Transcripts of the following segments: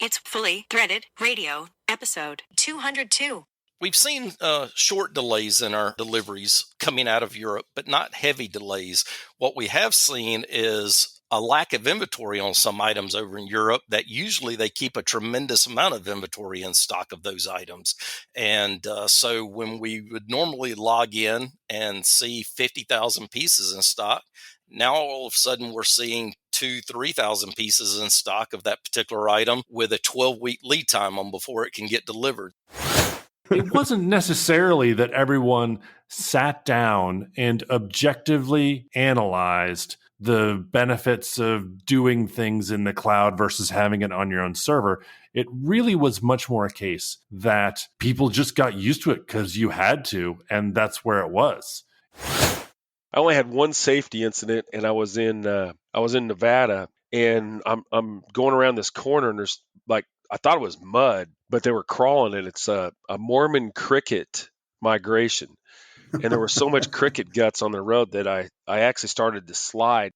It's Fully Threaded Radio, episode 202. We've seen short delays in our deliveries coming out of Europe, but not heavy delays. What we have seen is a lack of inventory on some items over in Europe that usually they keep a tremendous amount of inventory in stock of those items. And so when we would normally log in and see 50,000 pieces in stock, now all of a sudden we're seeing 3,000 pieces in stock of that particular item with a 12-week lead time on before it can get delivered. It wasn't necessarily that everyone sat down and objectively analyzed the benefits of doing things in the cloud versus having it on your own server. It really was much more a case that people just got used to it because you had to, and that's where it was. I only had one safety incident, and I was in Nevada, and I'm going around this corner, and there's I thought it was mud, but they were crawling, and it's a Mormon cricket migration, and there was so much cricket guts on the road that I actually started to slide.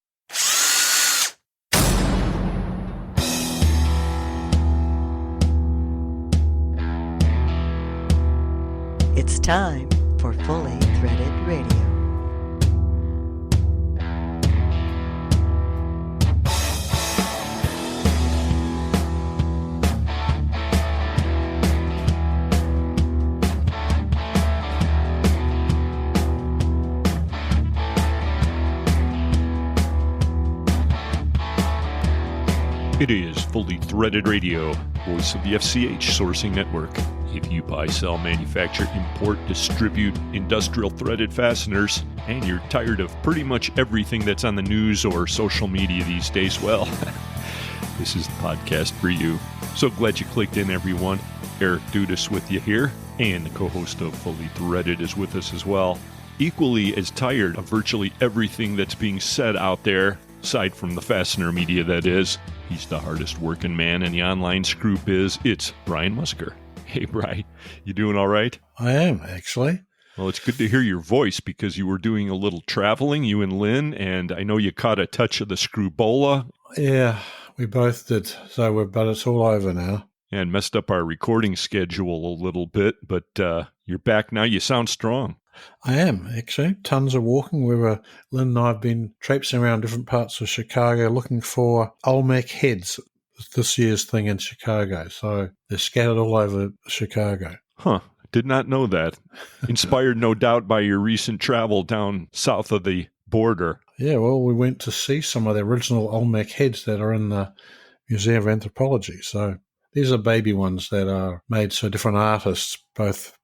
It's time for Fully Threaded Radio. It is Fully Threaded Radio, voice of the FCH Sourcing Network. If you buy, sell, manufacture, import, distribute industrial threaded fasteners, and you're tired of pretty much everything that's on the news or social media these days, well, this is the podcast for you. So glad you clicked in, everyone. Eric Dudas with you here, and the co-host of Fully Threaded is with us as well. Equally as tired of virtually everything that's being said out there, aside from the fastener media, that is. He's the hardest working man in the online screw biz. It's Brian Musker. Hey, Brian, you doing all right? I am, actually. Well, it's good to hear your voice because you were doing a little traveling, you and Lynn, and I know you caught a touch of the screwbola. Yeah, we both did. But it's all over now. And messed up our recording schedule a little bit, but you're back now. You sound strong. I am, actually. Tons of walking. Lynn and I have been traipsing around different parts of Chicago looking for Olmec heads, this year's thing in Chicago. So they're scattered all over Chicago. Huh. Did not know that. Inspired, no doubt, by your recent travel down south of the border. Yeah, well, we went to see some of the original Olmec heads that are in the Museum of Anthropology. So these are baby ones that are made so different artists, both,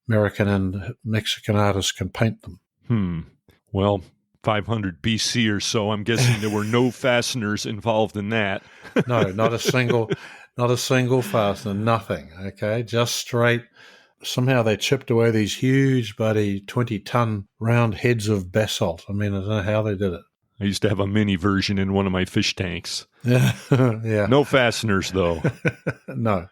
American and Mexican artists can paint them. Well, 500 BC or so, I'm guessing there were no fasteners involved in that. No, not a single fastener, nothing, okay? Just straight. Somehow they chipped away these huge, bloody 20-ton round heads of basalt. I don't know how they did it. I used to have a mini version in one of my fish tanks. Yeah. No fasteners, though. No.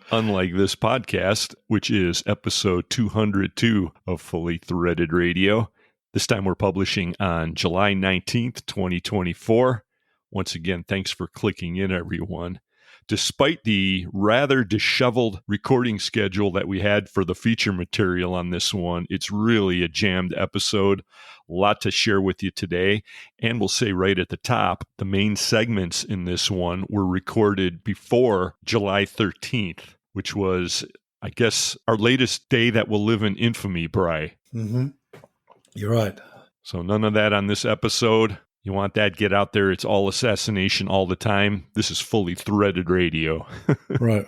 Unlike this podcast, which is episode 202 of Fully Threaded Radio. This time we're publishing on July 19th, 2024. Once again, thanks for clicking in, everyone. Despite the rather disheveled recording schedule that we had for the feature material on this one, it's really a jammed episode. A lot to share with you today. And we'll say right at the top, the main segments in this one were recorded before July 13th, which was, I guess, our latest day that will live in infamy, Bri. Mm-hmm. You're right. So none of that on this episode. You want that, get out there. It's all assassination all the time. This is Fully Threaded Radio. Right.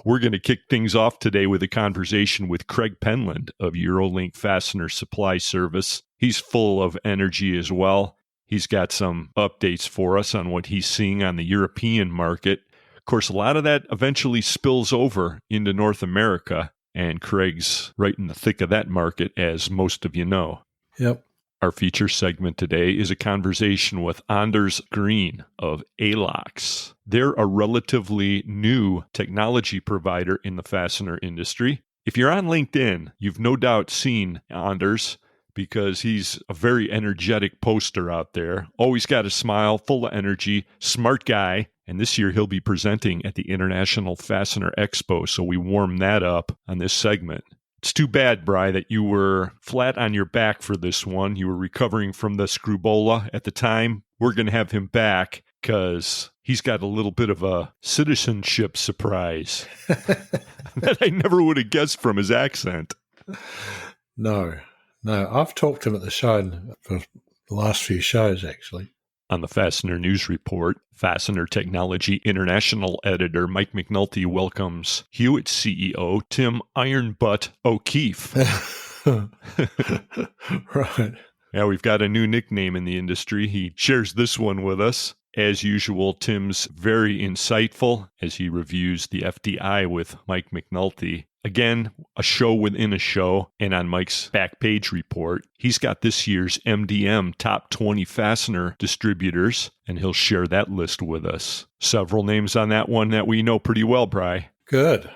We're going to kick things off today with a conversation with Craig Penland of Eurolink Fastener Supply Service. He's full of energy as well. He's got some updates for us on what he's seeing on the European market. Of course, a lot of that eventually spills over into North America, and Craig's right in the thick of that market, as most of you know. Yep. Our feature segment today is a conversation with Anders Green of Alox. They're a relatively new technology provider in the fastener industry. If you're on LinkedIn, you've no doubt seen Anders because he's a very energetic poster out there. Always got a smile, full of energy, smart guy. And this year he'll be presenting at the International Fastener Expo, so we warm that up on this segment. It's too bad, Bri, that you were flat on your back for this one. You were recovering from the screwbola at the time. We're going to have him back because he's got a little bit of a citizenship surprise that I never would have guessed from his accent. No, I've talked to him at the show for the last few shows, actually. On the Fastener News Report, Fastener Technology International Editor Mike McNulty welcomes Huyett CEO Tim Ironbutt O'Keefe. Right. Yeah, we've got a new nickname in the industry. He shares this one with us. As usual, Tim's very insightful as he reviews the FDI with Mike McNulty. Again, a show within a show, and on Mike's back page report, he's got this year's MDM Top 20 Fastener Distributors, and he'll share that list with us. Several names on that one that we know pretty well, Bri. Good.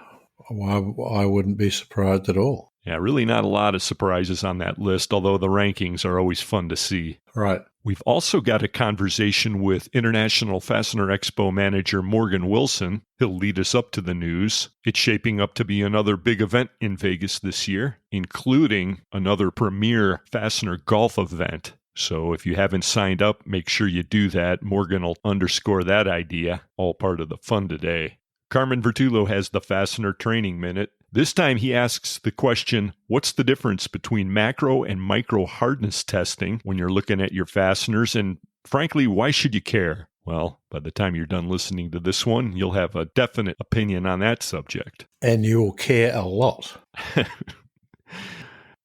I wouldn't be surprised at all. Yeah, really not a lot of surprises on that list, although the rankings are always fun to see. Right. We've also got a conversation with International Fastener Expo manager Morgan Wilson. He'll lead us up to the news. It's shaping up to be another big event in Vegas this year, including another premier Fastener golf event. So if you haven't signed up, make sure you do that. Morgan will underscore that idea, all part of the fun today. Carmen Vertullo has the Fastener Training Minute. This time he asks the question, what's the difference between macro and micro hardness testing when you're looking at your fasteners? And frankly, why should you care? Well, by the time you're done listening to this one, you'll have a definite opinion on that subject. And you'll care a lot.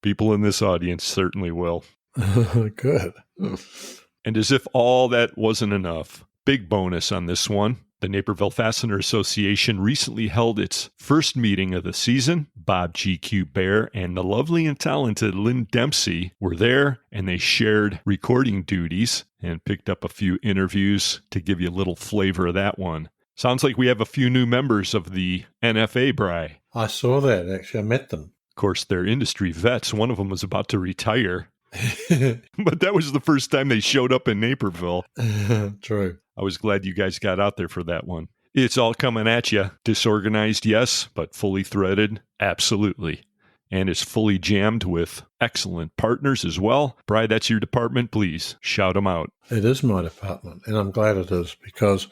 People in this audience certainly will. Good. And as if all that wasn't enough, big bonus on this one. The Naperville Fastener Association recently held its first meeting of the season. Bob GQ Baer and the lovely and talented Lynn Dempsey were there, and they shared recording duties and picked up a few interviews to give you a little flavor of that one. Sounds like we have a few new members of the NFA, Bri. I saw that, actually. I met them. Of course, they're industry vets. One of them was about to retire. But that was the first time they showed up in Naperville. True. I was glad you guys got out there for that one. It's all coming at you. Disorganized, yes, but fully threaded, absolutely. And it's fully jammed with excellent partners as well. Bri, that's your department. Please shout them out. It is my department, and I'm glad it is, because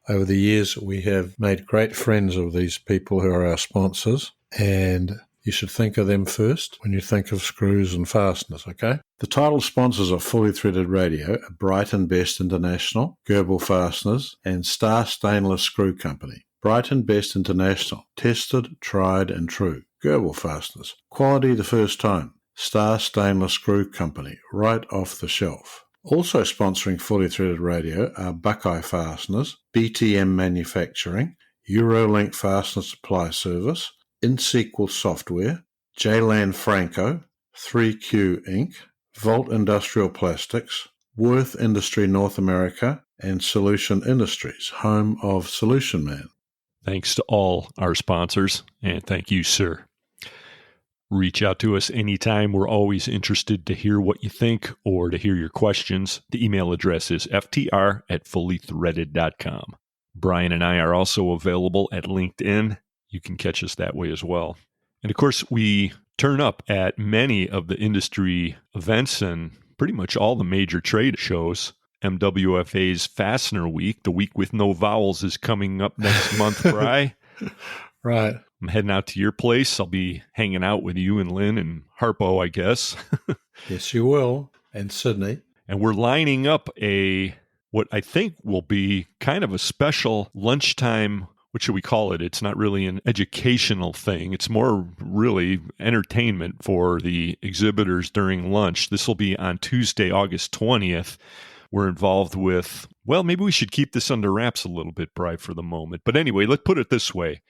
over the years we have made great friends of these people who are our sponsors, and you should think of them first when you think of screws and fasteners, okay? The title sponsors of Fully Threaded Radio are Bright and Best International, Gerbil Fasteners, and Star Stainless Screw Company. Bright and Best International, tested, tried and true. Gerbil Fasteners, quality the first time. Star Stainless Screw Company, right off the shelf. Also sponsoring Fully Threaded Radio are Buckeye Fasteners, BTM Manufacturing, Eurolink Fastener Supply Service, InSequel Software, J-Land Franco, 3Q Inc., Volt Industrial Plastics, Worth Industry North America, and Solution Industries, home of Solution Man. Thanks to all our sponsors, and thank you, sir. Reach out to us anytime. We're always interested to hear what you think or to hear your questions. The email address is ftr@fullythreaded.com. Brian and I are also available at LinkedIn. You can catch us that way as well. And of course, we turn up at many of the industry events and pretty much all the major trade shows. MWFA's Fastener Week, the week with no vowels, is coming up next month, Bri. Right. I'm heading out to your place. I'll be hanging out with you and Lynn and Harpo, I guess. Yes, you will. And Sydney. And we're lining up what I think will be kind of a special lunchtime. What should we call it? It's not really an educational thing. It's more really entertainment for the exhibitors during lunch. This will be on Tuesday, August 20th. We're involved with, well, maybe we should keep this under wraps a little bit, Bri, for the moment. But anyway, let's put it this way.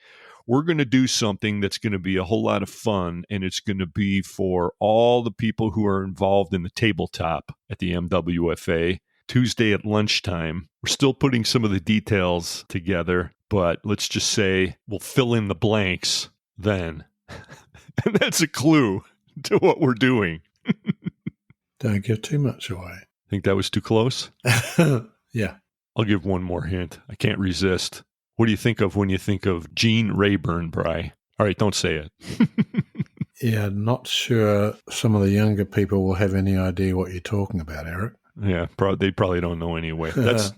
We're going to do something that's going to be a whole lot of fun, and it's going to be for all the people who are involved in the tabletop at the MWFA. Tuesday at lunchtime. We're still putting some of the details together, but let's just say we'll fill in the blanks then. And that's a clue to what we're doing. Don't give too much away. Think that was too close? Yeah. I'll give one more hint. I can't resist. What do you think of when you think of Gene Rayburn, Bry? All right, don't say it. Yeah, not sure some of the younger people will have any idea what you're talking about, Eric. Yeah, they probably don't know anyway. That's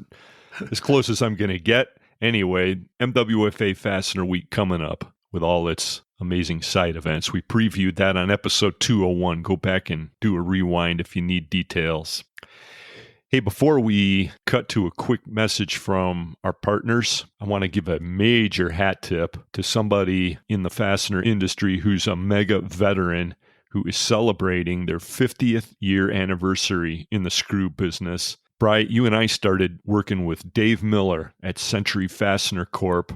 as close as I'm going to get. Anyway, MWFA Fastener Week coming up with all its amazing side events. We previewed that on episode 201. Go back and do a rewind if you need details. Hey, before we cut to a quick message from our partners, I want to give a major hat tip to somebody in the fastener industry who's a mega veteran who is celebrating their 50th year anniversary in the screw business. Bri, you and I started working with Dave Miller at Century Fastener Corp.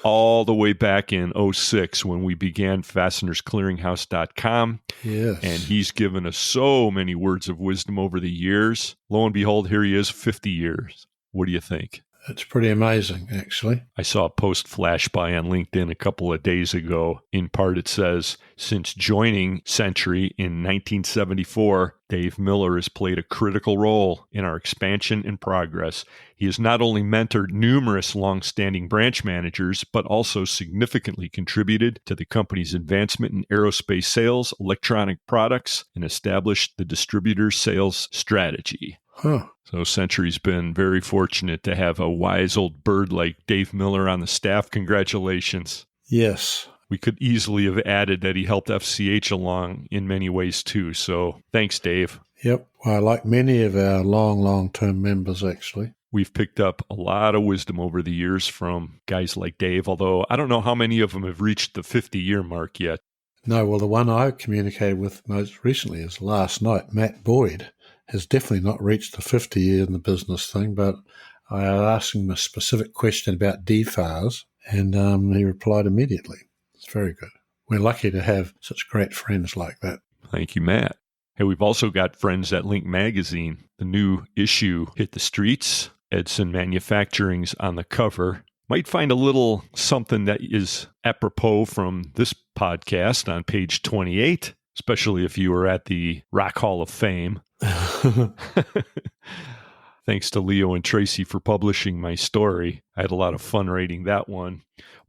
all the way back in 2006 when we began fastenersclearinghouse.com. Yes. And he's given us so many words of wisdom over the years. Lo and behold, here he is, 50 years. What do you think? It's pretty amazing, actually. I saw a post flash by on LinkedIn a couple of days ago. In part, it says, since joining Century in 1974, Dave Miller has played a critical role in our expansion and progress. He has not only mentored numerous long-standing branch managers, but also significantly contributed to the company's advancement in aerospace sales, electronic products, and established the distributor sales strategy. Huh. So Century's been very fortunate to have a wise old bird like Dave Miller on the staff. Congratulations. Yes. We could easily have added that he helped FCH along in many ways too. So thanks, Dave. Yep. Well, like many of our long-term members, actually. We've picked up a lot of wisdom over the years from guys like Dave, although I don't know how many of them have reached the 50-year mark yet. No, well, the one I communicated with most recently is last night, Matt Boyd. Has definitely not reached the 50 year in the business thing, but I asked him a specific question about DFARS, and he replied immediately. It's very good. We're lucky to have such great friends like that. Thank you, Matt. Hey, we've also got friends at Link Magazine. The new issue hit the streets. Edson Manufacturing's on the cover. Might find a little something that is apropos from this podcast on page 28, especially if you were at the Rock Hall of Fame. Thanks to Leo and Tracy for publishing my story. I had a lot of fun writing that one.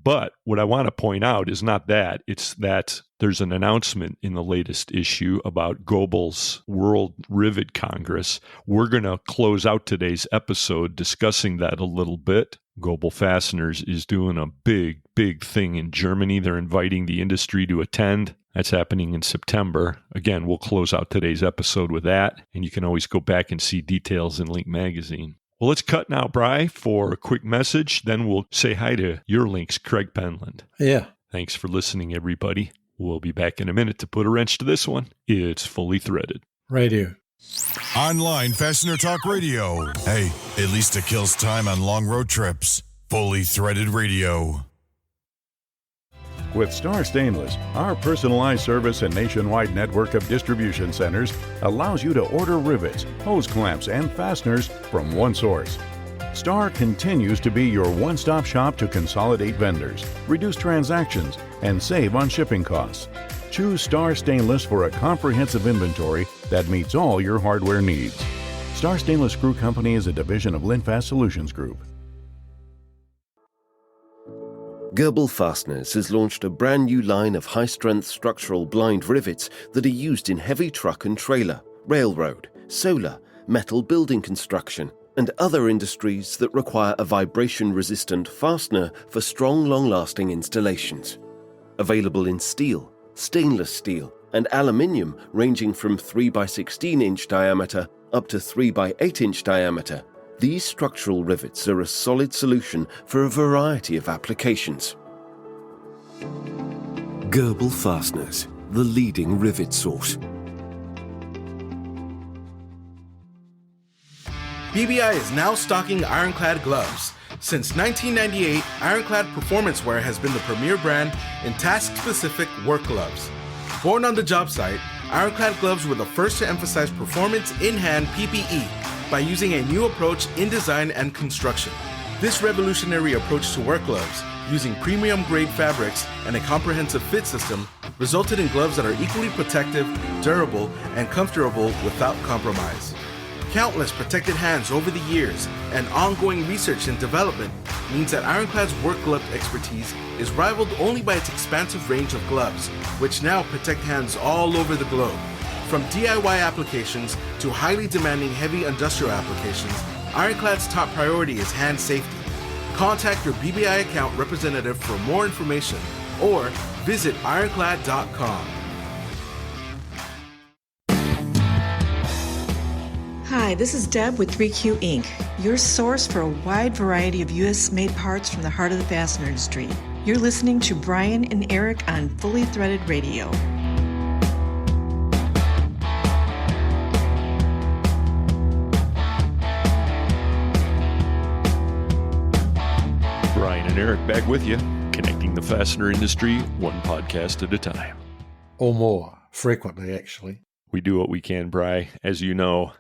But what I want to point out is not that. It's that there's an announcement in the latest issue about Goebel's World Rivet Congress. We're going to close out today's episode discussing that a little bit. Goebel Fasteners is doing a big thing in Germany. They're inviting the industry to attend. That's happening in September. Again, we'll close out today's episode with that, and you can always go back and see details in Link Magazine. Well, let's cut now, Bri, for a quick message. Then we'll say hi to Eurolink's Craig Penland. Yeah. Thanks for listening, everybody. We'll be back in a minute to put a wrench to this one. It's fully threaded. Radio. Online Fastener Talk Radio. Hey, at least it kills time on long road trips. Fully threaded radio. With Star Stainless, our personalized service and nationwide network of distribution centers allows you to order rivets, hose clamps, and fasteners from one source. Star continues to be your one-stop shop to consolidate vendors, reduce transactions, and save on shipping costs. Choose Star Stainless for a comprehensive inventory that meets all your hardware needs. Star Stainless Screw Company is a division of Linfast Solutions Group. Goebel Fasteners has launched a brand new line of high-strength structural blind rivets that are used in heavy truck and trailer, railroad, solar, metal building construction, and other industries that require a vibration-resistant fastener for strong, long-lasting installations. Available in steel, stainless steel, and aluminium ranging from 3 by 16-inch diameter up to 3 by 8-inch diameter. These structural rivets are a solid solution for a variety of applications. Goebel Fasteners, the leading rivet source. BBI is now stocking Ironclad gloves. Since 1998, Ironclad Performance Wear has been the premier brand in task-specific work gloves. Born on the job site, Ironclad gloves were the first to emphasize performance in-hand PPE by using a new approach in design and construction. This revolutionary approach to work gloves, using premium-grade fabrics and a comprehensive fit system, resulted in gloves that are equally protective, durable, and comfortable without compromise. Countless protected hands over the years and ongoing research and development means that Ironclad's work glove expertise is rivaled only by its expansive range of gloves, which now protect hands all over the globe. From DIY applications to highly demanding heavy industrial applications, Ironclad's top priority is hand safety. Contact your BBI account representative for more information or visit ironclad.com. Hi, this is Deb with 3Q Inc., your source for a wide variety of U.S.-made parts from the heart of the fastener industry. You're listening to Brian and Eric on Fully Threaded Radio. Brian and Eric back with you, connecting the fastener industry one podcast at a time. Or more, frequently, actually. We do what we can, Bri, as you know.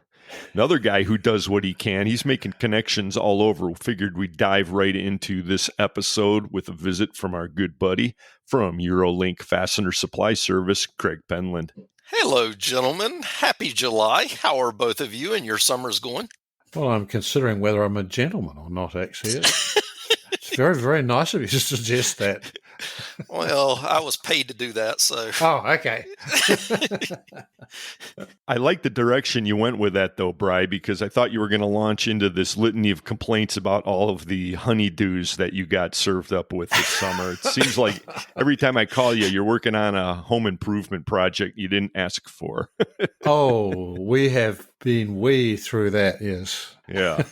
Another guy who does what he can, he's making connections all over. We figured we'd dive right into this episode with a visit from our good buddy from Eurolink Fastener Supply Service, Craig Penland. Hello, gentlemen. Happy July. How are both of you and your summers going? Well, I'm considering whether I'm a gentleman or not, actually. It's very, very nice of you to suggest that. Well, I was paid to do that, so. Oh, okay. I like the direction you went with that, though, Bri, because I thought you were going to launch into this litany of complaints about all of the honeydews that you got served up with this summer. It seems like every time I call you, you're working on a home improvement project you didn't ask for. Oh, we have been way through that, yes. Yeah.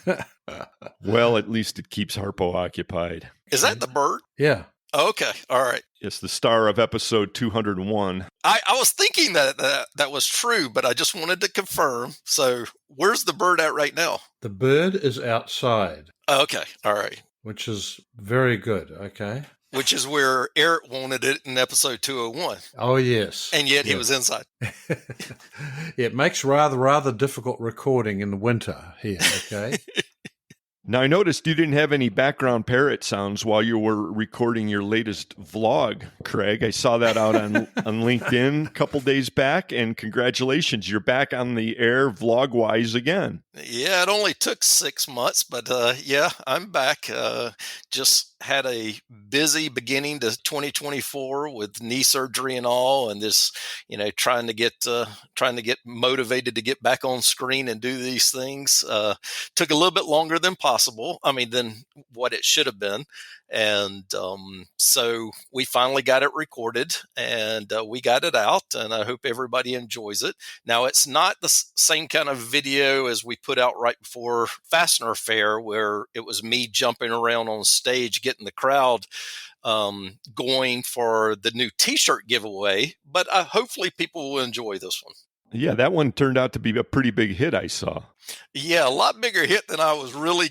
Well, at least it keeps Harpo occupied. Is that the bird? Yeah. Okay. All right. It's the star of episode 201. I was thinking that was true, but I just wanted to confirm. So where's the bird at right now? The bird is outside. Okay. All right. Which is very good. Okay. Which is where Eric wanted it in episode 201. Oh, yes. And yet he was inside. It makes rather difficult recording in the winter here, okay? Now, I noticed you didn't have any background parrot sounds while you were recording your latest vlog, Craig. I saw that out on LinkedIn a couple days back, and congratulations, you're back on the air vlog-wise again. Yeah, it only took 6 months, but yeah, I'm back. Just had a busy beginning to 2024 with knee surgery and all, and this, trying to get motivated to get back on screen and do these things. Took a little bit longer than possible. Than what it should have been. And so we finally got it recorded, and we got it out, and I hope everybody enjoys it. Now, it's not the same kind of video as we put out right before Fastener Fair, where it was me jumping around on stage, getting the crowd going for the new T-shirt giveaway. But hopefully people will enjoy this one. Yeah, that one turned out to be a pretty big hit, I saw. Yeah, a lot bigger hit than I was really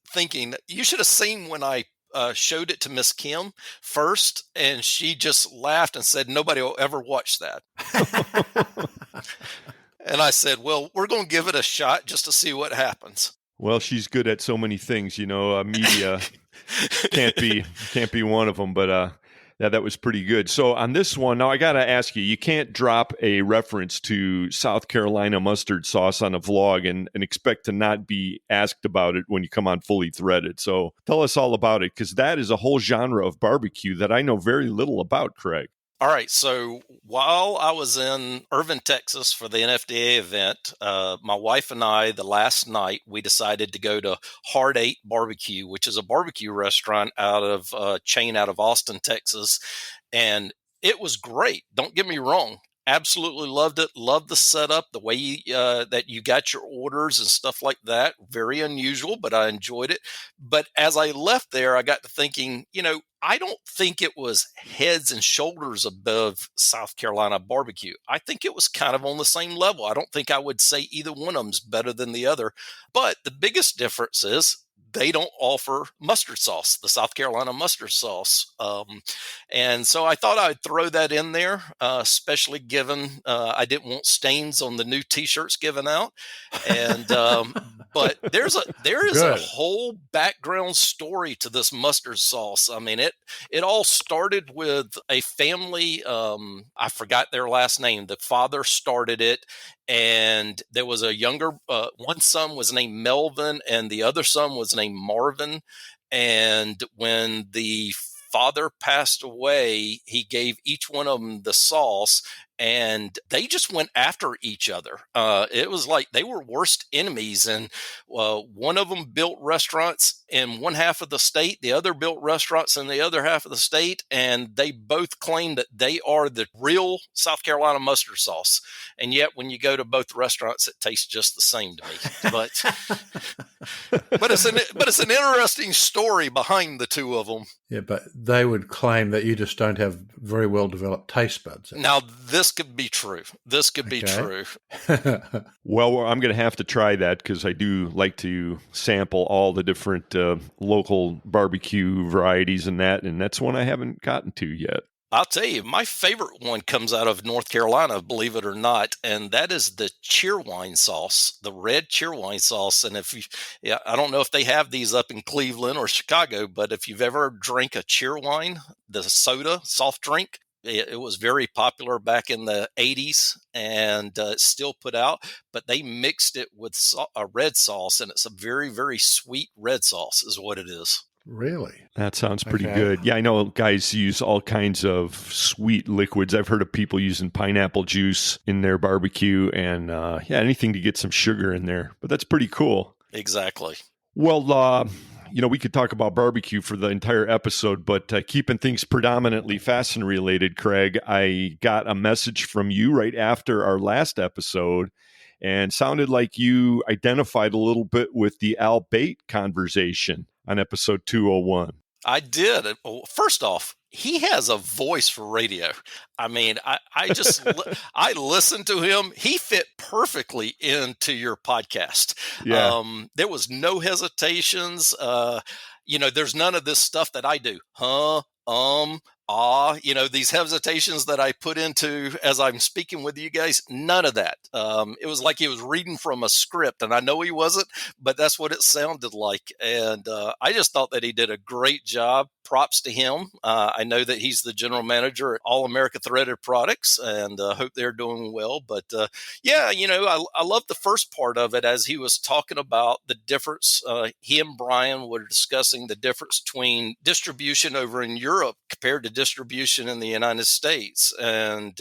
thinking. You should have seen when I showed it to Miss Kim first, and she just laughed and said, "Nobody will ever watch that." And I said, "Well, we're going to give it a shot just to see what happens." Well, she's good at so many things, media can't be one of them, but yeah, that was pretty good. So on this one, now I got to ask you, you can't drop a reference to South Carolina mustard sauce on a vlog and expect to not be asked about it when you come on Fully Threaded. So tell us all about it, because that is a whole genre of barbecue that I know very little about, Craig. All right. So while I was in Irving, Texas for the NFDA event, my wife and I, the last night, we decided to go to Hard 8 Barbecue, which is a barbecue restaurant chain out of Austin, Texas. And it was great. Don't get me wrong. Absolutely loved it. Loved the setup, the way that you got your orders and stuff like that. Very unusual, but I enjoyed it. But as I left there, I got to thinking, I don't think it was heads and shoulders above South Carolina barbecue. I think it was kind of on the same level. I don't think I would say either one of them's better than the other. But the biggest difference is they don't offer mustard sauce, the South Carolina mustard sauce. And so I thought I'd throw that in there, especially given I didn't want stains on the new T-shirts given out. And But there is Good. a whole background story to this mustard sauce. I mean, it all started with a family. I forgot their last name. The father started it, and there was a younger one son was named Melvin, and the other son was named Marvin. And when the father passed away, he gave each one of them the sauce, and they just went after each other. It was like they were worst enemies. And one of them built restaurants in one half of the state, the other built restaurants in the other half of the state, and they both claim that they are the real South Carolina mustard sauce. And yet, when you go to both restaurants, it tastes just the same to me. But it's an interesting story behind the two of them. Yeah, but they would claim that you just don't have very well developed taste buds. Now, this could be true. This could be true. Well, I'm going to have to try that because I do like to sample all the different local barbecue varieties and that's one I haven't gotten to yet. I'll tell you, my favorite one comes out of North Carolina, believe it or not, and that is the cheerwine sauce, the red cheerwine sauce. And I don't know if they have these up in Cleveland or Chicago, but if you've ever drank a cheerwine, the soda, soft drink, it was very popular back in the 80s, and it's still put out, but they mixed it with a red sauce, and it's a very, very sweet red sauce is what it is. Really? That sounds pretty good. Yeah, I know guys use all kinds of sweet liquids. I've heard of people using pineapple juice in their barbecue and anything to get some sugar in there. But that's pretty cool. Exactly. Well, we could talk about barbecue for the entire episode, but keeping things predominantly fastener related, Craig, I got a message from you right after our last episode and sounded like you identified a little bit with the Al Bate conversation on episode 201. I did. First off, he has a voice for radio. I mean, I just I listened to him. He fit perfectly into your podcast. Yeah. There was no hesitations. There's none of this stuff that I do. These hesitations that I put into as I'm speaking with you guys, none of that. It was like he was reading from a script, and I know he wasn't, but that's what it sounded like. And I just thought that he did a great job. Props to him. I know that he's the general manager at All America Threaded Products, and hope they're doing well. But I love the first part of it as he was talking about the difference. He and Brian were discussing the difference between distribution over in Europe compared to distribution in the United States. And,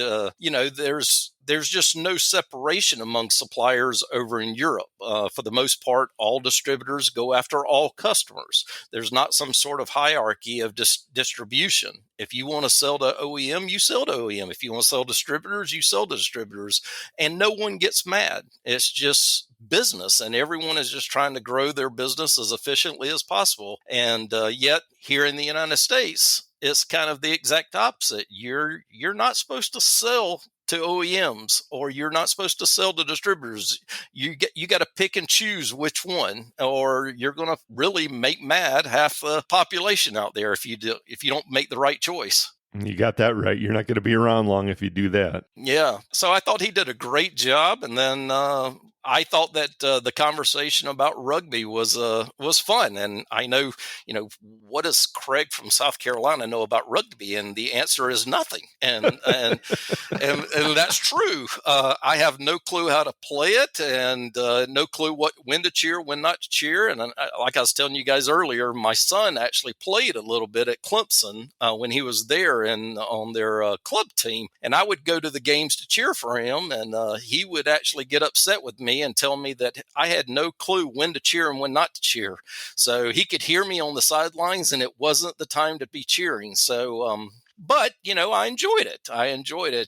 there's just no separation among suppliers over in Europe. For the most part, all distributors go after all customers. There's not some sort of hierarchy of distribution. If you want to sell to OEM, you sell to OEM. If you want to sell to distributors, you sell to distributors. And no one gets mad. It's just business, and everyone is just trying to grow their business as efficiently as possible. And yet, here in the United States, it's kind of the exact opposite. You're not supposed to sell to OEMs, or you're not supposed to sell to distributors. You got to pick and choose which one, or you're going to really make mad half the population out there if you don't make the right choice. You got that right. You're not going to be around long if you do that. Yeah. So I thought he did a great job, and then I thought that the conversation about rugby was fun. And I know, what does Craig from South Carolina know about rugby? And the answer is nothing. And that's true. I have no clue how to play it, and no clue when to cheer, when not to cheer. And like I was telling you guys earlier, my son actually played a little bit at Clemson when he was there and on their club team. And I would go to the games to cheer for him, and he would actually get upset with me and tell me that I had no clue when to cheer and when not to cheer. So he could hear me on the sidelines, and it wasn't the time to be cheering. So, but, I enjoyed it.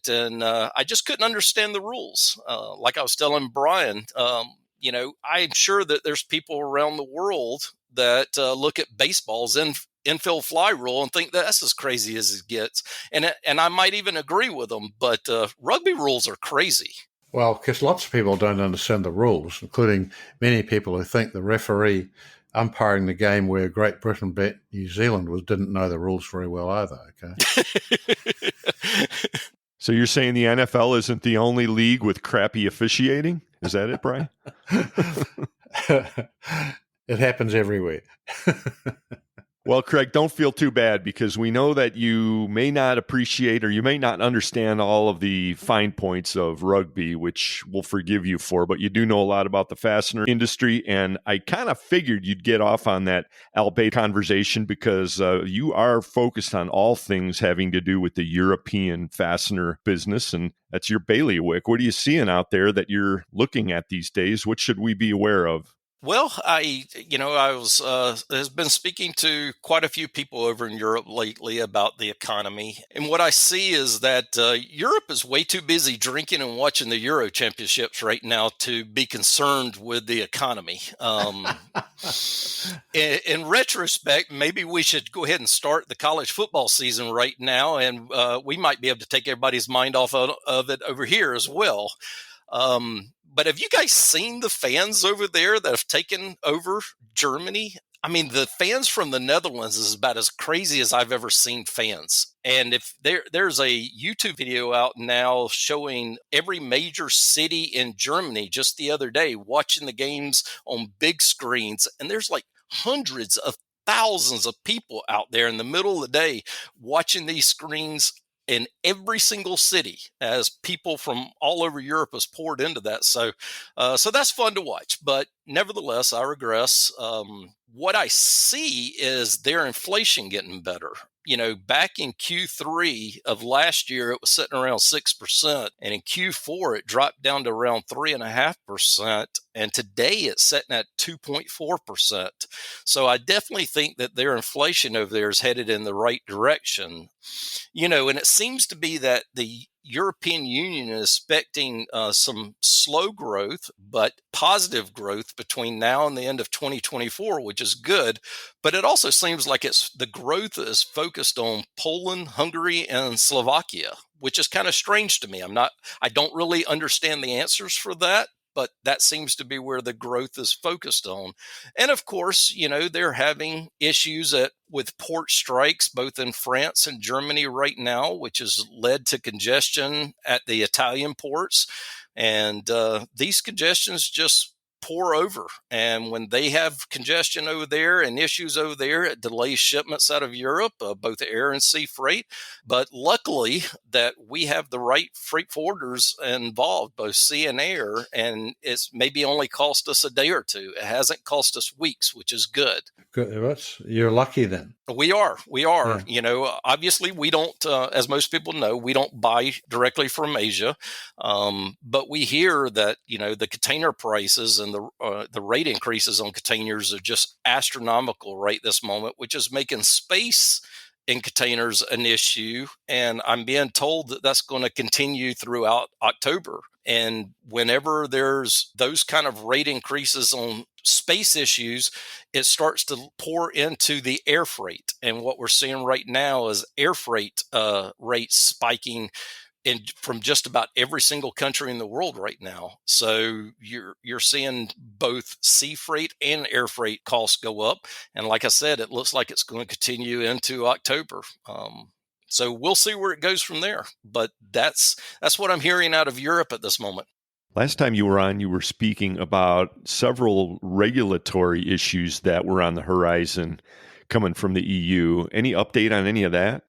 And I just couldn't understand the rules. Like I was telling Brian, I'm sure that there's people around the world that look at baseball's infield fly rule and think that's as crazy as it gets. And I might even agree with them, but rugby rules are crazy. Well, because lots of people don't understand the rules, including many people who think the referee umpiring the game where Great Britain beat New Zealand didn't know the rules very well either, okay? So you're saying the NFL isn't the only league with crappy officiating? Is that it, Brian? It happens everywhere. Well, Craig, don't feel too bad because we know that you may not appreciate or you may not understand all of the fine points of rugby, which we'll forgive you for, but you do know a lot about the fastener industry. And I kind of figured you'd get off on that Albay conversation because you are focused on all things having to do with the European fastener business, and that's your bailiwick. What are you seeing out there that you're looking at these days? What should we be aware of? Well, I has been speaking to quite a few people over in Europe lately about the economy, and what I see is that Europe is way too busy drinking and watching the Euro Championships right now to be concerned with the economy. In retrospect, maybe we should go ahead and start the college football season right now, and we might be able to take everybody's mind off of it over here as well. But have you guys seen the fans over there that have taken over Germany? I mean, the fans from the Netherlands is about as crazy as I've ever seen fans. And if there's a YouTube video out now showing every major city in Germany just the other day, watching the games on big screens, and there's like hundreds of thousands of people out there in the middle of the day watching these screens in every single city as people from all over Europe has poured into that. So that's fun to watch. But nevertheless, I regress. What I see is their inflation getting better. You know, back in Q3 of last year, it was sitting around 6%. And in Q4, it dropped down to around 3.5%. And today it's sitting at 2.4%. So I definitely think that their inflation over there is headed in the right direction. You know, and it seems to be that the European Union is expecting some slow growth, but positive growth between now and the end of 2024, which is good. But it also seems like the growth is focused on Poland, Hungary, and Slovakia, which is kind of strange to me. I don't really understand the answers for that, but that seems to be where the growth is focused on. And of course, you know, they're having issues with port strikes, both in France and Germany right now, which has led to congestion at the Italian ports. And these congestions just pour over. And when they have congestion over there and issues over there, it delays shipments out of Europe, both air and sea freight. But luckily that we have the right freight forwarders involved, both sea and air, and it's maybe only cost us a day or two. It hasn't cost us weeks, which is good. Good. You're lucky then. We are. Yeah. You know, obviously we don't, as most people know, we don't buy directly from Asia. But we hear that, you know, the container prices and the rate increases on containers are just astronomical right this moment, which is making space in containers an issue. And I'm being told that that's going to continue throughout October. And whenever there's those kind of rate increases on space issues, it starts to pour into the air freight. And what we're seeing right now is air freight rates spiking from just about every single country in the world right now. So you're seeing both sea freight and air freight costs go up. And like I said, it looks like it's going to continue into October. So we'll see where it goes from there. But that's what I'm hearing out of Europe at this moment. Last time you were on, you were speaking about several regulatory issues that were on the horizon coming from the EU. Any update on any of that?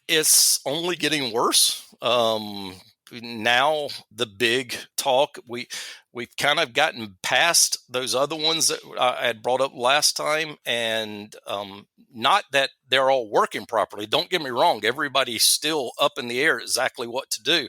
It's only getting worse. Now the big talk, we've kind of gotten past those other ones that I had brought up last time, and not that they're all working properly. Don't get me wrong. Everybody's still up in the air exactly what to do.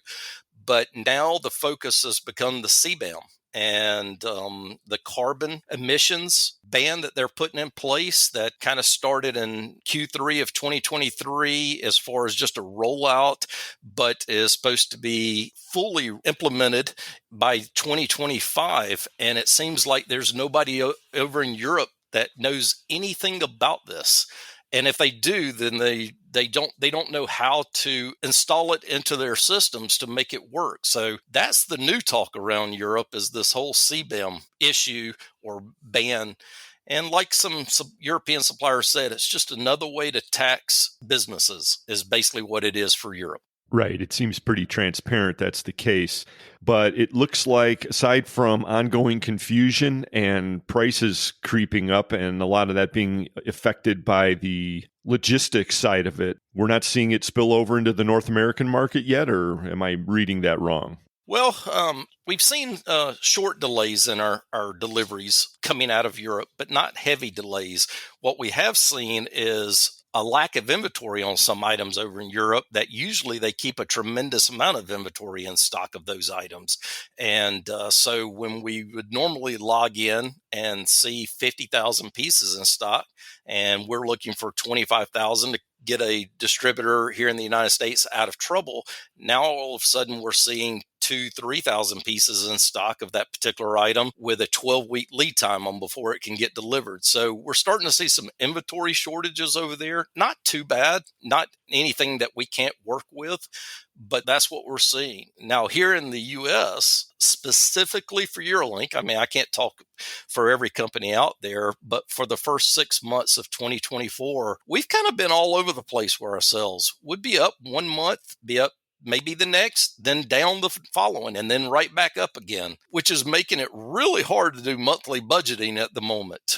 But now the focus has become the CBAM and the carbon emissions ban that they're putting in place that kind of started in Q3 of 2023 as far as just a rollout, but is supposed to be fully implemented by 2025. And it seems like there's nobody over in Europe that knows anything about this. And if they do, then they don't know how to install it into their systems to make it work. So that's the new talk around Europe, is this whole CBAM issue or ban. And like some European suppliers said, it's just another way to tax businesses is basically what it is for Europe. Right. It seems pretty transparent that's the case. But it looks like, aside from ongoing confusion and prices creeping up and a lot of that being affected by the logistics side of it, we're not seeing it spill over into the North American market yet, or am I reading that wrong? Well, we've seen short delays in our deliveries coming out of Europe, but not heavy delays. What we have seen is a lack of inventory on some items over in Europe that usually they keep a tremendous amount of inventory in stock of those items. And so when we would normally log in and see 50,000 pieces in stock, and we're looking for 25,000 to get a distributor here in the United States out of trouble, now all of a sudden we're seeing 2,000-3,000 pieces in stock of that particular item with a 12-week lead time on before it can get delivered. So we're starting to see some inventory shortages over there. Not too bad, not anything that we can't work with, but that's what we're seeing. Now, here in the U.S., specifically for Eurolink, I mean, I can't talk for every company out there, but for the first 6 months of 2024, we've kind of been all over the place for ourselves. We'd be up 1 month, be up maybe the next, then down the following, and then right back up again, which is making it really hard to do monthly budgeting at the moment.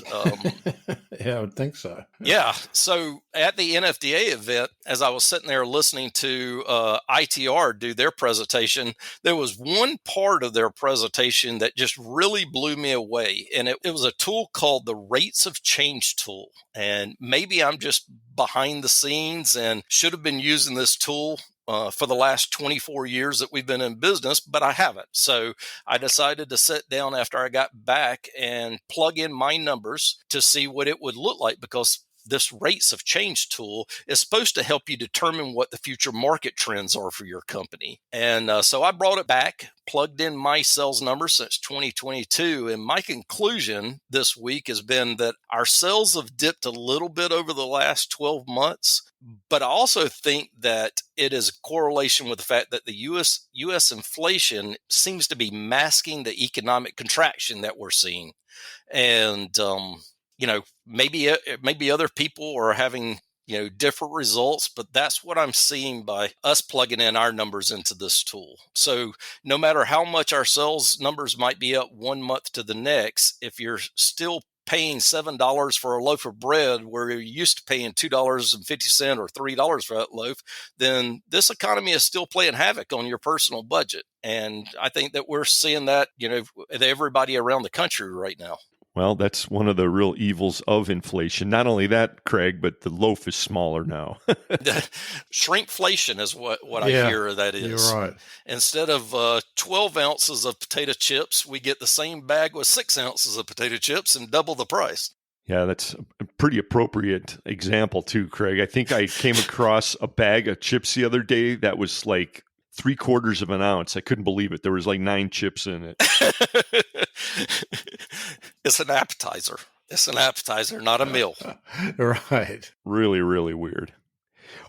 Yeah, I would think so. Yeah. So at the NFDA event, as I was sitting there listening to ITR do their presentation, there was one part of their presentation that just really blew me away. And it was a tool called the Rates of Change tool. And maybe I'm just behind the scenes and should have been using this tool for the last 24 years that we've been in business, but I haven't. So I decided to sit down after I got back and plug in my numbers to see what it would look like, because this rates of change tool is supposed to help you determine what the future market trends are for your company. And so I brought it back, plugged in my sales numbers since 2022. And my conclusion this week has been that our sales have dipped a little bit over the last 12 months. But I also think that it is a correlation with the fact that the U.S. inflation seems to be masking the economic contraction that we're seeing. And, maybe other people are having, different results, but that's what I'm seeing by us plugging in our numbers into this tool. So no matter how much our sales numbers might be up 1 month to the next, if you're still paying $7 for a loaf of bread where you're used to paying $2.50 or $3 for that loaf, then this economy is still playing havoc on your personal budget. And I think that we're seeing that, everybody around the country right now. Well, that's one of the real evils of inflation. Not only that, Craig, but the loaf is smaller now. Shrinkflation is what I hear that is. You're right. Instead of 12 ounces of potato chips, we get the same bag with 6 ounces of potato chips and double the price. Yeah, that's a pretty appropriate example too, Craig. I think I came across a bag of chips the other day that was like 3/4 of an ounce. I couldn't believe it. There was like 9 chips in it. It's an appetizer. It's an appetizer, not a meal. Right. Really, really weird.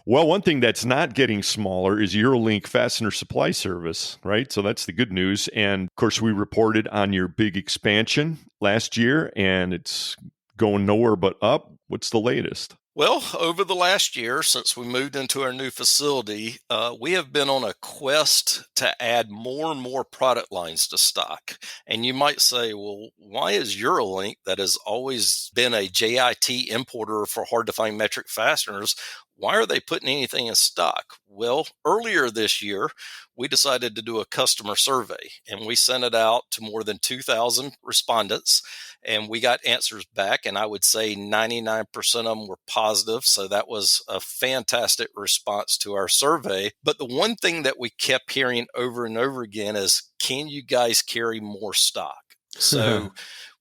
Well, one thing that's not getting smaller is Eurolink Fastener Supply Service, right? So that's the good news. And of course, we reported on your big expansion last year, and it's going nowhere but up. What's the latest? Well, over the last year, since we moved into our new facility, we have been on a quest to add more and more product lines to stock. And you might say, well, why is Eurolink, that has always been a JIT importer for hard-to-find metric fasteners, why are they putting anything in stock? Well, earlier this year, we decided to do a customer survey, and we sent it out to more than 2,000 respondents, and we got answers back, and I would say 99% of them were positive, so that was a fantastic response to our survey. But the one thing that we kept hearing over and over again is, can you guys carry more stock? So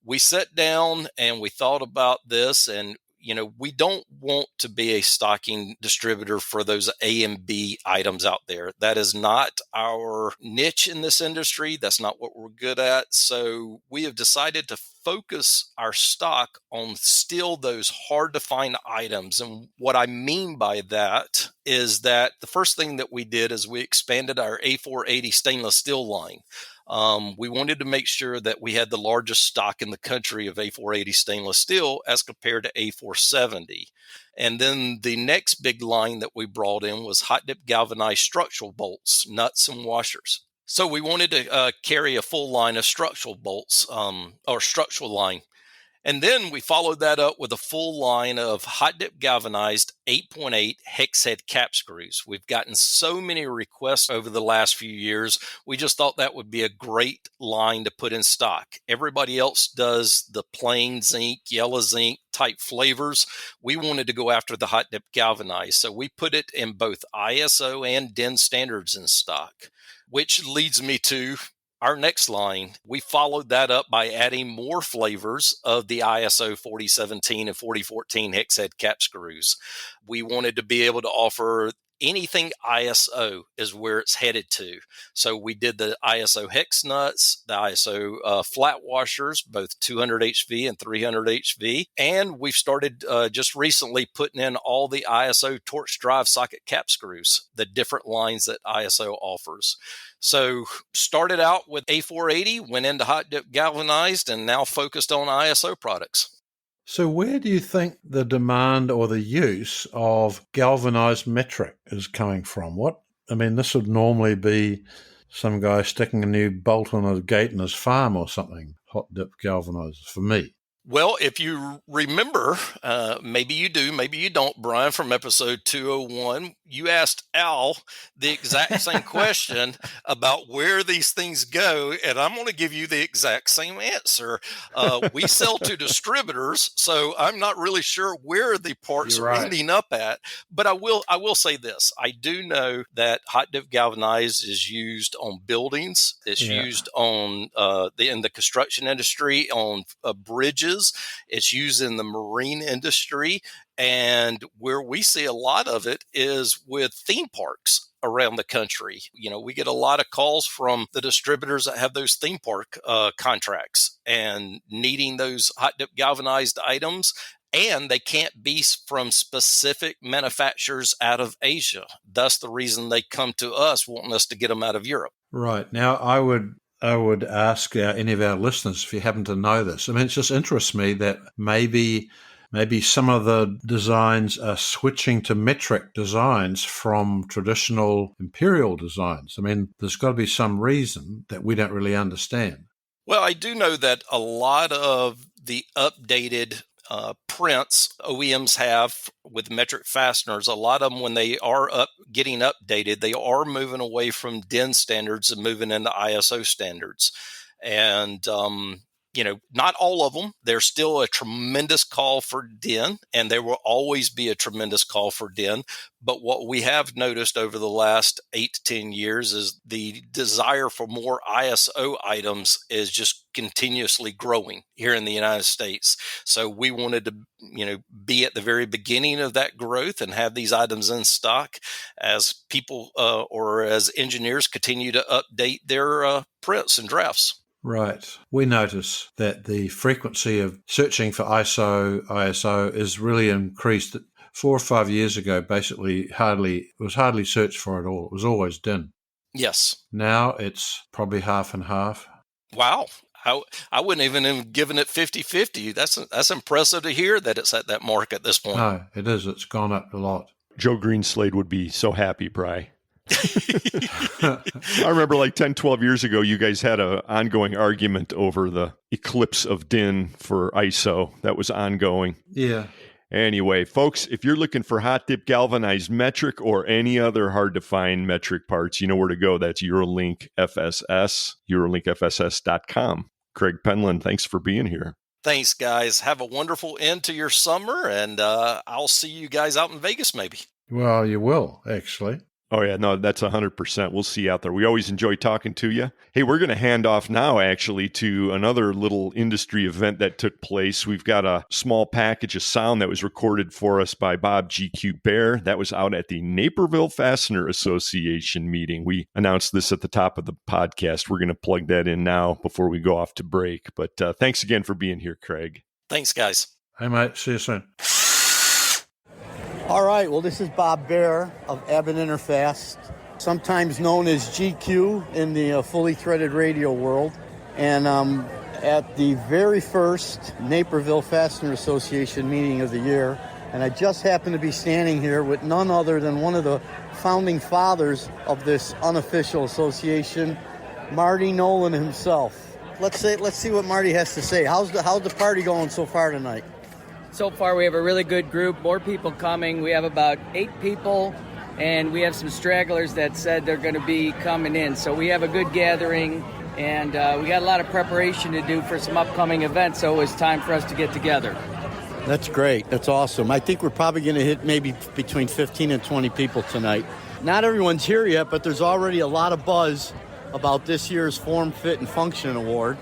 we sat down and we thought about this, and we don't want to be a stocking distributor for those A and B items out there. That is not our niche in this industry. That's not what we're good at. So we have decided to focus our stock on still those hard to find items. And what I mean by that is that the first thing that we did is we expanded our A480 stainless steel line. We wanted to make sure that we had the largest stock in the country of A480 stainless steel as compared to A470. And then the next big line that we brought in was hot dip galvanized structural bolts, nuts, and washers. So we wanted to carry a full line of structural bolts or structural line. And then we followed that up with a full line of hot dip galvanized 8.8 hex head cap screws. We've gotten so many requests over the last few years. We just thought that would be a great line to put in stock. Everybody else does the plain zinc, yellow zinc type flavors. We wanted to go after the hot dip galvanized. So we put it in both ISO and DIN standards in stock, which leads me to our next line. We followed that up by adding more flavors of the ISO 4017 and 4014 hex head cap screws. We wanted to be able to offer anything ISO is where it's headed to. So we did the ISO hex nuts, the ISO flat washers, both 200 HV and 300 HV. And we've started just recently putting in all the ISO torch drive socket cap screws, the different lines that ISO offers. So started out with A480, went into hot dip galvanized, and now focused on ISO products. So where do you think the demand or the use of galvanized metric is coming from? This would normally be some guy sticking a new bolt on a gate in his farm or something, hot dip galvanized for me. Well, if you remember, maybe you do, maybe you don't, Brian, from episode 201, you asked Al the exact same question about where these things go, and I'm going to give you the exact same answer. We sell to distributors, so I'm not really sure where the parts are ending up at, but I will say this. I do know that hot dip galvanized is used on buildings. It's used on in the construction industry, on bridges. It's used in the marine industry, and where we see a lot of it is with theme parks around the country. We get a lot of calls from the distributors that have those theme park contracts and needing those hot dip galvanized items, and they can't be from specific manufacturers out of Asia. Thus the reason they come to us wanting us to get them out of Europe. Right. Now, I would ask any of our listeners if you happen to know this. It just interests me that maybe some of the designs are switching to metric designs from traditional imperial designs. There's got to be some reason that we don't really understand. Well, I do know that a lot of the updated prints OEMs have with metric fasteners, a lot of them, when they are getting updated, they are moving away from DIN standards and moving into ISO standards. And, not all of them. There's still a tremendous call for DIN, and there will always be a tremendous call for DIN. But what we have noticed over the last 8 to 10 years is the desire for more ISO items is just continuously growing here in the United States. So we wanted to, be at the very beginning of that growth and have these items in stock as people or as engineers continue to update their prints and drafts. Right. We notice that the frequency of searching for ISO is really increased. 4 or 5 years ago, basically, it was hardly searched for at all. It was always DIN. Yes. Now it's probably half and half. Wow. I wouldn't even have given it 50-50. That's impressive to hear that it's at that mark at this point. No, it is. It's gone up a lot. Joe Greenslade would be so happy, Bri. I remember 10, 12 years ago, you guys had an ongoing argument over the eclipse of DIN for ISO that was ongoing. Yeah. Anyway, folks, if you're looking for hot dip galvanized metric or any other hard to find metric parts, you know where to go. That's Eurolink FSS, EurolinkFSS.com. Craig Penland, thanks for being here. Thanks, guys. Have a wonderful end to your summer, and I'll see you guys out in Vegas maybe. Well, you will, actually. Oh, yeah. No, that's 100%. We'll see you out there. We always enjoy talking to you. Hey, we're going to hand off now, actually, to another little industry event that took place. We've got a small package of sound that was recorded for us by Bob GQ Baer. That was out at the Naperville Fastener Association meeting. We announced this at the top of the podcast. We're going to plug that in now before we go off to break. But thanks again for being here, Craig. Thanks, guys. Hey, mate. See you soon. All right, well, this is Bob Baer of Abbott Interfast, sometimes known as GQ in the fully threaded radio world. And at the very first Naperville Fastener Association meeting of the year. And I just happen to be standing here with none other than one of the founding fathers of this unofficial association, Marty Nolan himself. Let's see what Marty has to say. How's the party going so far tonight? So far, we have a really good group. More people coming. We have about 8 people, and we have some stragglers that said they're going to be coming in. So we have a good gathering, and we got a lot of preparation to do for some upcoming events. So it was time for us to get together. That's great. That's awesome. I think we're probably going to hit maybe between 15 and 20 people tonight. Not everyone's here yet, but there's already a lot of buzz about this year's Form, Fit, and Function Award.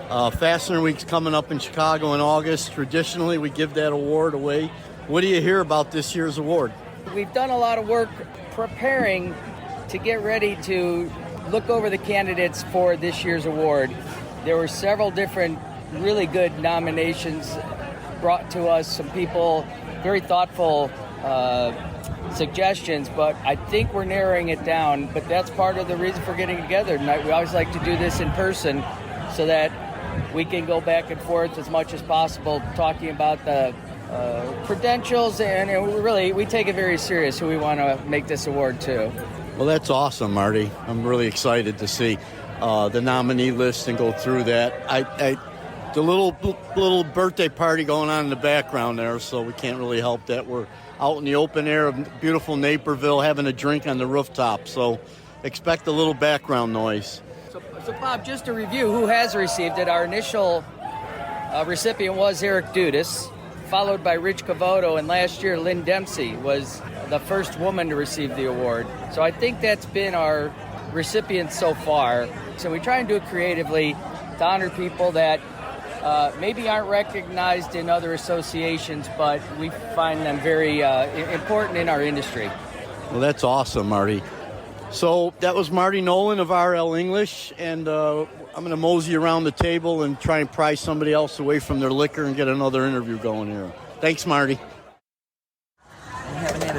Fastener Week's coming up in Chicago in August. Traditionally, we give that award away. What do you hear about this year's award? We've done a lot of work preparing to get ready to look over the candidates for this year's award. There were several different really good nominations brought to us, some people, very thoughtful suggestions, but I think we're narrowing it down. But that's part of the reason for getting together tonight. We always like to do this in person so that we can go back and forth as much as possible, talking about the credentials, and we take it very serious who we want to make this award to. Well, that's awesome, Marty. I'm really excited to see the nominee list and go through that. The little birthday party going on in the background there, so we can't really help that. We're out in the open air of beautiful Naperville having a drink on the rooftop, so expect a little background noise. So Bob, just to review who has received it, our initial recipient was Eric Dudas, followed by Rich Cavoto, and last year Lynn Dempsey was the first woman to receive the award. So I think that's been our recipients so far. So we try and do it creatively to honor people that maybe aren't recognized in other associations, but we find them very important in our industry. Well, that's awesome, Marty. So that was Marty Nolan of RL English, and I'm going to mosey around the table and try and pry somebody else away from their liquor and get another interview going here. Thanks, Marty.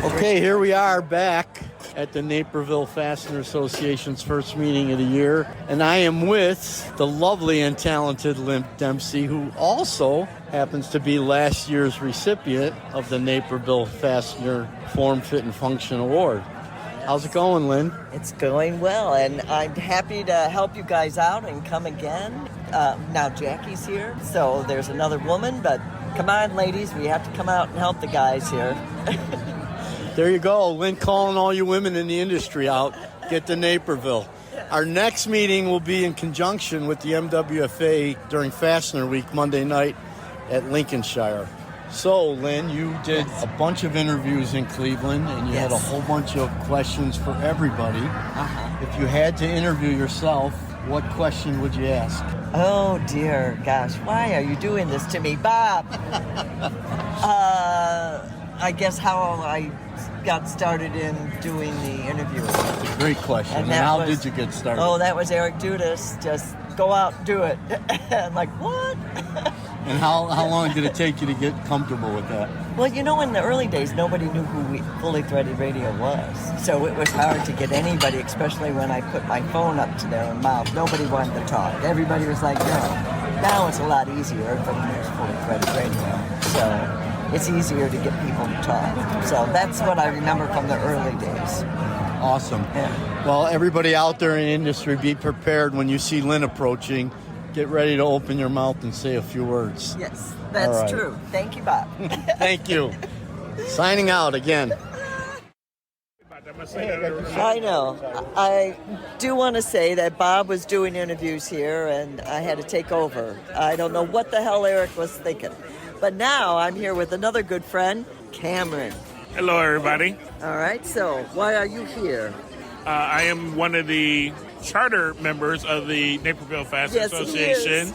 Okay, here we are back at the Naperville Fastener Association's first meeting of the year, and I am with the lovely and talented Lynn Dempsey, who also happens to be last year's recipient of the Naperville Fastener Form, Fit, and Function Award. How's it going, Lynn? It's going well, and I'm happy to help you guys out and come again. Now Jackie's here, so there's another woman, but come on, ladies, we have to come out and help the guys here. There you go, Lynn calling all you women in the industry out. Get to Naperville. Our next meeting will be in conjunction with the MWFA during Fastener Week, Monday night at Lincolnshire. So, Lynn, you did a bunch of interviews in Cleveland, and you had a whole bunch of questions for everybody. If you had to interview yourself, what question would you ask? Oh, dear gosh, why are you doing this to me, Bob? I guess how I got started in doing the interviewing. That's a great question. And how did you get started? Oh, that was Eric Dudas. Just go out and do it. I'm like, what? And how long did it take you to get comfortable with that? Well, you know, in the early days, nobody knew who Fully Threaded Radio was. So it was hard to get anybody, especially when I put my phone up to their mouth. Nobody wanted to talk. Everybody was like, no. Now it's a lot easier. Everybody knows Fully Threaded Radio. So it's easier to get people to talk. So that's what I remember from the early days. Awesome. Yeah. Well, everybody out there in the industry, be prepared when you see Lynn approaching. Get ready to open your mouth and say a few words. Yes, that's true. Thank you, Bob. Thank you. Signing out again. I know. I do want to say that Bob was doing interviews here, and I had to take over. I don't know what the hell Eric was thinking. But now I'm here with another good friend, Cameron. Hello, everybody. All right, so why are you here? I am one of the charter members of the Naperville Fastener Association.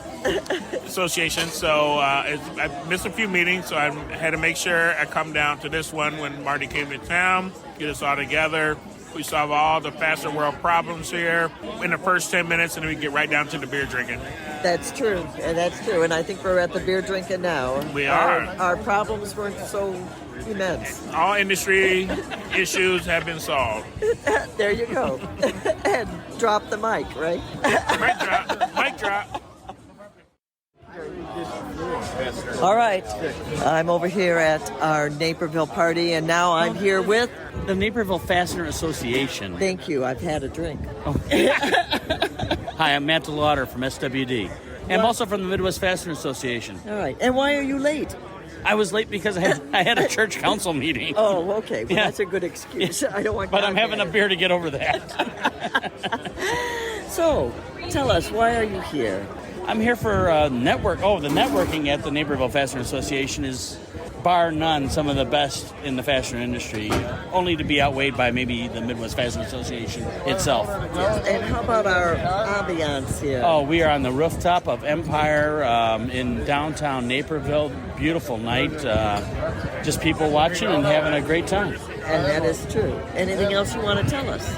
So I missed a few meetings, so I had to make sure I come down to this one when Marty came to town, get us all together. We solve all the fastener world problems here in the first 10 minutes, and then we get right down to the beer drinking. That's true, and that's true. And I think we're at the beer drinking now. We are. Our problems weren't so immense. All industry issues have been solved. There you go. And drop the mic, right? Mic drop. Mic drop. All right. I'm over here at our Naperville party, and now I'm here with the Naperville Fastener Association. Thank you. I've had a drink. Oh. Hi, I'm Matt DeLauder from SWD. And I'm also from the Midwest Fastener Association. All right. And why are you late? I was late because I had a church council meeting. Oh, okay. Well, that's a good excuse. I don't want. But I'm having a beer to get over that. So, tell us, why are you here? I'm here for the networking at the Naperville Fastener Association is, bar none, some of the best in the fastener industry, only to be outweighed by maybe the Midwest Fastener Association itself. Yes. And how about our ambiance here? Oh, we are on the rooftop of Empire in downtown Naperville. Beautiful night. Just people watching and having a great time. And that is true. Anything else you want to tell us?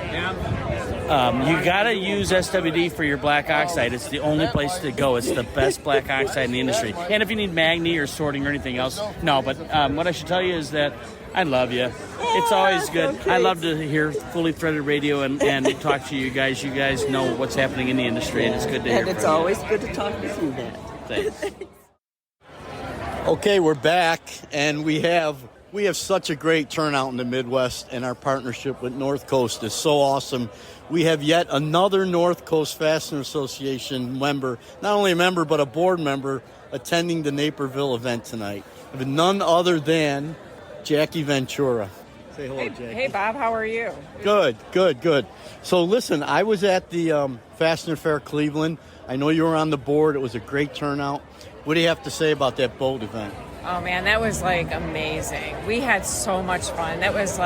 You got to use SWD for your black oxide. It's the only place to go. It's the best black oxide in the industry. And if you need magni or sorting or anything else, no. But what I should tell you is that I love you. It's always good. Okay. I love to hear Fully Threaded Radio and talk to you guys. You guys know what's happening in the industry, and it's good to hear from you. And it's always good to talk with you, Matt. Thanks. Okay, we're back, and we have such a great turnout in the Midwest, and our partnership with North Coast is so awesome. We have yet another North Coast Fastener Association member, not only a member, but a board member, attending the Naperville event tonight. None other than Jackie Ventura. Say hello, Jackie. Hey, Bob, how are you? Good. So listen, I was at the Fastener Fair Cleveland. I know you were on the board. It was a great turnout. What do you have to say about that boat event? Oh, man, that was, amazing. We had so much fun. That was,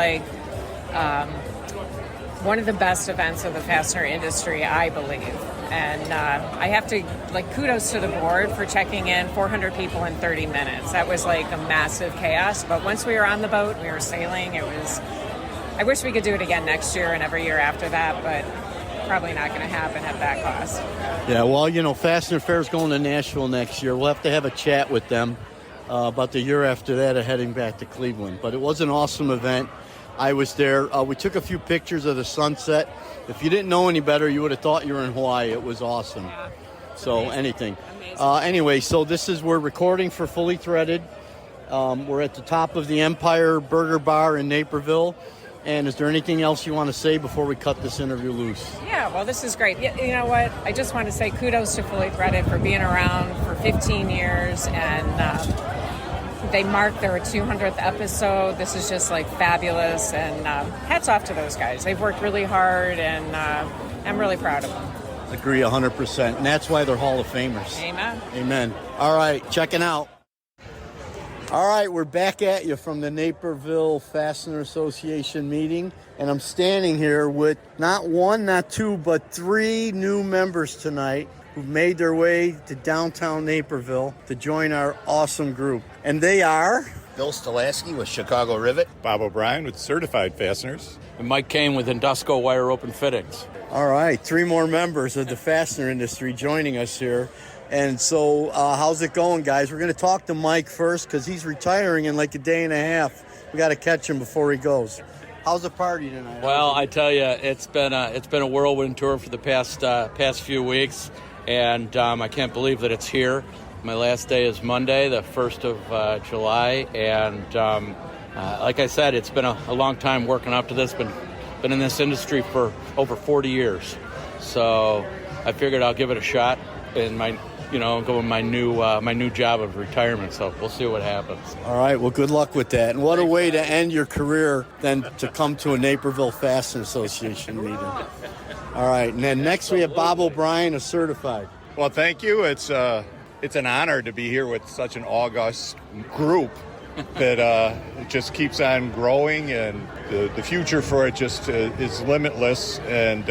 one of the best events of the fastener industry, I believe. And I have to, kudos to the board for checking in 400 people in 30 minutes. That was, a massive chaos. But once we were on the boat, we were sailing, I wish we could do it again next year and every year after that, but probably not going to happen at that cost. Yeah, well, Fastener Fair's going to Nashville next year. We'll have to have a chat with them about the year after that of heading back to Cleveland. But it was an awesome event. I was there. We took a few pictures of the sunset. If you didn't know any better, you would have thought you were in Hawaii. It was awesome. Yeah. So amazing. Anything. Anyway, so we're recording for Fully Threaded. We're at the top of the Empire Burger Bar in Naperville. And is there anything else you want to say before we cut this interview loose? Yeah, well, this is great. You know what? I just want to say kudos to Fully Threaded for being around for 15 years. And they marked their 200th episode. This is just fabulous. And hats off to those guys. They've worked really hard, and I'm really proud of them. Agree 100%. And that's why they're Hall of Famers. Amen. All right, checking out. All right, we're back at you from the Naperville Fastener Association meeting, and I'm standing here with not one, not two, but three new members tonight who've made their way to downtown Naperville to join our awesome group. And they are Bill Stolasky with Chicago Rivet, Bob O'Brien with Certified Fasteners, and Mike Kane with Indusco Wire Open Fittings. All right, three more members of the fastener industry joining us here. And so how's it going, guys? We're going to talk to Mike first because he's retiring in a day and a half. We got to catch him before he goes. How's the party tonight? Well, I tell you, it's been a whirlwind tour for the past few weeks, and I can't believe that it's here. My last day is Monday, the 1st of July, and like I said, it's been a long time working up to this. Been in this industry for over 40 years, so I figured I'll give it a shot in go in my new job of retirement, so we'll see what happens. All right, well, good luck with that. And what a way to end your career than to come to a Naperville Fastener Association meeting. All right, and then next we have Bob O'Brien, a certified. Well, thank you. It's an honor to be here with such an august group that it just keeps on growing, and the future for it just is limitless. And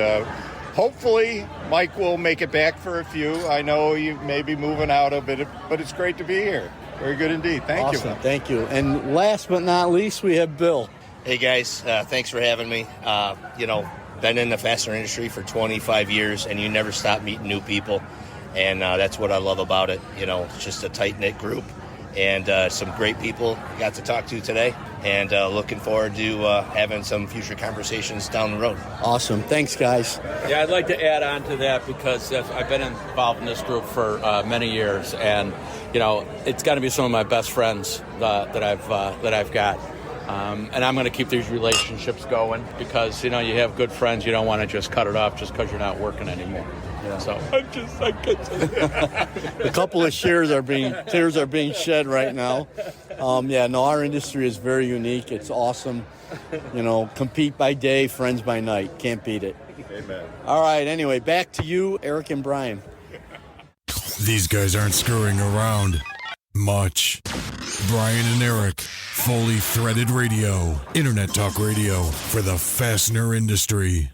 hopefully, Mike will make it back for a few. I know you may be moving out a bit, but it's great to be here. Very good indeed. Thank you. Thank you. And last but not least, we have Bill. Hey guys, thanks for having me. Been in the fastener industry for 25 years, and you never stop meeting new people, and that's what I love about it. It's just a tight-knit group, and some great people got to talk to today, and looking forward to having some future conversations down the road. Awesome. Thanks, guys. Yeah, I'd like to add on to that because I've been involved in this group for many years, and it's got to be some of my best friends that I've got. And I'm going to keep these relationships going because, you have good friends. You don't want to just cut it off just because you're not working anymore. Yeah. So A couple of tears are being shed right now. Our industry is very unique. It's awesome. Compete by day, friends by night. Can't beat it. Amen. All right. Anyway, back to you, Eric and Brian. These guys aren't screwing around much. Brian and Eric, Fully Threaded Radio, Internet Talk Radio for the fastener industry.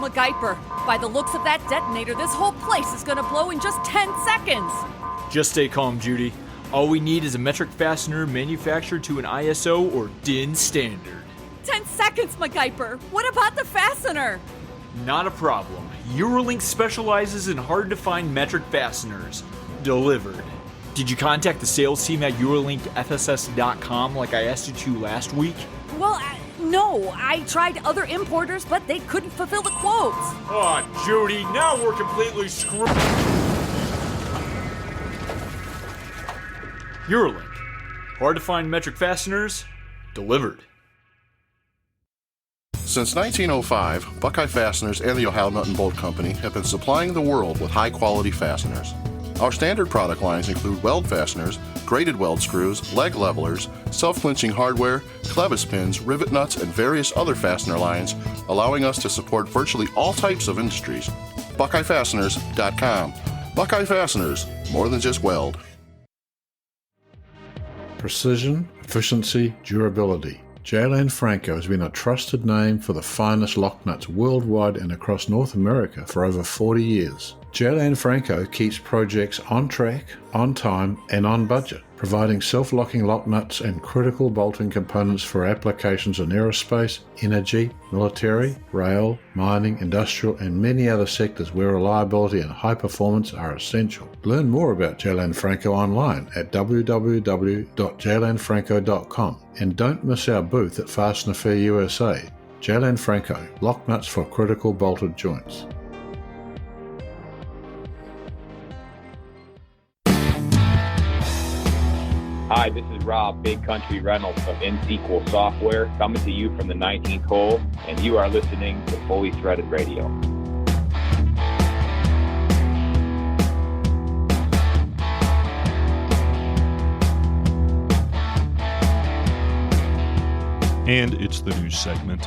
MacGyver, by the looks of that detonator, this whole place is going to blow in just 10 seconds. Just stay calm, Judy. All we need is a metric fastener manufactured to an ISO or DIN standard. 10 seconds, MacGyver. What about the fastener? Not a problem. Eurolink specializes in hard-to-find metric fasteners. Delivered. Did you contact the sales team at EurolinkFSS.com like I asked you to last week? Well, no. I tried other importers, but they couldn't fulfill the quotes. Oh, Judy, now we're completely screwed. Eurolink. Hard-to-find metric fasteners. Delivered. Since 1905, Buckeye Fasteners and the Ohio Nut and Bolt Company have been supplying the world with high-quality fasteners. Our standard product lines include weld fasteners, braided weld screws, leg levelers, self-clinching hardware, clevis pins, rivet nuts, and various other fastener lines, allowing us to support virtually all types of industries. BuckeyeFasteners.com. Buckeye Fasteners, more than just weld. Precision, efficiency, durability. J.L. Franco has been a trusted name for the finest lock nuts worldwide and across North America for over 40 years. J.L. Franco keeps projects on track, on time, and on budget, providing self-locking lock nuts and critical bolting components for applications in aerospace, energy, military, rail, mining, industrial, and many other sectors where reliability and high performance are essential. Learn more about J.L. Franco online at www.jlanfranco.com, and don't miss our booth at Fastener Fair USA. J.L. Franco, lock nuts for critical bolted joints. Hi, this is Rob Big Country Reynolds from NSQL Software, coming to you from the 19th hole, and you are listening to Fully Threaded Radio. And it's the news segment.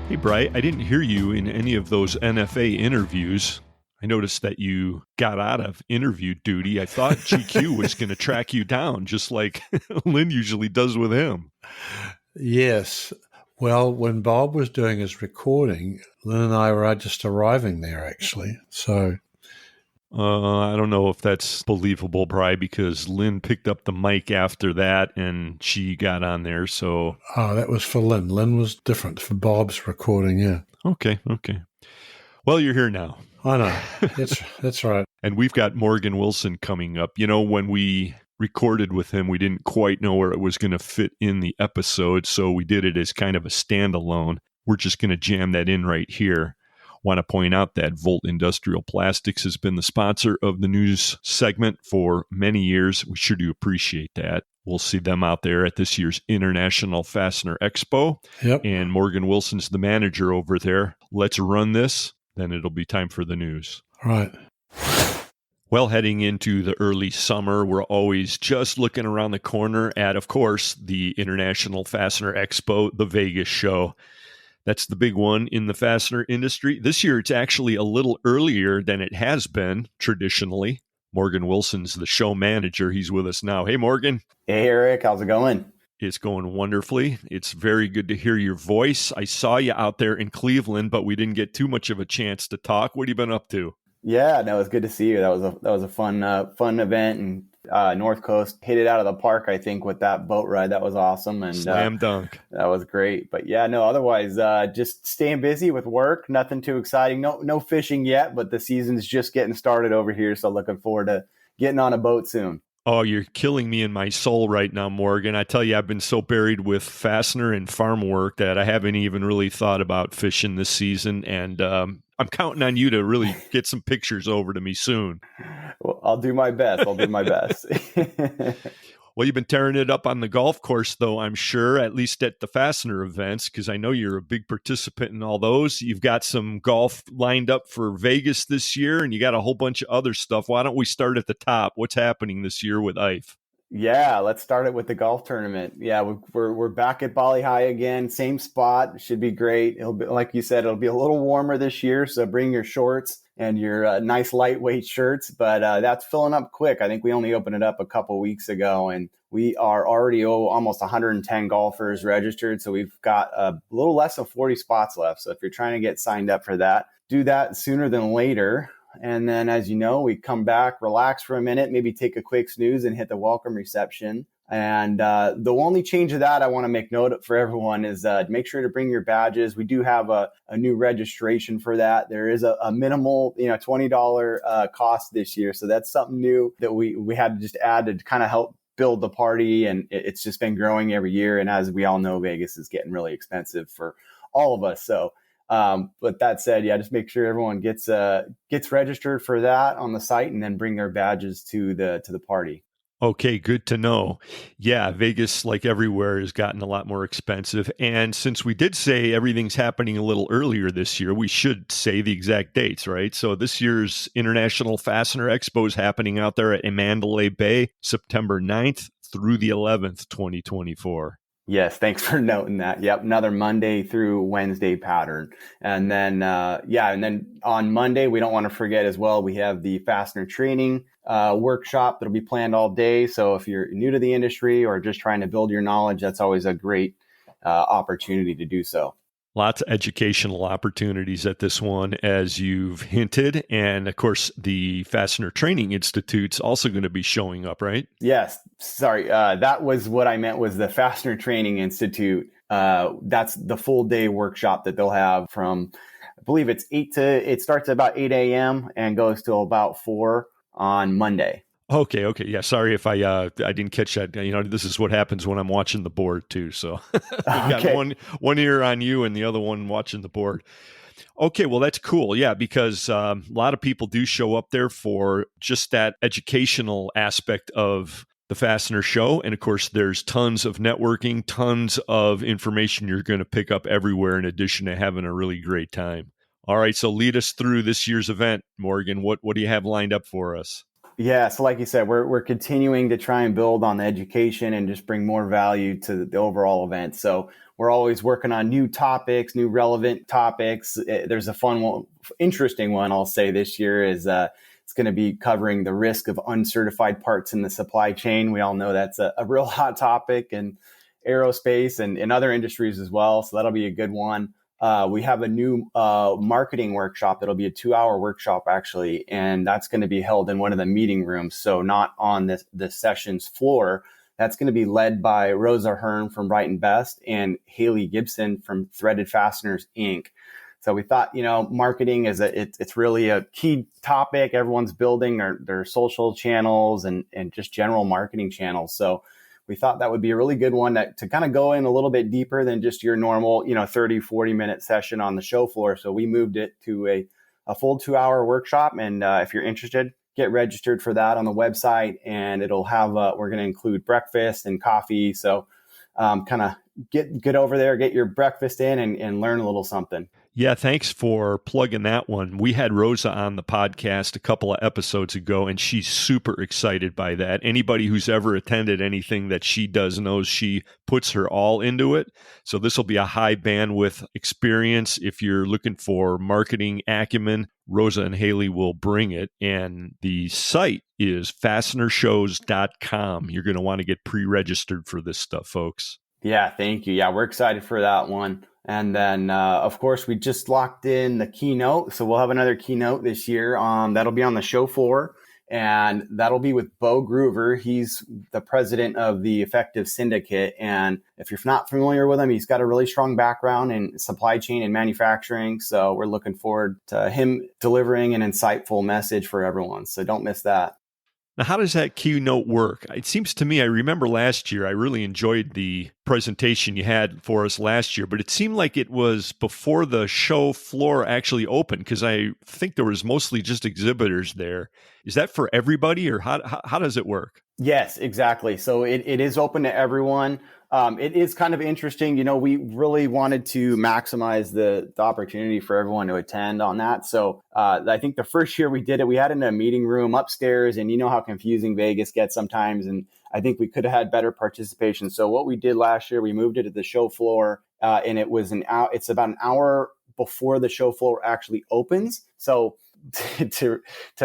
Hey, Bri, I didn't hear you in any of those NFA interviews. I noticed that you got out of interview duty. I thought GQ was going to track you down, just like Lynn usually does with him. Yes. Well, when Bob was doing his recording, Lynn and I were just arriving there, actually. So I don't know if that's believable, Bri, because Lynn picked up the mic after that and she got on there. So that was for Lynn. Lynn was different for Bob's recording, yeah. Okay. Well, you're here now. I know. That's right. And we've got Morgan Wilson coming up. When we recorded with him, we didn't quite know where it was going to fit in the episode, so we did it as kind of a standalone. We're just going to jam that in right here. Want to point out that Volt Industrial Plastics has been the sponsor of the news segment for many years. We sure do appreciate that. We'll see them out there at this year's International Fastener Expo. Yep. And Morgan Wilson's the manager over there. Let's run this. Then it'll be time for the news. Right. Well, heading into the early summer, we're always just looking around the corner at, of course, the International Fastener Expo, the Vegas show. That's the big one in the fastener industry. This year, it's actually a little earlier than it has been traditionally. Morgan Wilson's the show manager. He's with us now. Hey, Morgan. Hey, Eric. How's it going? It's going wonderfully. It's very good to hear your voice. I saw you out there in Cleveland, but we didn't get too much of a chance to talk. What have you been up to? Yeah, no, it's good to see you. That was a fun event and North Coast hit it out of the park, I think, with that boat ride. That was awesome. And slam dunk. That was great. But yeah, no, otherwise, just staying busy with work. Nothing too exciting. No fishing yet, but the season's just getting started over here. So looking forward to getting on a boat soon. Oh, you're killing me in my soul right now, Morgan. I tell you, I've been so buried with fastener and farm work that I haven't even really thought about fishing this season. And I'm counting on you to really get some pictures over to me soon. Well, I'll do my best. Well, you've been tearing it up on the golf course, though, I'm sure, at least at the Fastener events, because I know you're a big participant in all those. You've got some golf lined up for Vegas this year, and you got a whole bunch of other stuff. Why don't we start at the top? What's happening this year with IFE? Yeah, let's start it with the golf tournament. Yeah, we're back at Bali High again, same spot. Should be great. It'll be, like you said, it'll be a little warmer this year, so bring your shorts and your nice lightweight shirts. But that's filling up quick. I think we only opened it up a couple weeks ago, and we are already almost 110 golfers registered. So we've got a little less than 40 spots left. So if you're trying to get signed up for that, do that sooner than later. And then, as you know, we come back, relax for a minute, maybe take a quick snooze and hit the welcome reception. And the only change of that I want to make note of for everyone is make sure to bring your badges. We do have a new registration for that. There is a minimal, $20 cost this year. So that's something new that we had to just add to kind of help build the party. And it's just been growing every year. And as we all know, Vegas is getting really expensive for all of us. So but that said, yeah, just make sure everyone gets registered for that on the site and then bring their badges to the party. Okay, good to know. Yeah, Vegas, like everywhere, has gotten a lot more expensive. And since we did say everything's happening a little earlier this year, we should say the exact dates, right? So this year's International Fastener Expo is happening out there at Mandalay Bay, September 9th through the 11th, 2024. Yes, thanks for noting that. Yep, another Monday through Wednesday pattern. And then, and then on Monday, we don't want to forget as well, we have the Fastener Training workshop that'll be planned all day. So if you're new to the industry or just trying to build your knowledge, that's always a great opportunity to do so. Lots of educational opportunities at this one, as you've hinted. And of course, the Fastener Training Institute's also going to be showing up, right? Yes. Sorry. That was what I meant was the Fastener Training Institute. That's the full day workshop that they'll have from, I believe it starts at about 8 a.m. and goes till about 4 on Monday. Okay. Yeah. Sorry if I didn't catch that. This is what happens when I'm watching the board too. So we got one ear on you and the other one watching the board. Okay. Well, that's cool. Yeah, because a lot of people do show up there for just that educational aspect of the Fastener Show. And of course, there's tons of networking, tons of information you're going to pick up everywhere in addition to having a really great time. All right. So lead us through this year's event, Morgan. What do you have lined up for us? Yeah, so like you said, we're continuing to try and build on the education and just bring more value to the overall event. So we're always working on new topics, new relevant topics. There's a fun one, interesting one I'll say this year is it's going to be covering the risk of uncertified parts in the supply chain. We all know that's a real hot topic in aerospace and in other industries as well. So that'll be a good one. We have a new marketing workshop. It'll be a 2-hour workshop, actually, and that's going to be held in one of the meeting rooms, so not on the sessions floor. That's going to be led by Rosa Hearn from Bright & Best and Haley Gibson from Threaded Fasteners, Inc. So we thought, marketing is it's really a key topic. Everyone's building their social channels and just general marketing channels. So we thought that would be a really good one to kind of go in a little bit deeper than just your normal, 30, 40-minute session on the show floor. So we moved it to a full 2-hour workshop. And if you're interested, get registered for that on the website. And it'll have, we're going to include breakfast and coffee. So kind of get over there, get your breakfast in and learn a little something. Yeah, thanks for plugging that one. We had Rosa on the podcast a couple of episodes ago, and she's super excited by that. Anybody who's ever attended anything that she does knows she puts her all into it. So this will be a high bandwidth experience. If you're looking for marketing acumen, Rosa and Haley will bring it. And the site is fastenershows.com. You're going to want to get pre-registered for this stuff, folks. Yeah, thank you. Yeah, we're excited for that one. And then, of course, we just locked in the keynote. So we'll have another keynote this year. That'll be on the show floor. And that'll be with Bo Groover. He's the president of the Effective Syndicate. And if you're not familiar with him, he's got a really strong background in supply chain and manufacturing. So we're looking forward to him delivering an insightful message for everyone. So don't miss that. Now, how does that keynote work? It seems to me, I remember last year, I really enjoyed the presentation you had for us last year, but it seemed like it was before the show floor actually opened, because I think there was mostly just exhibitors there. Is that for everybody, or how does it work? Yes, exactly. So it is open to everyone. It is kind of interesting. We really wanted to maximize the opportunity for everyone to attend on that. So I think the first year we did it, we had it in a meeting room upstairs, and you know how confusing Vegas gets sometimes. And I think we could have had better participation. So what we did last year, we moved it to the show floor, and it was it's about an hour before the show floor actually opens. So to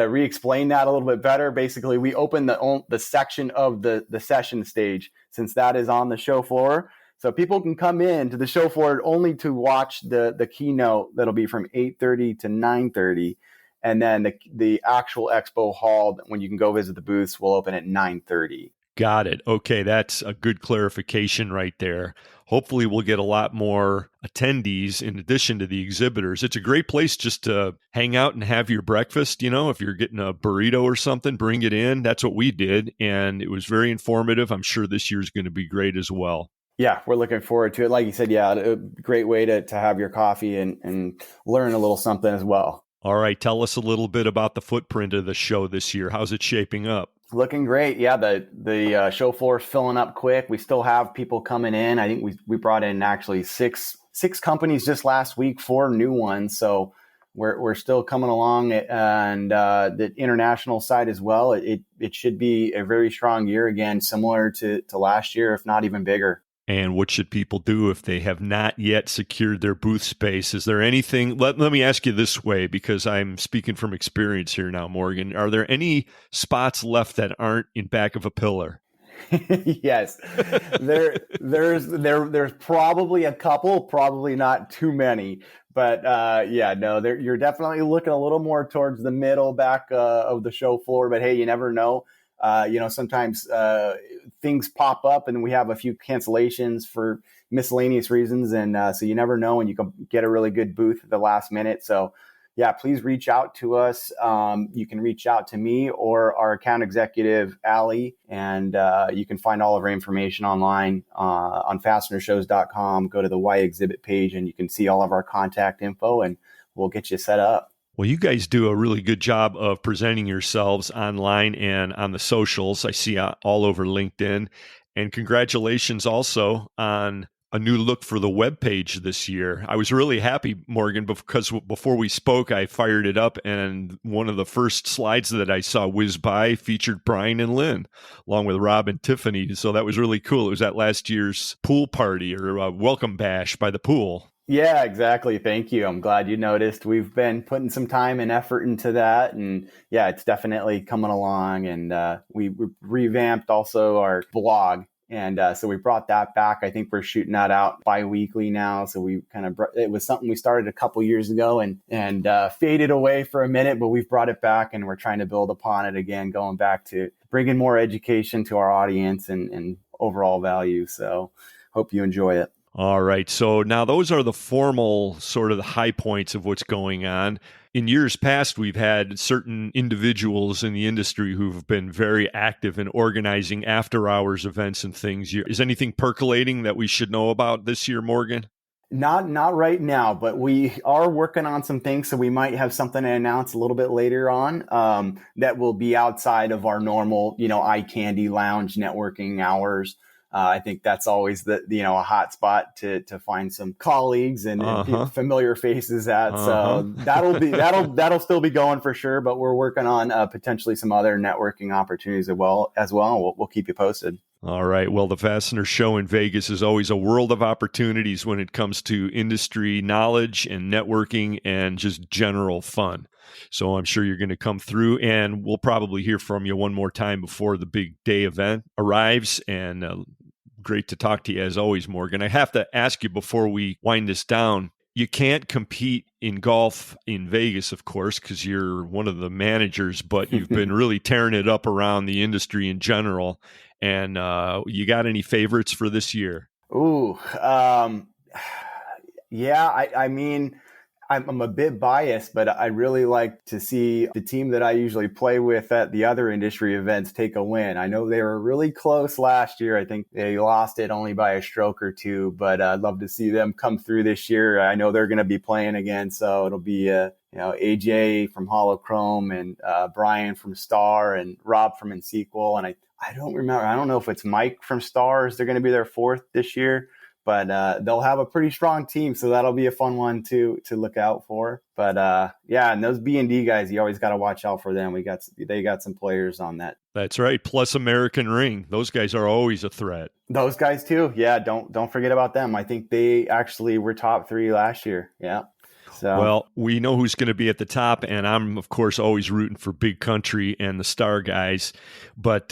re-explain that a little bit better, basically we open the section of the session stage, since that is on the show floor. So people can come in to the show floor only to watch the keynote that'll be from 8:30 to 9:30. And then the actual expo hall, when you can go visit the booths, will open at 9:30. Got it. Okay, that's a good clarification right there. Hopefully we'll get a lot more attendees in addition to the exhibitors. It's a great place just to hang out and have your breakfast. If you're getting a burrito or something, bring it in. That's what we did. And it was very informative. I'm sure this year's going to be great as well. Yeah, we're looking forward to it. Like you said, a great way to have your coffee and learn a little something as well. All right, tell us a little bit about the footprint of the show this year. How's it shaping up? Looking great. Yeah, the show floor is filling up quick. We still have people coming in. I think we brought in actually six companies just last week, 4 new ones. So we're still coming along, and the international side as well. It should be a very strong year again, similar to last year, if not even bigger. And what should people do if they have not yet secured their booth space? Is there anything, let me ask you this way, because I'm speaking from experience here now, Morgan. Are there any spots left that aren't in back of a pillar? Yes, there's probably a couple, probably not too many, but you're definitely looking a little more towards the middle back of the show floor. But hey, you never know. Sometimes things pop up and we have a few cancellations for miscellaneous reasons. And so you never know, and you can get a really good booth at the last minute. So yeah, please reach out to us. You can reach out to me or our account executive, Allie, and you can find all of our information online on fastenershows.com. Go to the Y exhibit page and you can see all of our contact info, and we'll get you set up. Well, you guys do a really good job of presenting yourselves online and on the socials. I see all over LinkedIn. And congratulations also on a new look for the webpage this year. I was really happy, Morgan, because before we spoke, I fired it up, and one of the first slides that I saw whiz by featured Brian and Lynn, along with Rob and Tiffany. So that was really cool. It was at last year's pool party, or welcome bash by the pool. Yeah, exactly. Thank you. I'm glad you noticed. We've been putting some time and effort into that. And yeah, it's definitely coming along. And we revamped also our blog. And so we brought that back. I think we're shooting that out bi-weekly now. So we it was something we started a couple years ago and faded away for a minute, but we've brought it back and we're trying to build upon it again, going back to bringing more education to our audience and overall value. So hope you enjoy it. All right. So now those are the formal sort of the high points of what's going on. In years past, we've had certain individuals in the industry who've been very active in organizing after-hours events and things. Is anything percolating that we should know about this year, Morgan? Not right now, but we are working on some things. So we might have something to announce a little bit later on that will be outside of our normal, eye candy lounge networking hours. I think that's always a hot spot to find some colleagues and familiar faces at. So that'll still be going for sure. But we're working on potentially some other networking opportunities as well. We'll keep you posted. All right. Well, the Fastener Show in Vegas is always a world of opportunities when it comes to industry knowledge and networking and just general fun. So I'm sure you're going to come through, and we'll probably hear from you one more time before the big day event arrives. And great to talk to you as always, Morgan. I have to ask you before we wind this down, You can't compete in golf in Vegas, of course, because you're one of the managers, but you've been really tearing it up around the industry in general. And you got any favorites for this year? Ooh, yeah, I mean, I'm a bit biased, but I really like to see the team that I usually play with at the other industry events take a win. I know they were really close last year. I think they lost it only by a stroke or two, but I'd love to see them come through this year. I know they're going to be playing again, so it'll be AJ from Holochrome and Brian from Star and Rob from NSequel. And I don't remember. I don't know if it's Mike from Stars. They're going to be their fourth this year. But they'll have a pretty strong team, so that'll be a fun one to look out for. But yeah, and those B&D guys, you always got to watch out for them. They got some players on that. That's right. Plus American Ring. Those guys are always a threat. Those guys too. Yeah, don't forget about them. I think they actually were top 3 last year. Yeah. So. Well, we know who's going to be at the top, and I'm, of course, always rooting for Big Country and the Star guys. But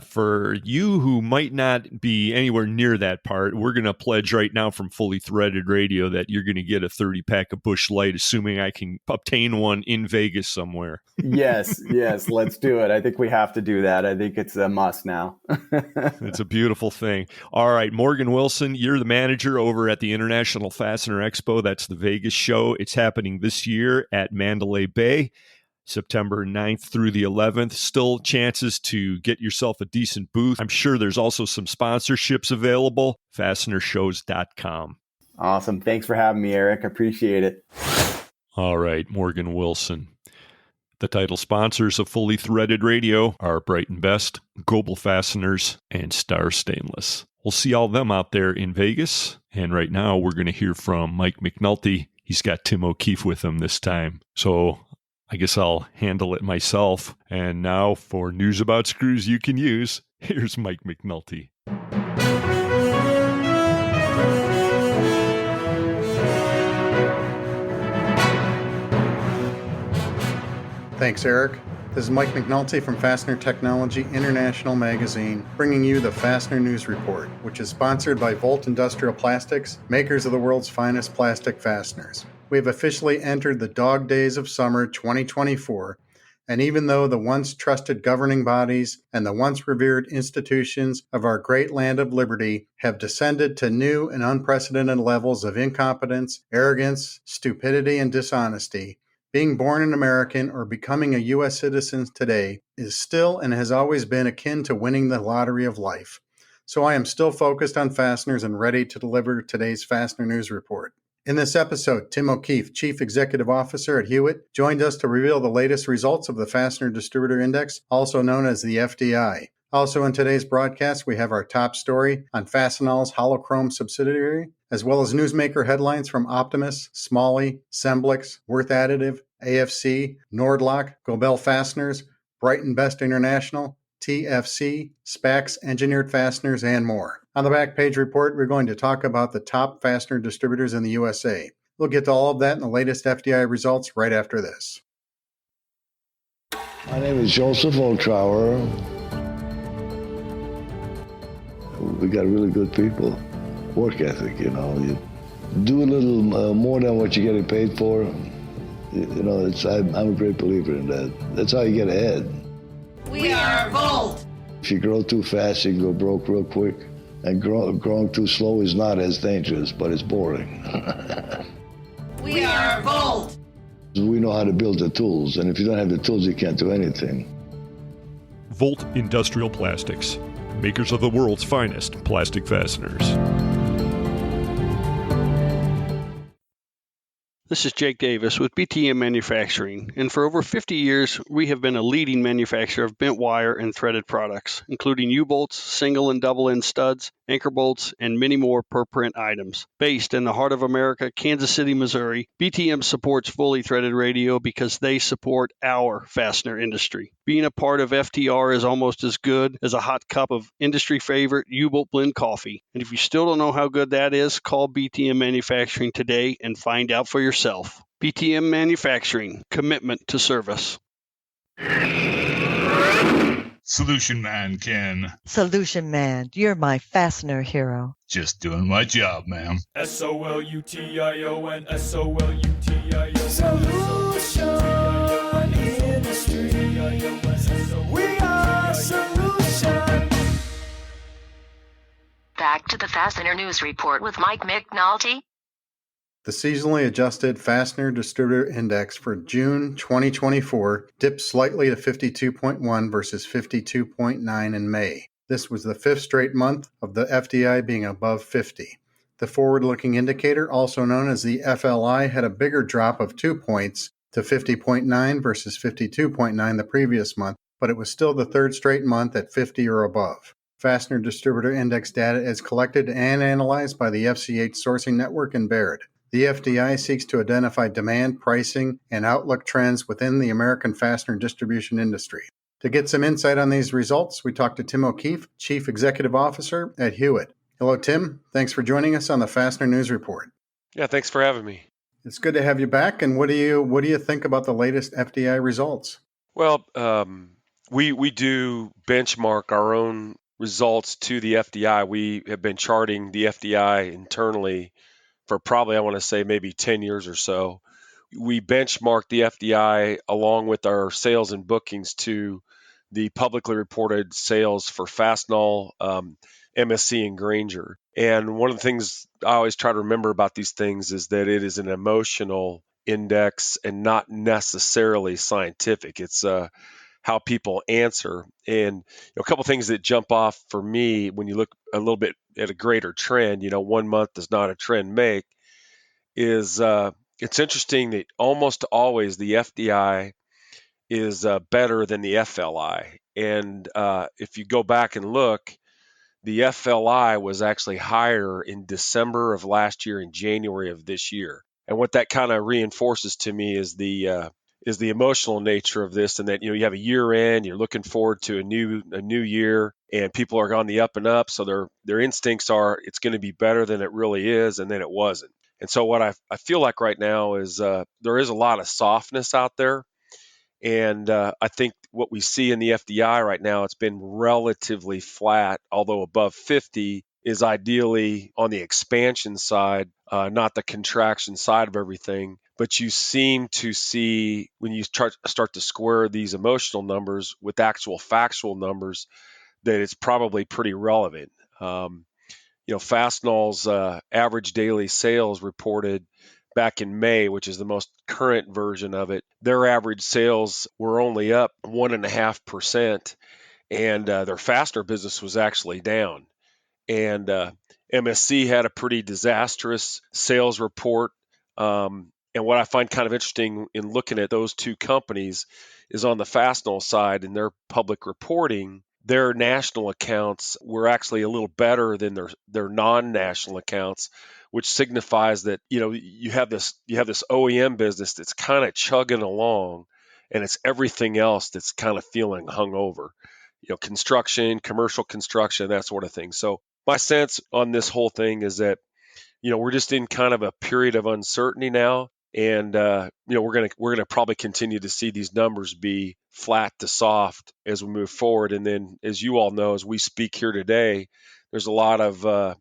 for you who might not be anywhere near that part, we're going to pledge right now from Fully Threaded Radio that you're going to get a 30-pack of Busch Light, assuming I can obtain one in Vegas somewhere. Yes, let's do it. I think we have to do that. I think it's a must now. It's a beautiful thing. All right, Morgan Wilson, you're the manager over at the International Fastener Expo. That's the Vegas show. It's happening this year at Mandalay Bay, September 9th through the 11th. Still chances to get yourself a decent booth. I'm sure there's also some sponsorships available. Fastenershows.com. Awesome. Thanks for having me, Eric. Appreciate it. All right, Morgan Wilson. The title sponsors of Fully Threaded Radio are Bright and Best, Global Fasteners, and Star Stainless. We'll see all of them out there in Vegas. And right now, we're going to hear from Mike McNulty. He's got Tim O'Keefe with him this time. So I guess I'll handle it myself. And now for news about screws you can use, here's Mike McNulty. Thanks, Eric. This is Mike McNulty from Fastener Technology International Magazine, bringing you the Fastener News Report, which is sponsored by Volt Industrial Plastics, makers of the world's finest plastic fasteners. We have officially entered the dog days of summer 2024, and even though the once trusted governing bodies and the once revered institutions of our great land of liberty have descended to new and unprecedented levels of incompetence, arrogance, stupidity, and dishonesty, being born an American or becoming a U.S. citizen today is still and has always been akin to winning the lottery of life. So I am still focused on fasteners and ready to deliver today's Fastener News Report. In this episode, Tim O'Keefe, Chief Executive Officer at Huyett, joined us to reveal the latest results of the Fastener Distributor Index, also known as the FDI. Also in today's broadcast, we have our top story on Fastenal's Holochrome subsidiary, as well as newsmaker headlines from Optimus, Smalley, Semblix, Worth Additive, AFC, Nordlock, Gobel Fasteners, Bright and Best International, TFC, Spax Engineered Fasteners, and more. On the back page report, we're going to talk about the top fastener distributors in the USA. We'll get to all of that and the latest FDI results right after this. My name is Joseph Otrower. We got really good people. Work ethic, you do a little more than what you're getting paid for. I'm a great believer in that. That's how you get ahead. We are Volt. If you grow too fast, you can go broke real quick. And growing too slow is not as dangerous, but it's boring. We are Volt. We know how to build the tools, and if you don't have the tools, you can't do anything. Volt Industrial Plastics, makers of the world's finest plastic fasteners. This is Jake Davis with BTM Manufacturing, and for over 50 years, we have been a leading manufacturer of bent wire and threaded products, including U-bolts, single and double-end studs, anchor bolts, and many more per-print items. Based in the heart of America, Kansas City, Missouri, BTM supports Fully Threaded Radio because they support our fastener industry. Being a part of FTR is almost as good as a hot cup of industry favorite U-bolt blend coffee. And if you still don't know how good that is, call BTM Manufacturing today and find out for yourself. BTM Manufacturing, commitment to service. Solution Man Ken. Solution Man, you're my fastener hero. Just doing my job, ma'am. SOLUTION, SOLUTION. Solution Industry. We are Solution. Back to the Fastener News Report with Mike McNulty. The seasonally adjusted Fastener Distributor Index for June 2024 dipped slightly to 52.1 versus 52.9 in May. This was the fifth straight month of the FDI being above 50. The forward-looking indicator, also known as the FLI, had a bigger drop of 2 points to 50.9 versus 52.9 the previous month, but it was still the third straight month at 50 or above. Fastener Distributor Index data is collected and analyzed by the FCH Sourcing Network and Baer. The FDI seeks to identify demand, pricing, and outlook trends within the American fastener distribution industry. To get some insight on these results, we talked to Tim O'Keefe, Chief Executive Officer at Huyett. Hello, Tim. Thanks for joining us on the Fastener News Report. Yeah, thanks for having me. It's good to have you back. And what do you think about the latest FDI results? Well, we do benchmark our own results to the FDI. We have been charting the FDI internally for probably, I want to say, maybe 10 years or so. We benchmark the FDI along with our sales and bookings to the publicly reported sales for Fastenal, MSC, and Grainger. And one of the things I always try to remember about these things is that it is an emotional index and not necessarily scientific. It's how people answer. And a couple things that jump off for me when you look a little bit at a greater trend, 1 month does not a trend make, is it's interesting that almost always the FDI is better than the FLI. And if you go back and look, the FLI was actually higher in December of last year and January of this year. And what that kind of reinforces to me is the emotional nature of this, and that you have a year end, you're looking forward to a new year, and people are on the up and up, so their instincts are it's going to be better than it really is, and then it wasn't. And so what I feel like right now is there is a lot of softness out there, and I think what we see in the FDI right now, it's been relatively flat, although above 50 is ideally on the expansion side, not the contraction side of everything. But you seem to see, when you start to square these emotional numbers with actual factual numbers, that it's probably pretty relevant. Fastenal's average daily sales reported back in May, which is the most current version of it, their average sales were only up 1.5%, and their fastener business was actually down. And MSC had a pretty disastrous sales report. And what I find kind of interesting in looking at those two companies is on the Fastenal side, in their public reporting, their national accounts were actually a little better than their non-national accounts, which signifies that you have this OEM business that's kind of chugging along, and it's everything else that's kind of feeling hungover. Construction, commercial construction, that sort of thing. So my sense on this whole thing is that we're just in kind of a period of uncertainty now. And we're gonna probably continue to see these numbers be flat to soft as we move forward. And then, as you all know, as we speak here today, there's a lot of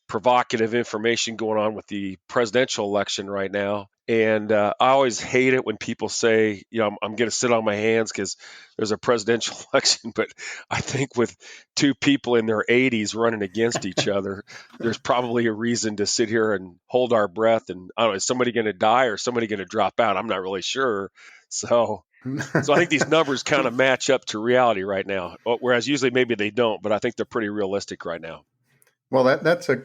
provocative information going on with the presidential election right now. And I always hate it when people say, I'm going to sit on my hands because there's a presidential election. But I think with two people in their 80s running against each other, there's probably a reason to sit here and hold our breath. And I don't know, is somebody going to die or somebody going to drop out? I'm not really sure. So I think these numbers kind of match up to reality right now, whereas usually maybe they don't. But I think they're pretty realistic right now. Well, that's a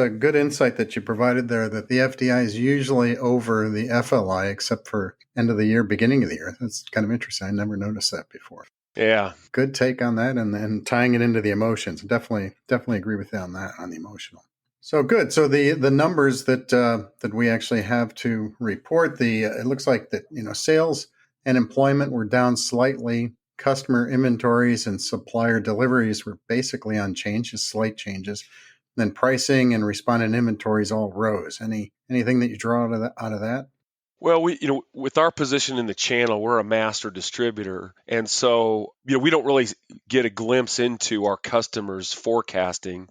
good insight that you provided there, that the FDI is usually over the FLI, except for end of the year, beginning of the year. That's kind of interesting. I never noticed that before. Yeah. Good take on that, and then tying it into the emotions. Definitely agree with you on that, on the emotional. So good. So the numbers that we actually have to report, it looks like that sales and employment were down slightly. Customer inventories and supplier deliveries were basically unchanged, just slight changes. Then pricing and respondent inventories all rose. Anything that you draw out of that? Well, with our position in the channel, we're a master distributor. And so, we don't really get a glimpse into our customers' forecasting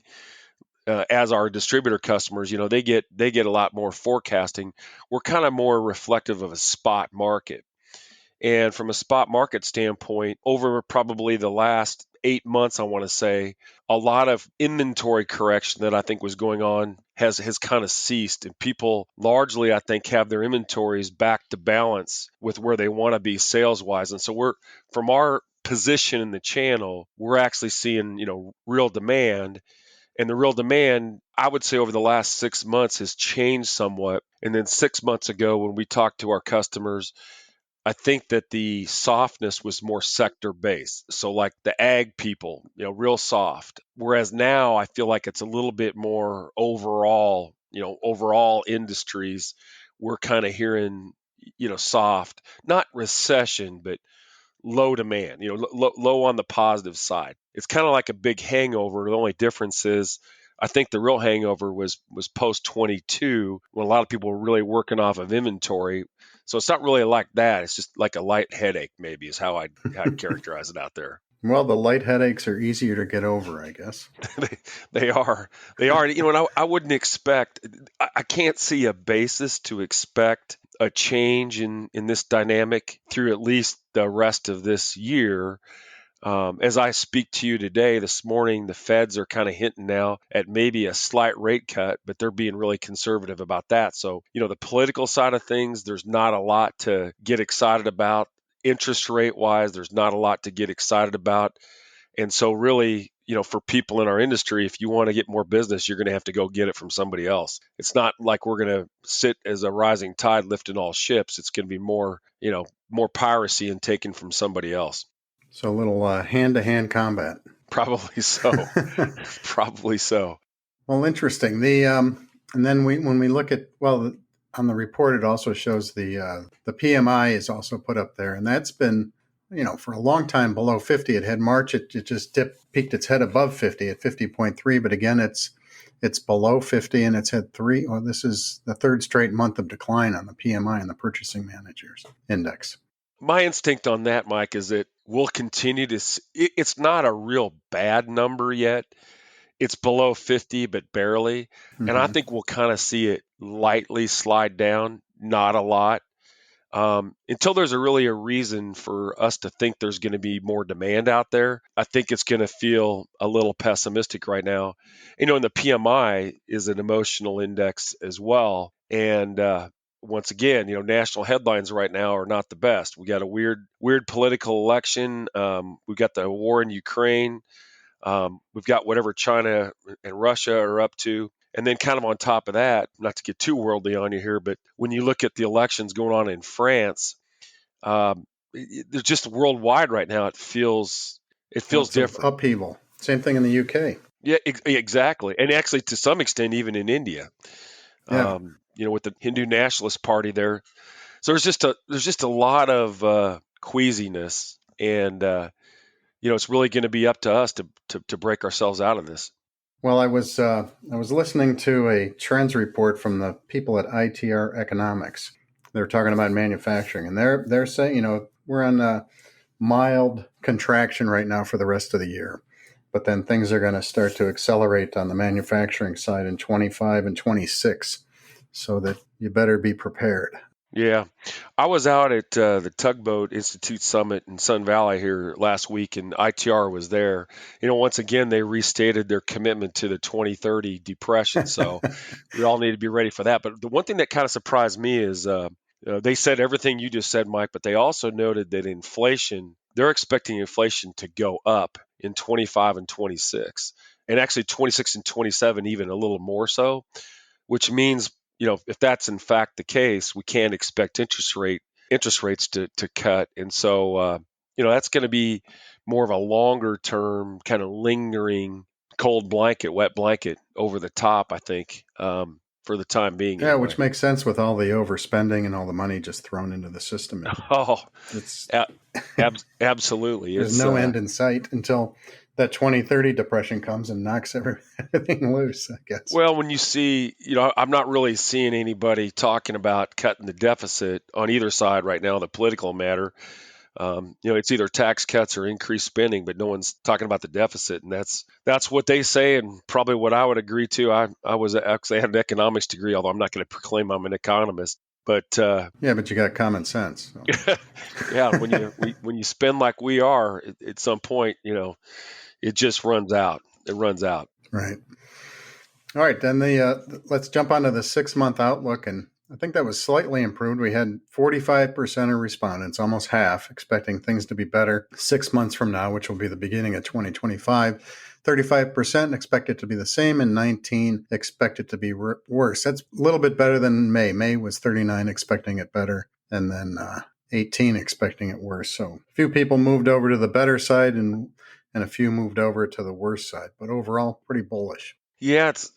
as our distributor customers. They get a lot more forecasting. We're kind of more reflective of a spot market. And from a spot market standpoint, over probably the last 8 months, I want to say, a lot of inventory correction that I think was going on has kind of ceased. And people largely, I think, have their inventories back to balance with where they want to be sales wise. And so from our position in the channel, we're actually seeing, real demand. And the real demand, I would say, over the last 6 months has changed somewhat. And then 6 months ago, when we talked to our customers, I think that the softness was more sector based. So like the ag people, real soft. Whereas now I feel like it's a little bit more overall, overall industries. We're kind of hearing, soft, not recession, but low demand, low on the positive side. It's kind of like a big hangover. The only difference is I think the real hangover was post 22 when a lot of people were really working off of inventory. So it's not really like that. It's just like a light headache, maybe, is how I'd characterize it out there. Well, the light headaches are easier to get over, I guess. They are. And I wouldn't expect, I can't see a basis to expect a change in this dynamic through at least the rest of this year. As I speak to you today, this morning, the Feds are kind of hinting now at maybe a slight rate cut, but they're being really conservative about that. So, the political side of things, there's not a lot to get excited about. Interest rate wise, there's not a lot to get excited about. And so really, for people in our industry, if you want to get more business, you're going to have to go get it from somebody else. It's not like we're going to sit as a rising tide lifting all ships. It's going to be more, more piracy and taken from somebody else. So a little hand-to-hand combat. Probably so. Probably so. Well, interesting. And then when we look at, on the report, it also shows the PMI is also put up there, and that's been, for a long time below 50. It had March, it just peaked its head above 50 at 50.3, but again, it's below 50, and it's had this is the third straight month of decline on the PMI and the Purchasing Managers Index. My instinct on that, Mike, is that we'll continue to see, it's not a real bad number yet. It's below 50, but barely. Mm-hmm. And I think we'll kind of see it lightly slide down, not a lot, until there's really a reason for us to think there's going to be more demand out there. I think it's going to feel a little pessimistic right now. And the PMI is an emotional index as well. And, once again, national headlines right now are not the best. We got a weird political election. We've got the war in Ukraine. We've got whatever China and Russia are up to. And then kind of on top of that, not to get too worldly on you here, but when you look at the elections going on in France, there's just worldwide right now, it feels different. Upheaval. Same thing in the UK. Yeah, exactly. And actually, to some extent, even in India. Yeah. With the Hindu Nationalist Party there. So there's just a lot of queasiness, and it's really going to be up to us to break ourselves out of this. Well, I was listening to a trends report from the people at ITR Economics. They're talking about manufacturing, and they're saying, we're on a mild contraction right now for the rest of the year, but then things are going to start to accelerate on the manufacturing side in 25 and 26. So that you better be prepared. Yeah. I was out at the Tugboat Institute Summit in Sun Valley here last week, and ITR was there. Once again, they restated their commitment to the 2030 depression. So we all need to be ready for that. But the one thing that kind of surprised me is they said everything you just said, Mike, but they also noted that they're expecting inflation to go up in 25 and 26, and actually 26 and 27 even a little more so, which means if that's in fact the case, we can't expect interest rates to cut. And so, that's going to be more of a longer term kind of lingering wet blanket over the top, I think, for the time being. Yeah, anyway. Which makes sense with all the overspending and all the money just thrown into the system. Absolutely. There's no end in sight until that 2030 depression comes and knocks everything loose, I guess. Well, when you see, I'm not really seeing anybody talking about cutting the deficit on either side right now, the political matter. It's either tax cuts or increased spending, but no one's talking about the deficit, and that's what they say, and probably what I would agree to. I actually had an economics degree, although I'm not going to proclaim I'm an economist. But but you got common sense. So. Yeah, when you spend like we are, at some point, it just runs out. It runs out. Right. All right, then let's jump onto the 6-month outlook, and I think that was slightly improved. We had 45% of respondents, almost half, expecting things to be better 6 months from now, which will be the beginning of 2025. 35% expect it to be the same, and 19% expect it to be worse. That's a little bit better than May. May was 39% expecting it better, and then 18% expecting it worse. So a few people moved over to the better side, and a few moved over to the worse side. But overall, pretty bullish. Yeah, it's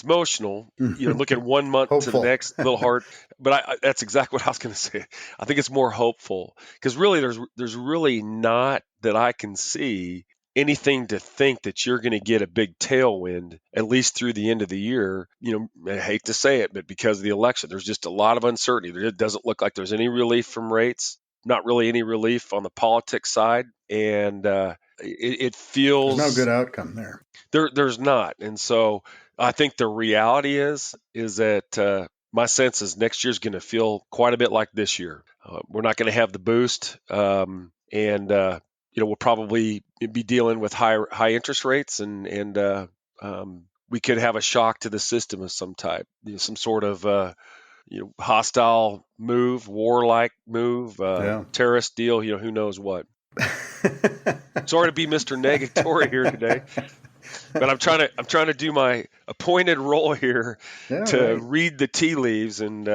emotional. Looking 1 month Hopeful. to the next, a little hard. But that's exactly what I was going to say. I think it's more hopeful because really, there's really not that I can see anything to think that you're going to get a big tailwind at least through the end of the year. I hate to say it, but because of the election, there's just a lot of uncertainty. It doesn't look like there's any relief from rates. Not really any relief on the politics side, and it feels there's no good outcome there. There's not, and so I think the reality is that my sense is next year's going to feel quite a bit like this year. We're not going to have the boost, and we'll probably be dealing with high interest rates, and we could have a shock to the system of some type, some sort of hostile move, warlike move, terrorist deal, who knows what. Sorry to be Mr. Negatory here today, but I'm trying to do my appointed role here to read the tea leaves, and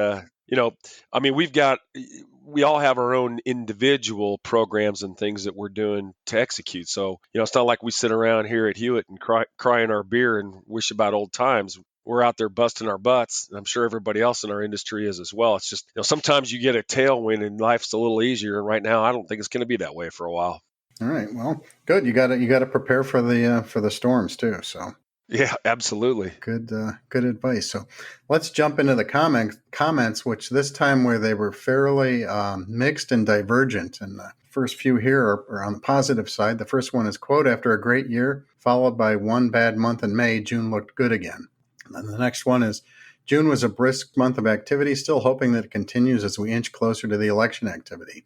we all have our own individual programs and things that we're doing to execute. So it's not like we sit around here at Huyett and cry in our beer and wish about old times. We're out there busting our butts, and I'm sure everybody else in our industry is as well. It's just sometimes you get a tailwind and life's a little easier. And right now, I don't think it's going to be that way for a while. All right, well, good. You got to prepare for the storms too. So yeah, absolutely. Good advice. So let's jump into the comments, which this time where they were fairly mixed and divergent. And the first few here are on the positive side. The first one is, quote, "After a great year, followed by one bad month in May, June looked good again." And the next one is, "June was a brisk month of activity, still hoping that it continues as we inch closer to the election activity."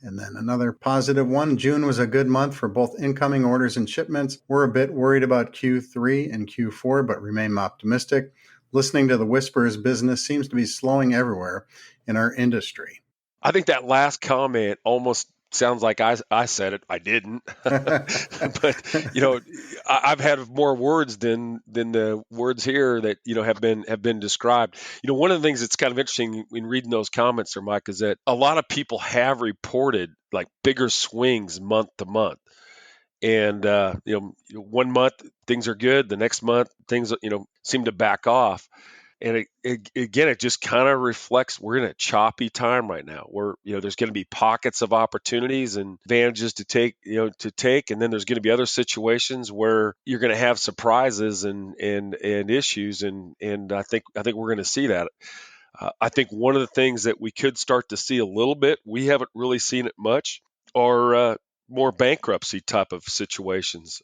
And then another positive one, "June was a good month for both incoming orders and shipments. We're a bit worried about Q3 and Q4, but remain optimistic. Listening to the whispers, business seems to be slowing everywhere in our industry." I think that last comment almost sounds like I said it. I didn't, but I've had more words than the words here that have been described. One of the things that's kind of interesting in reading those comments there, Mike, is that a lot of people have reported like bigger swings month to month, and 1 month things are good, the next month things seem to back off. And it just kind of reflects we're in a choppy time right now. Where there's going to be pockets of opportunities and advantages to take, and then there's going to be other situations where you're going to have surprises and issues, and I think we're going to see that. I think one of the things that we could start to see a little bit, we haven't really seen it much, are more bankruptcy type of situations.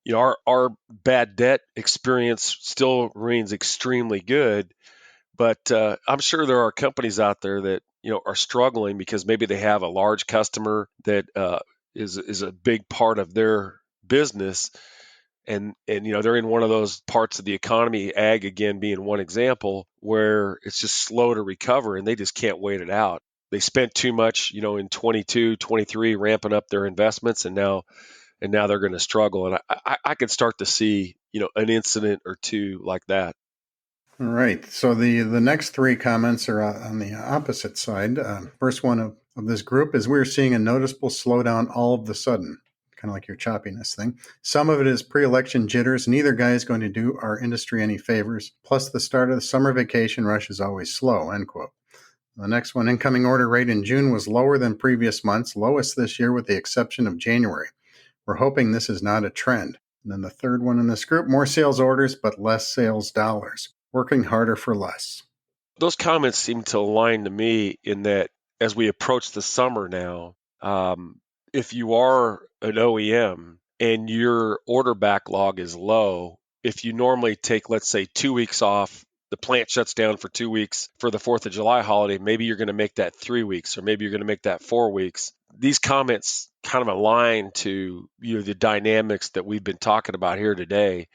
Our bad debt experience still remains extremely good, but I'm sure there are companies out there that are struggling because maybe they have a large customer that is a big part of their business, and they're in one of those parts of the economy, ag again being one example, where it's just slow to recover and they just can't wait it out. They spent too much, in 22, 23 ramping up their investments, and now they're going to struggle. And I can start to see, an incident or two like that. All right. So the next three comments are on the opposite side. First one of this group is, "We're seeing a noticeable slowdown all of the sudden," kind of like your choppiness thing. "Some of it is pre-election jitters. Neither guy is going to do our industry any favors. Plus, the start of the summer vacation rush is always slow," end quote. The next one, incoming order rate in June was lower than previous months, lowest this year with the exception of January. We're hoping this is not a trend. And then the third one in this group, more sales orders, but less sales dollars. Working harder for less. Those comments seem to align to me in that as we approach the summer now, if you are an OEM and your order backlog is low, if you normally take, let's say, 2 weeks off, the plant shuts down for 2 weeks for the 4th of July holiday, maybe you're going to make that 3 weeks, or maybe you're going to make that 4 weeks. These comments kind of align to the dynamics that we've been talking about here today.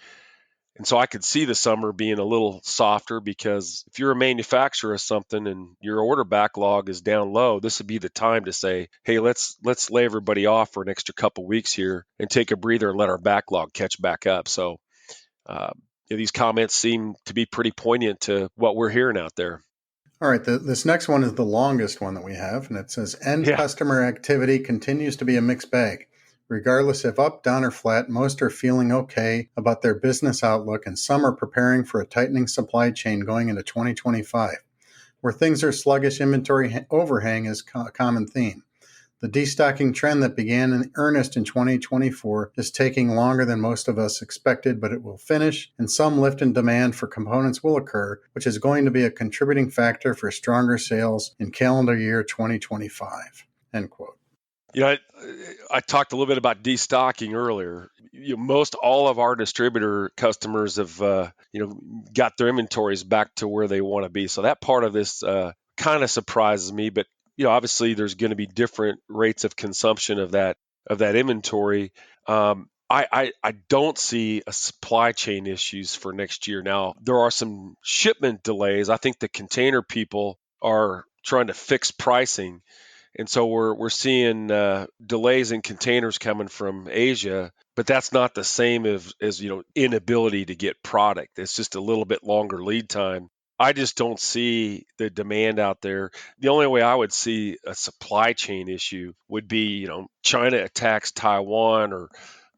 And so I could see the summer being a little softer, because if you're a manufacturer of something and your order backlog is down low, this would be the time to say, hey, let's lay everybody off for an extra couple weeks here and take a breather and let our backlog catch back up. So these comments seem to be pretty poignant to what we're hearing out there. All right, this next one is the longest one that we have, and it says, end customer activity continues to be a mixed bag. Regardless if up, down, or flat, most are feeling okay about their business outlook, and some are preparing for a tightening supply chain going into 2025. Where things are sluggish, inventory overhang is a common theme. The destocking trend that began in earnest in 2024 is taking longer than most of us expected, but it will finish, and some lift in demand for components will occur, which is going to be a contributing factor for stronger sales in calendar year 2025. End quote. I talked a little bit about destocking earlier. Most all of our distributor customers have, got their inventories back to where they want to be. So that part of this kind of surprises me. But obviously, there's going to be different rates of consumption of that inventory. I don't see a supply chain issues for next year. Now, there are some shipment delays. I think the container people are trying to fix pricing. And so we're seeing delays in containers coming from Asia, but that's not the same as inability to get product. It's just a little bit longer lead time. I just don't see the demand out there. The only way I would see a supply chain issue would be, China attacks Taiwan or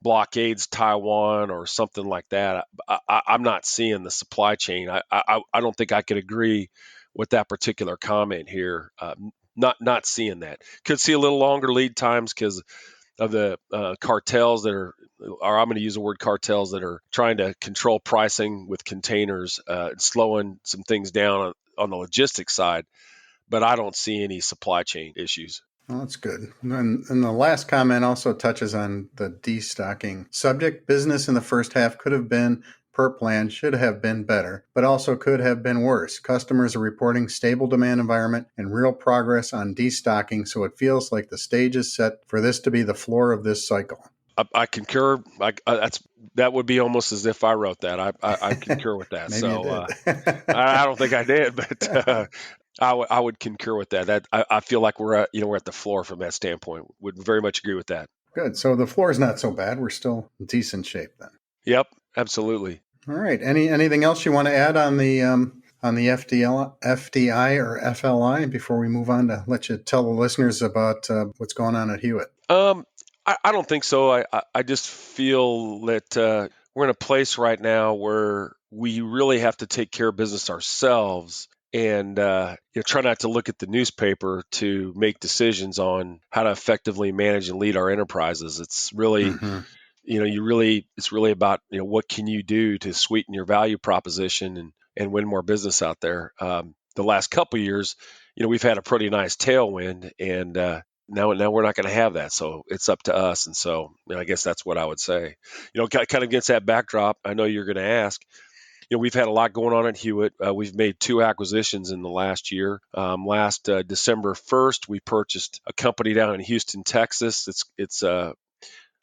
blockades Taiwan or something like that. I'm not seeing the supply chain. I don't think I could agree with that particular comment here. Not seeing that. Could see a little longer lead times because of the cartels that are, or I'm going to use the word cartels, that are trying to control pricing with containers, slowing some things down on the logistics side. But I don't see any supply chain issues. Well, that's good. And the last comment also touches on the destocking subject. Business in the first half could have been, per plan, should have been better, but also could have been worse. Customers are reporting stable demand environment and real progress on destocking, so it feels like the stage is set for this to be the floor of this cycle. I concur. That would be almost as if I wrote that. I concur with that. Maybe So you did. I don't think I did, but I would concur with that. That I feel like we're at the floor from that standpoint. Would very much agree with that. Good. So the floor is not so bad. We're still in decent shape then. Yep, absolutely. All right. Anything else you want to add on the FDI or FLI before we move on to let you tell the listeners about what's going on at Huyett? I don't think so. I just feel that we're in a place right now where we really have to take care of business ourselves and try not to look at the newspaper to make decisions on how to effectively manage and lead our enterprises. It's really it's really about what can you do to sweeten your value proposition and win more business out there. The last couple of years, we've had a pretty nice tailwind, and now we're not going to have that. So it's up to us. And so I guess that's what I would say. Kind of against that backdrop, I know you're going to ask. We've had a lot going on at Huyett. We've made 2 acquisitions in the last year. Last December 1st, we purchased a company down in Houston, Texas. It's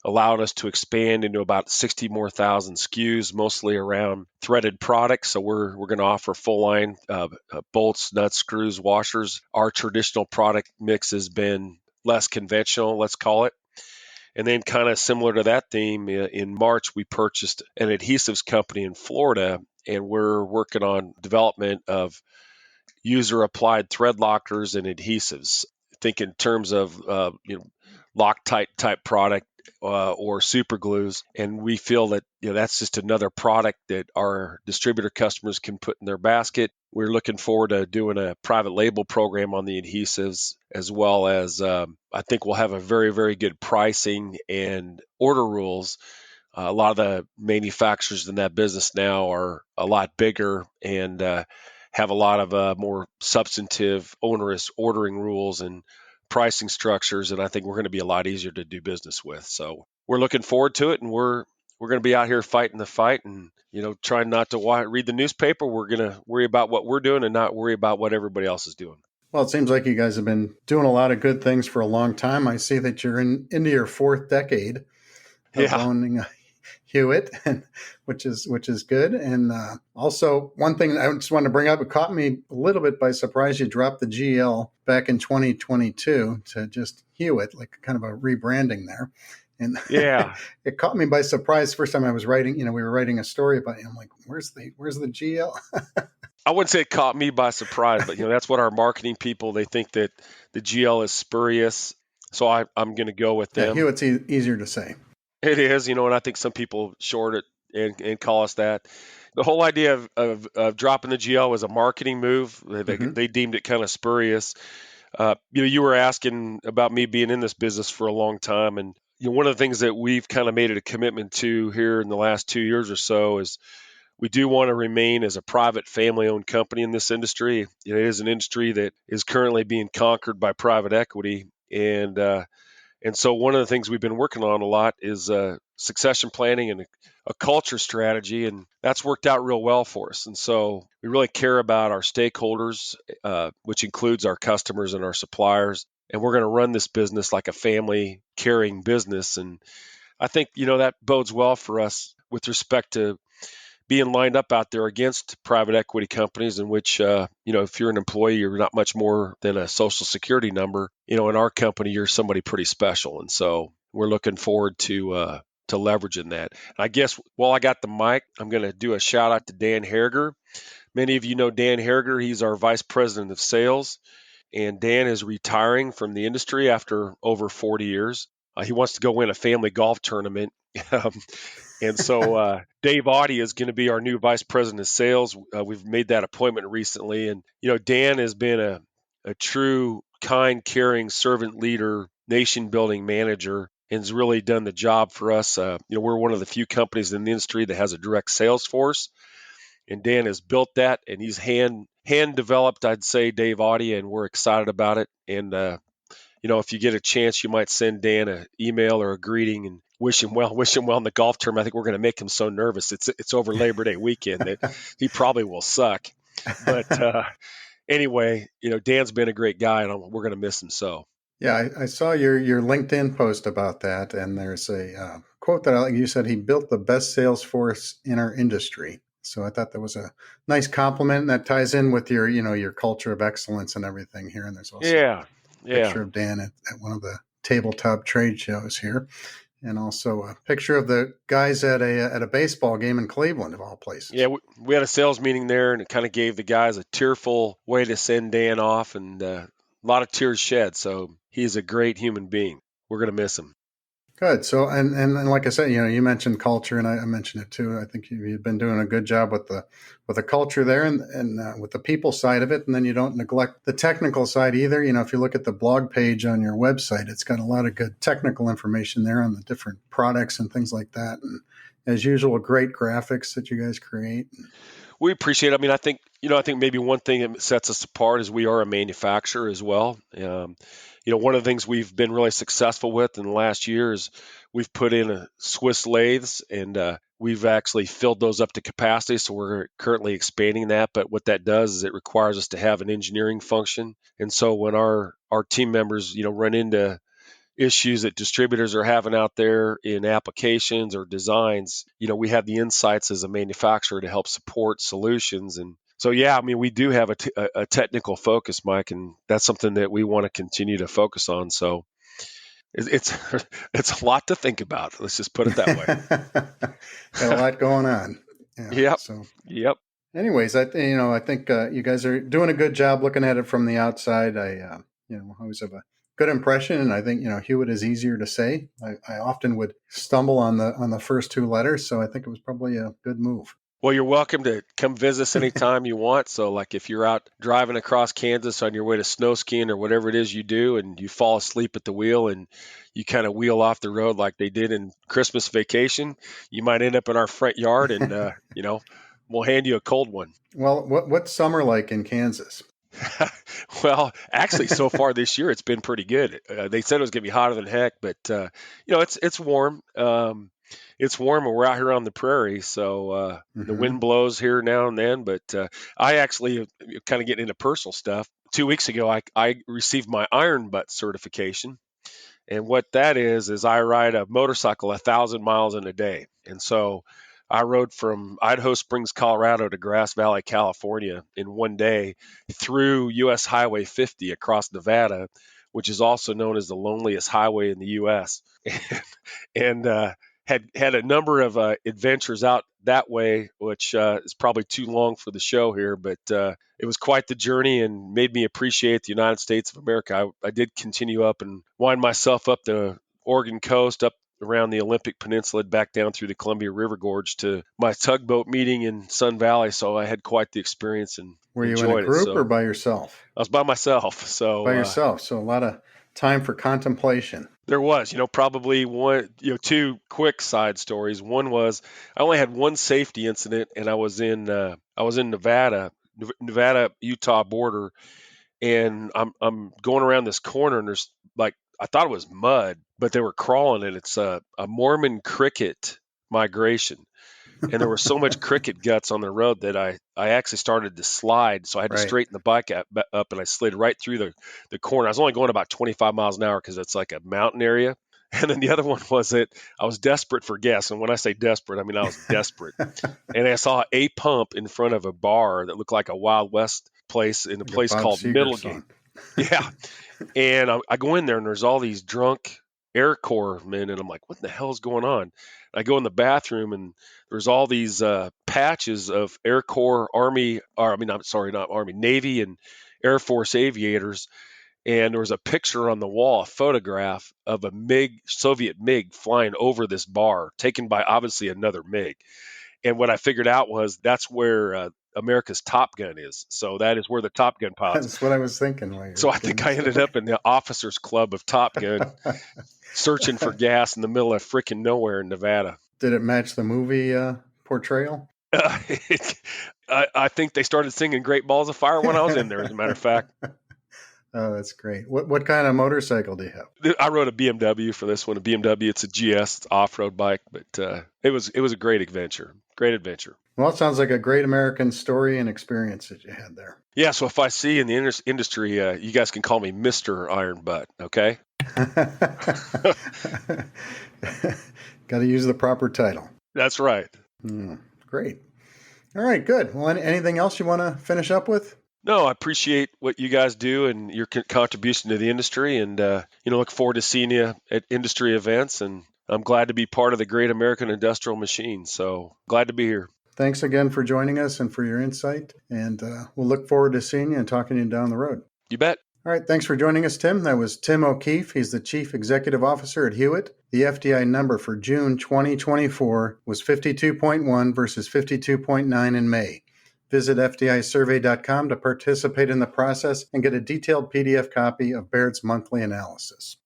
allowed us to expand into about 60 more thousand SKUs, mostly around threaded products. So we're going to offer full line bolts, nuts, screws, washers. Our traditional product mix has been less conventional, let's call it. And then kind of similar to that theme, in March, we purchased an adhesives company in Florida, and we're working on development of user-applied thread lockers and adhesives. Think in terms of Loctite type product, or super glues, and we feel that that's just another product that our distributor customers can put in their basket. We're looking forward to doing a private label program on the adhesives, as well as I think we'll have a very, very good pricing and order rules. A lot of the manufacturers in that business now are a lot bigger and have a lot of more substantive, onerous ordering rules and pricing structures, and I think we're going to be a lot easier to do business with. So we're looking forward to it, and we're going to be out here fighting the fight, and trying not to read the newspaper. We're going to worry about what we're doing and not worry about what everybody else is doing. Well, it seems like you guys have been doing a lot of good things for a long time. I see that you're into your fourth decade of owning Huyett, which is good. And also, one thing I just wanted to bring up, it caught me a little bit by surprise. You dropped the GL back in 2022 to just Huyett, like kind of a rebranding there. And it caught me by surprise. First time I was writing, we were writing a story about you. I'm like, where's the GL? I wouldn't say it caught me by surprise, but that's what our marketing people, they think that the GL is spurious. So I'm going to go with them. Huyett's easier to say. It is, and I think some people short it and call us that. The whole idea of dropping the GL was a marketing move. They deemed it kind of spurious. You were asking about me being in this business for a long time, and one of the things that we've kind of made it a commitment to here in the last 2 years or so is we do want to remain as a private family-owned company in this industry. It is an industry that is currently being conquered by private equity, and so one of the things we've been working on a lot is succession planning and a culture strategy, and that's worked out real well for us. And so we really care about our stakeholders, which includes our customers and our suppliers, and we're going to run this business like a family caring business. And I think, that bodes well for us with respect to being lined up out there against private equity companies in which, if you're an employee, you're not much more than a social security number. In our company, you're somebody pretty special. And so we're looking forward to leveraging that. I guess while I got the mic, I'm going to do a shout out to Dan Harriger. Many of you know Dan Harriger. He's our vice president of sales. And Dan is retiring from the industry after over 40 years. He wants to go win a family golf tournament. And so Dave Audie is going to be our new vice president of sales. We've made that appointment recently. And, Dan has been a true, kind, caring servant leader, nation building manager, and has really done the job for us. We're one of the few companies in the industry that has a direct sales force. And Dan has built that, and he's hand developed, I'd say, Dave Audie, and we're excited about it. And, if you get a chance, you might send Dan an email or a greeting and wish him well in the golf tournament. I think we're going to make him so nervous. It's over Labor Day weekend that he probably will suck. But anyway, Dan's been a great guy, and we're going to miss him so. Yeah, I saw your LinkedIn post about that, and there's a quote that you said he built the best sales force in our industry. So I thought that was a nice compliment, and that ties in with your your culture of excellence and everything here. And there's also a picture of Dan at one of the tabletop trade shows here. And also a picture of the guys at a baseball game in Cleveland, of all places. Yeah, we had a sales meeting there, and it kind of gave the guys a tearful way to send Dan off, and a lot of tears shed. So he's a great human being. We're going to miss him. Good. So, and like I said, you mentioned culture, and I mentioned it too. I think you've been doing a good job with the culture there, and with the people side of it. And then you don't neglect the technical side either. If you look at the blog page on your website, it's got a lot of good technical information there on the different products and things like that. And as usual, great graphics that you guys create. We appreciate it. I mean, I think maybe one thing that sets us apart is we are a manufacturer as well. One of the things we've been really successful with in the last year is we've put in a Swiss lathes, and we've actually filled those up to capacity. So we're currently expanding that. But what that does is it requires us to have an engineering function. And so when our team members, run into issues that distributors are having out there in applications or designs, we have the insights as a manufacturer to help support solutions. And so, we do have a technical focus, Mike, and that's something that we want to continue to focus on. So it's a lot to think about. Let's just put it that way. Got a lot going on. Yeah. Yep. Anyways, I think you guys are doing a good job looking at it from the outside. I always have a good impression. And I think, Huyett is easier to say. I often would stumble on the first two letters. So I think it was probably a good move. Well, you're welcome to come visit us anytime you want. So, like if you're out driving across Kansas on your way to snow skiing or whatever it is you do, and you fall asleep at the wheel and you kind of wheel off the road like they did in Christmas Vacation, you might end up in our front yard and, we'll hand you a cold one. Well, what's summer like in Kansas? Well, actually, so far this year, it's been pretty good. They said it was going to be hotter than heck, but, it's warm. It's warm and we're out here on the prairie. So the wind blows here now and then. But I actually kind of getting into personal stuff. 2 weeks ago, I received my iron butt certification. And what that is I ride a motorcycle 1,000 miles in a day. And so I rode from Idaho Springs, Colorado to Grass Valley, California in one day through U.S. Highway 50 across Nevada, which is also known as the loneliest highway in the U.S. and had a number of adventures out that way, which is probably too long for the show here, but it was quite the journey and made me appreciate the United States of America. I did continue up and wind myself up the Oregon coast, up around the Olympic Peninsula, back down through the Columbia River Gorge to my tugboat meeting in Sun Valley. So I had quite the experience and Were you enjoyed in a group it. or by yourself? I was by myself. So by yourself. So a lot of time for contemplation. There was, probably two quick side stories. One was I only had one safety incident, and I was in Nevada, Utah border, and I'm going around this corner, and there's I thought it was mud, but they were crawling, and it's a Mormon cricket migration. And there was so much cricket guts on the road that I actually started to slide. So I had to straighten the bike up, and I slid right through the corner. I was only going about 25 miles an hour because it's like a mountain area. And then the other one was that I was desperate for gas. And when I say desperate, I mean I was desperate. And I saw a pump in front of a bar that looked like a Wild West place in a place called Middlegate. Yeah. And I go in there, and there's all these drunk Air Corps men, and I'm like, what the hell is going on? I go in the bathroom, and there's all these patches of Air Corps, Navy and Air Force aviators. And there was a picture on the wall, a photograph of a Soviet MiG flying over this bar, taken by obviously another MiG. And what I figured out was that's where America's Top Gun is. So that is where the Top Gun pilots. That's what I was thinking. So I think I ended up in the officers club of Top Gun, searching for gas in the middle of freaking nowhere in Nevada. Did it match the movie portrayal? I think they started singing Great Balls of Fire when I was in there, as a matter of fact. Oh, that's great. What kind of motorcycle do you have? I rode a BMW for this one. A BMW, it's a GS, it's off-road bike, but it was a great adventure. Great adventure. Well, it sounds like a great American story and experience that you had there. Yeah, so if I see you in the industry, you guys can call me Mr. Iron Butt, okay? Got to use the proper title. That's right. Great. All right, good. Well, anything else you want to finish up with? No, I appreciate what you guys do and your contribution to the industry, and look forward to seeing you at industry events. And I'm glad to be part of the great American industrial machine. So glad to be here. Thanks again for joining us and for your insight. And we'll look forward to seeing you and talking to you down the road. You bet. All right. Thanks for joining us, Tim. That was Tim O'Keefe. He's the Chief Executive Officer at Huyett. The FDI number for June 2024 was 52.1 versus 52.9 in May. Visit FDIsurvey.com to participate in the process and get a detailed PDF copy of Baird's monthly analysis.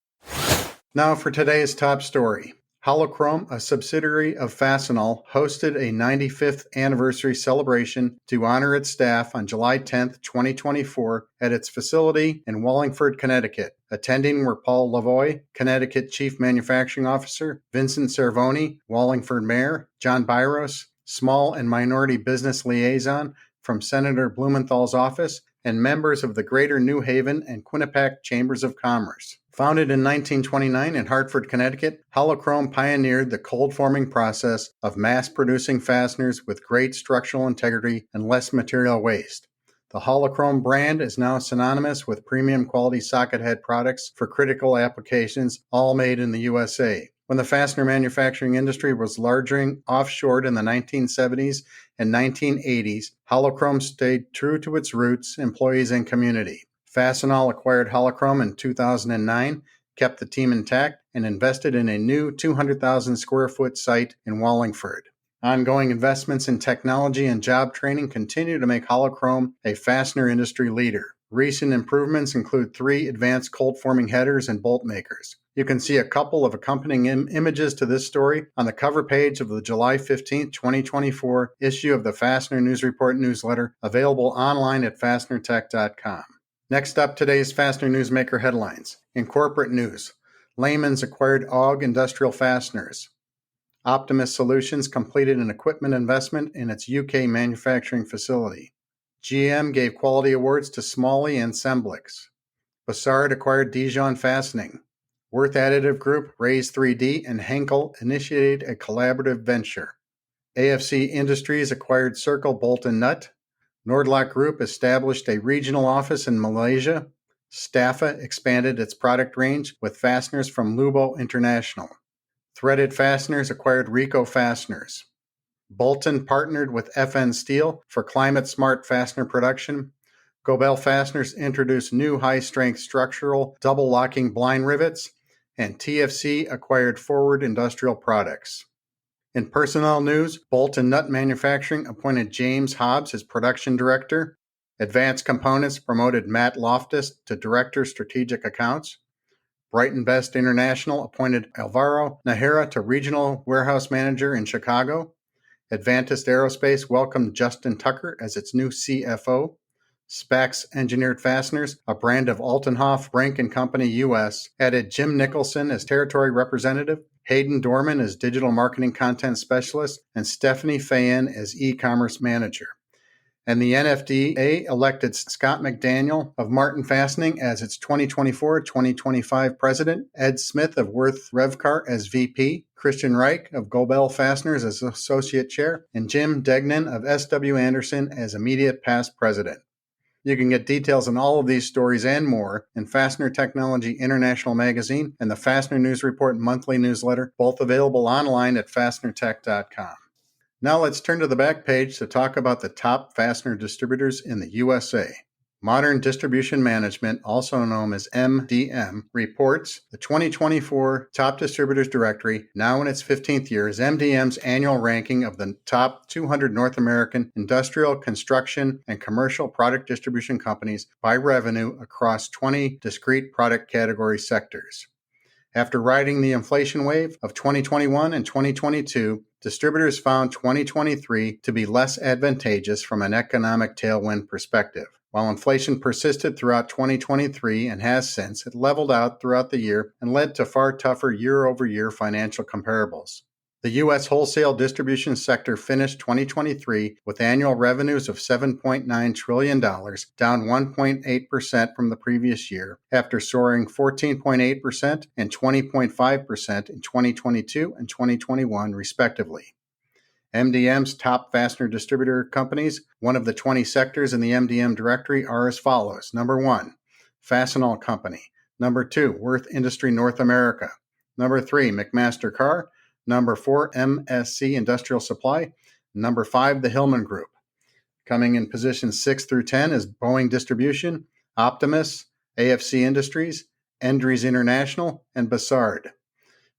Now for today's top story. Holochrome, a subsidiary of Fastenal, hosted a 95th anniversary celebration to honor its staff on July 10th, 2024 at its facility in Wallingford, Connecticut. Attending were Paul Lavoie, Connecticut Chief Manufacturing Officer, Vincent Cervoni, Wallingford Mayor, John Byros, Small and Minority Business Liaison from Senator Blumenthal's office, and members of the Greater New Haven and Quinnipiac Chambers of Commerce. Founded in 1929 in Hartford, Connecticut, Holochrome pioneered the cold-forming process of mass-producing fasteners with great structural integrity and less material waste. The Holochrome brand is now synonymous with premium quality socket head products for critical applications, all made in the USA. When the fastener manufacturing industry was largely offshored in the 1970s and 1980s, Holochrome stayed true to its roots, employees, and community. Fastenal acquired Holochrome in 2009, kept the team intact, and invested in a new 200,000 square foot site in Wallingford. Ongoing investments in technology and job training continue to make Holochrome a fastener industry leader. Recent improvements include 3 advanced cold forming headers and bolt makers. You can see a couple of accompanying images to this story on the cover page of the July 15, 2024 issue of the Fastener News Report newsletter, available online at fastenertech.com. Next up, today's Fastener Newsmaker headlines. In corporate news, Lehman's acquired AUG Industrial Fasteners. Optimus Solutions completed an equipment investment in its UK manufacturing facility. GM gave quality awards to Smalley and Semblix. Bassard acquired Dijon Fastening. Worth Additive Group, Raise 3D, and Henkel initiated a collaborative venture. AFC Industries acquired Circle Bolt and Nut. Nordlock Group established a regional office in Malaysia. Staffa expanded its product range with fasteners from Lubo International. Threaded Fasteners acquired Rico Fasteners. Bolton partnered with FN Steel for climate-smart fastener production. Gobel Fasteners introduced new high-strength structural double-locking blind rivets. And TFC acquired Forward Industrial Products. In personnel news, Bolt and Nut Manufacturing appointed James Hobbs as production director. Advanced Components promoted Matt Loftus to Director Strategic Accounts. Brighton Best International appointed Alvaro Nahara to Regional Warehouse Manager in Chicago. Advantist Aerospace welcomed Justin Tucker as its new CFO. Spax Engineered Fasteners, a brand of Altenhof, Rank & Company U.S., added Jim Nicholson as Territory Representative, Hayden Dorman as Digital Marketing Content Specialist, and Stephanie Fayen as E-Commerce Manager. And the NFDA elected Scott McDaniel of Martin Fastening as its 2024-2025 president, Ed Smith of Worth Revcar as VP, Christian Reich of Gobel Fasteners as associate chair, and Jim Degnan of SW Anderson as immediate past president. You can get details on all of these stories and more in Fastener Technology International Magazine and the Fastener News Report monthly newsletter, both available online at fastenertech.com. Now let's turn to the back page to talk about the top fastener distributors in the USA. Modern Distribution Management, also known as MDM, reports the 2024 Top Distributors Directory, now in its 15th year, is MDM's annual ranking of the top 200 North American industrial, construction, and commercial product distribution companies by revenue across 20 discrete product category sectors. After riding the inflation wave of 2021 and 2022, distributors found 2023 to be less advantageous from an economic tailwind perspective. While inflation persisted throughout 2023 and has since, it leveled out throughout the year and led to far tougher year-over-year financial comparables. The U.S. wholesale distribution sector finished 2023 with annual revenues of $7.9 trillion, down 1.8% from the previous year, after soaring 14.8% and 20.5% in 2022 and 2021, respectively. MDM's top fastener distributor companies, one of the 20 sectors in the MDM directory, are as follows. Number 1, Fastenal Company. Number 2, Worth Industry North America. Number 3, McMaster Carr. Number 4, MSC Industrial Supply. Number 5, the Hillman Group. Coming in positions 6 through 10 is Boeing Distribution, Optimus, AFC Industries, Endries International, and Bassard.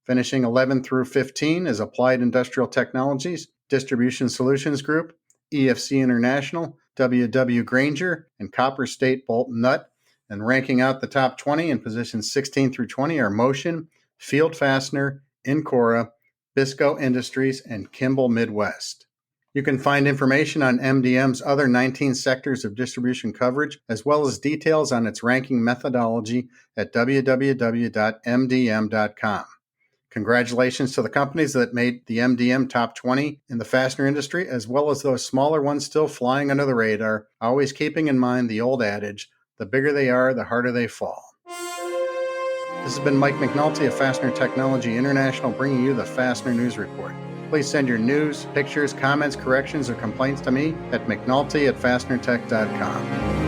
Finishing 11 through 15 is Applied Industrial Technologies, Distribution Solutions Group, EFC International, W.W. Granger, and Copper State Bolt Nut. And ranking out the top 20 in positions 16 through 20 are Motion, Field Fastener, Incora, Bisco Industries, and Kimball Midwest. You can find information on MDM's other 19 sectors of distribution coverage, as well as details on its ranking methodology at www.mdm.com. Congratulations to the companies that made the MDM top 20 in the fastener industry, as well as those smaller ones still flying under the radar, always keeping in mind the old adage, the bigger they are, the harder they fall. This has been Mike McNulty of Fastener Technology International, bringing you the Fastener News Report. Please send your news, pictures, comments, corrections, or complaints to me at mcnulty@fastenertech.com.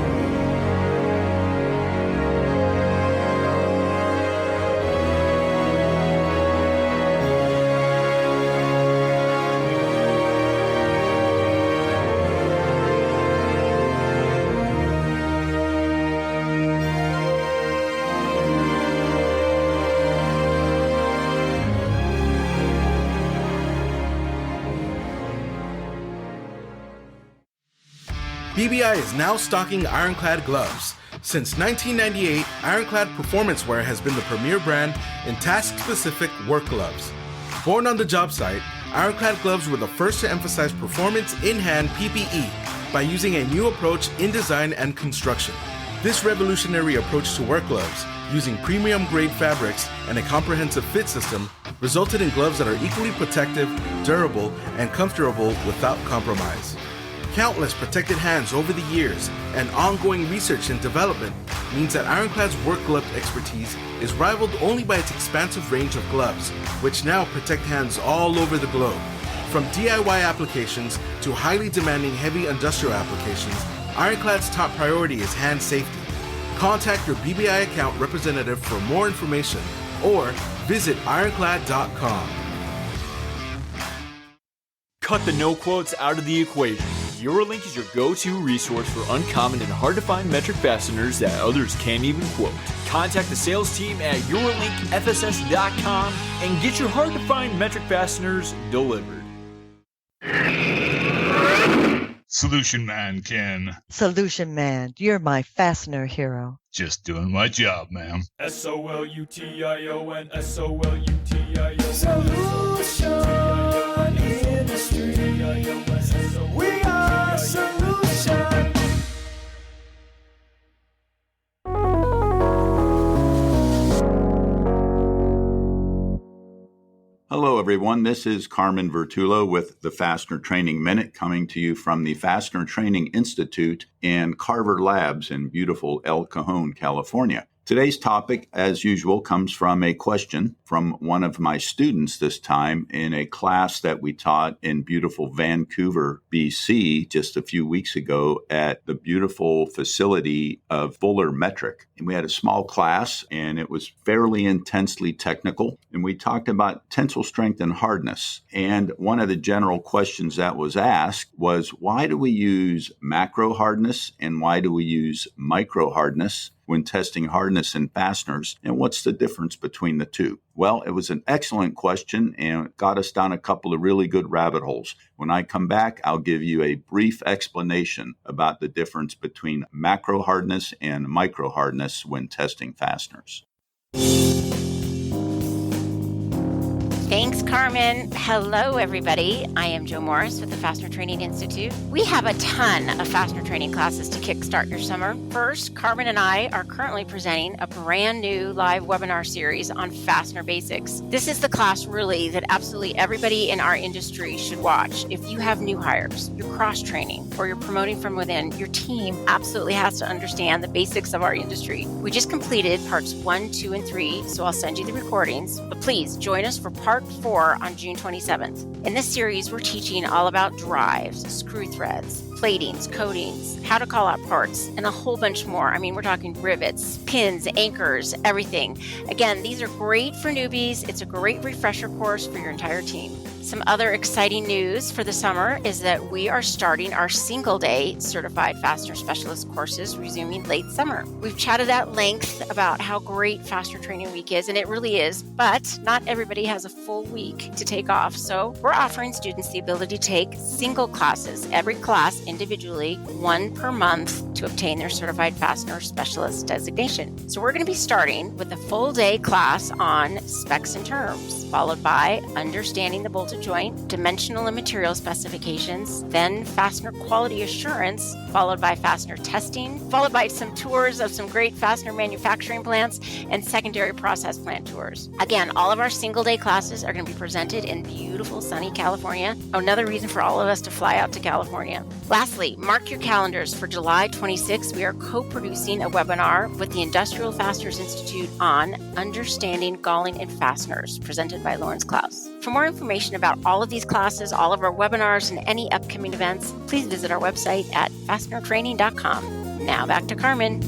BBI is now stocking Ironclad gloves. Since 1998, Ironclad Performance Wear has been the premier brand in task-specific work gloves. Born on the job site, Ironclad gloves were the first to emphasize performance in-hand PPE by using a new approach in design and construction. This revolutionary approach to work gloves, using premium-grade fabrics and a comprehensive fit system, resulted in gloves that are equally protective, durable, and comfortable without compromise. Countless protected hands over the years and ongoing research and development means that Ironclad's work glove expertise is rivaled only by its expansive range of gloves, which now protect hands all over the globe. From DIY applications to highly demanding heavy industrial applications, Ironclad's top priority is hand safety. Contact your BBI account representative for more information or visit ironclad.com. Cut the no quotes out of the equation. Eurolink is your go-to resource for uncommon and hard-to-find metric fasteners that others can't even quote. Contact the sales team at EurolinkFSS.com and get your hard-to-find metric fasteners delivered. Solution Man, Ken. Solution Man, you're my fastener hero. Just doing my job, ma'am. SOLUTION, SOLUTION. Solution industry. We are solution. Hello, everyone. This is Carmen Vertullo with the Fastener Training Minute, coming to you from the Fastener Training Institute and Carver Labs in beautiful El Cajon, California. Today's topic, as usual, comes from a question from one of my students this time in a class that we taught in beautiful Vancouver, BC, just a few weeks ago at the beautiful facility of Fuller Metric. And we had a small class, and it was fairly intensely technical. And we talked about tensile strength and hardness. And one of the general questions that was asked was, why do we use macro hardness and why do we use micro hardness when testing hardness in fasteners, and what's the difference between the two? Well, it was an excellent question and it got us down a couple of really good rabbit holes. When I come back, I'll give you a brief explanation about the difference between macro hardness and micro hardness when testing fasteners. Thanks, Carmen. Hello, everybody. I am Jo Morris with the Fastener Training Institute. We have a ton of fastener training classes to kickstart your summer. First, Carmen and I are currently presenting a brand new live webinar series on fastener basics. This is the class really that absolutely everybody in our industry should watch. If you have new hires, you're cross-training, or you're promoting from within, your team absolutely has to understand the basics of our industry. We just completed parts 1, 2, and 3, so I'll send you the recordings. But please join us for part 4 on June 27th. In this series, we're teaching all about drives, screw threads, platings, coatings, how to call out parts, and a whole bunch more. I mean, we're talking rivets, pins, anchors, everything. Again, these are great for newbies. It's a great refresher course for your entire team. Some other exciting news for the summer is that we are starting our single-day Certified Fastener Specialist courses resuming late summer. We've chatted at length about how great Fastener Training Week is, and it really is, but not everybody has a full week to take off. So we're offering students the ability to take single classes, every class individually, 1 per month, to obtain their Certified Fastener Specialist designation. So we're going to be starting with a full-day class on specs and terms, followed by understanding the bolted joint, dimensional and material specifications, then fastener quality assurance, followed by fastener testing, followed by some tours of some great fastener manufacturing plants and secondary process plant tours. Again, all of our single-day classes are going to be presented in beautiful sunny California. Another reason for all of us to fly out to California. Lastly, mark your calendars for July 26th. We are co-producing a webinar with the Industrial Fasteners Institute on Understanding Galling and Fasteners, presented by Lawrence Klaus. For more information about all of these classes, all of our webinars, and any upcoming events, please visit our website at fastenertraining.com. Now back to Carmen.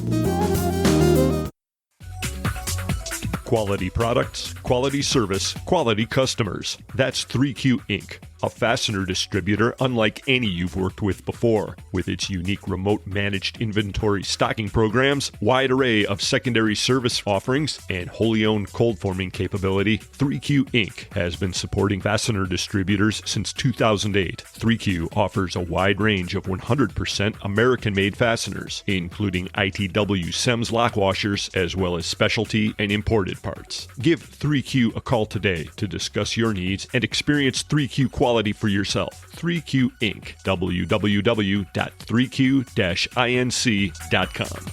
Quality products, quality service, quality customers. That's 3Q Inc. a fastener distributor unlike any you've worked with before. With its unique remote managed inventory stocking programs, wide array of secondary service offerings, and wholly owned cold forming capability, 3Q Inc. has been supporting fastener distributors since 2008. 3Q offers a wide range of 100% American-made fasteners, including ITW SEMS lock washers, as well as specialty and imported parts. Give 3Q a call today to discuss your needs and experience 3Q quality for yourself. 3Q Inc. www.3q-inc.com.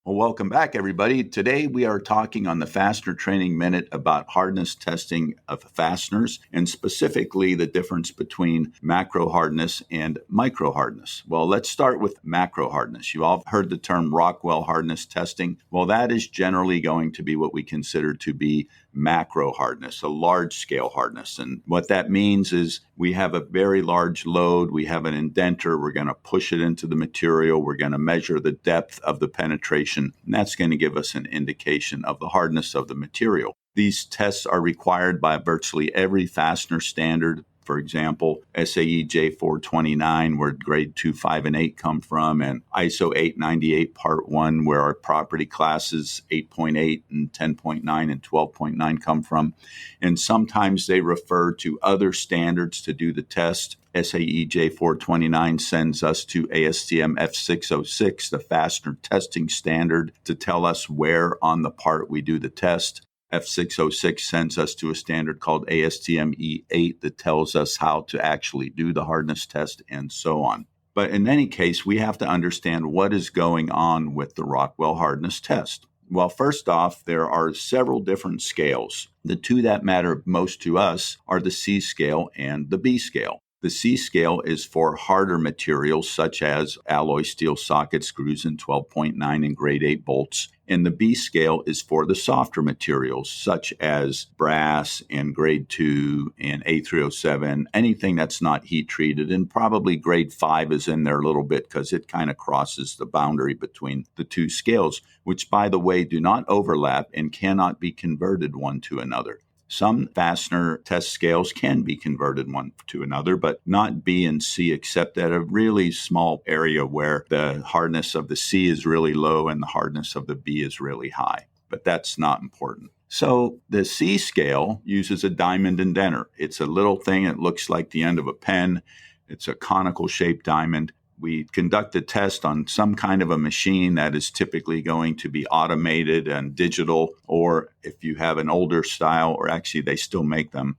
Well, welcome back, everybody. Today we are talking on the Fastener Training Minute about hardness testing of fasteners, and specifically the difference between macro hardness and micro hardness. Well, let's start with macro hardness. You all heard the term Rockwell hardness testing. Well, that is generally going to be what we consider to be macro hardness, a large-scale hardness. And what that means is we have a very large load, we have an indenter, we're going to push it into the material, we're going to measure the depth of the penetration, and that's going to give us an indication of the hardness of the material. These tests are required by virtually every fastener standard. For example, SAE J429, where grade 2, 5, and 8 come from, and ISO 898 Part 1, where our property classes 8.8 and 10.9 and 12.9 come from. And sometimes they refer to other standards to do the test. SAE J429 sends us to ASTM F606, the fastener testing standard, to tell us where on the part we do the test. F606 sends us to a standard called ASTM E8 that tells us how to actually do the hardness test, and so on. But in any case, we have to understand what is going on with the Rockwell hardness test. Well, first off, there are several different scales. The two that matter most to us are the C scale and the B scale. The C scale is for harder materials such as alloy steel socket screws and 12.9 and grade 8 bolts. And the B scale is for the softer materials such as brass and grade 2 and A307, anything that's not heat treated. And probably grade 5 is in there a little bit because it kind of crosses the boundary between the two scales, which, by the way, do not overlap and cannot be converted one to another. Some fastener test scales can be converted one to another, but not B and C, except at a really small area where the hardness of the C is really low and the hardness of the B is really high. But that's not important. So the C scale uses a diamond indenter. It's a little thing that looks like the end of a pen. It's a conical shaped diamond. We conduct a test on some kind of a machine that is typically going to be automated and digital, or if you have an older style, or actually they still make them,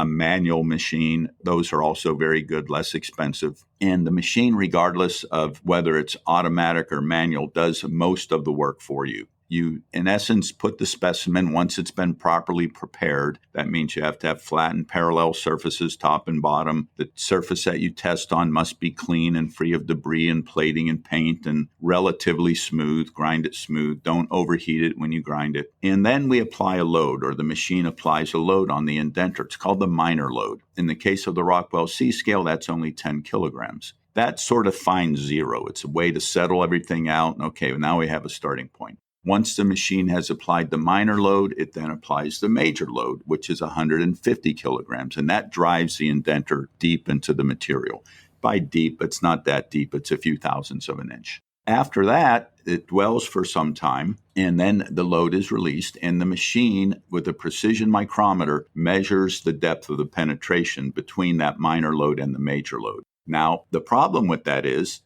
manual machine. Those are also very good, less expensive. And the machine, regardless of whether it's automatic or manual, does most of the work for you. You, in essence, put the specimen once it's been properly prepared. That means you have to have flat and parallel surfaces, top and bottom. The surface that you test on must be clean and free of debris and plating and paint and relatively smooth. Grind it smooth. Don't overheat it when you grind it. And then we apply a load, or the machine applies a load on the indenter. It's called the minor load. In the case of the Rockwell C scale, that's only 10 kilograms. That sort of finds zero. It's a way to settle everything out. Okay, now we have a starting point. Once the machine has applied the minor load, it then applies the major load, which is 150 kilograms, and that drives the indenter deep into the material. By deep, it's not that deep. It's a few thousandths of an inch. After that, it dwells for some time, and then the load is released, and the machine, with a precision micrometer, measures the depth of the penetration between that minor load and the major load. Now, the problem with that is,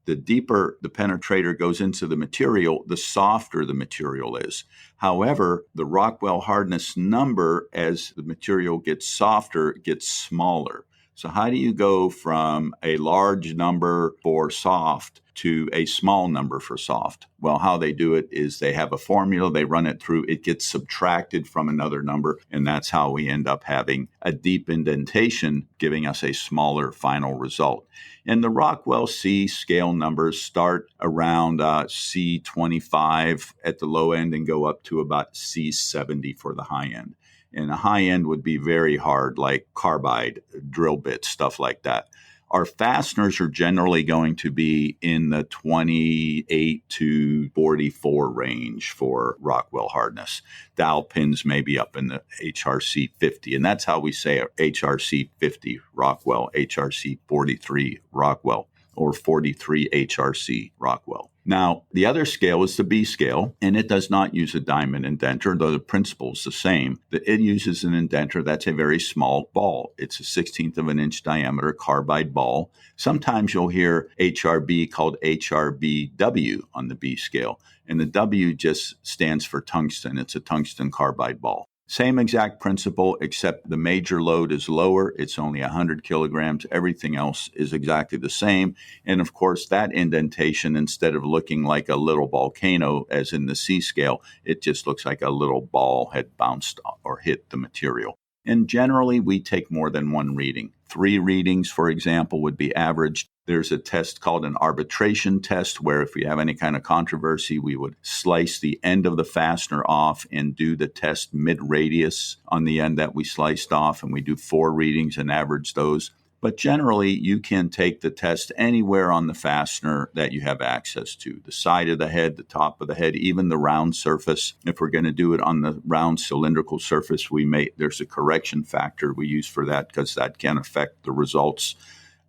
the deeper the penetrator goes into the material, the softer the material is. However, the Rockwell hardness number, as the material gets softer, gets smaller. So how do you go from a large number for soft to a small number for soft? Well, how they do it is they have a formula, they run it through, it gets subtracted from another number, and that's how we end up having a deep indentation, giving us a smaller final result. And the Rockwell C scale numbers start around C25 at the low end and go up to about C70 for the high end. And a high end would be very hard, like carbide, drill bits, stuff like that. Our fasteners are generally going to be in the 28 to 44 range for Rockwell hardness. Dowel pins may be up in the HRC 50, and that's how we say HRC 50 Rockwell, HRC 43 Rockwell, or 43 HRC Rockwell. Now, the other scale is the B scale, and it does not use a diamond indenter, though the principle is the same. It uses an indenter that's a very small ball. It's a 16th of an inch diameter carbide ball. Sometimes you'll hear HRB called HRBW on the B scale, and the W just stands for tungsten. It's a tungsten carbide ball. Same exact principle, except the major load is lower. It's only 100 kilograms. Everything else is exactly the same. And of course, that indentation, instead of looking like a little volcano, as in the C scale, it just looks like a little ball had bounced or hit the material. And generally, we take more than one reading. 3 readings, for example, would be averaged. There's a test called an arbitration test, where if we have any kind of controversy, we would slice the end of the fastener off and do the test mid-radius on the end that we sliced off, and we do 4 readings and average those. But generally, you can take the test anywhere on the fastener that you have access to. The side of the head, the top of the head, even the round surface. If we're going to do it on the round cylindrical surface, there's a correction factor we use for that, because that can affect the results,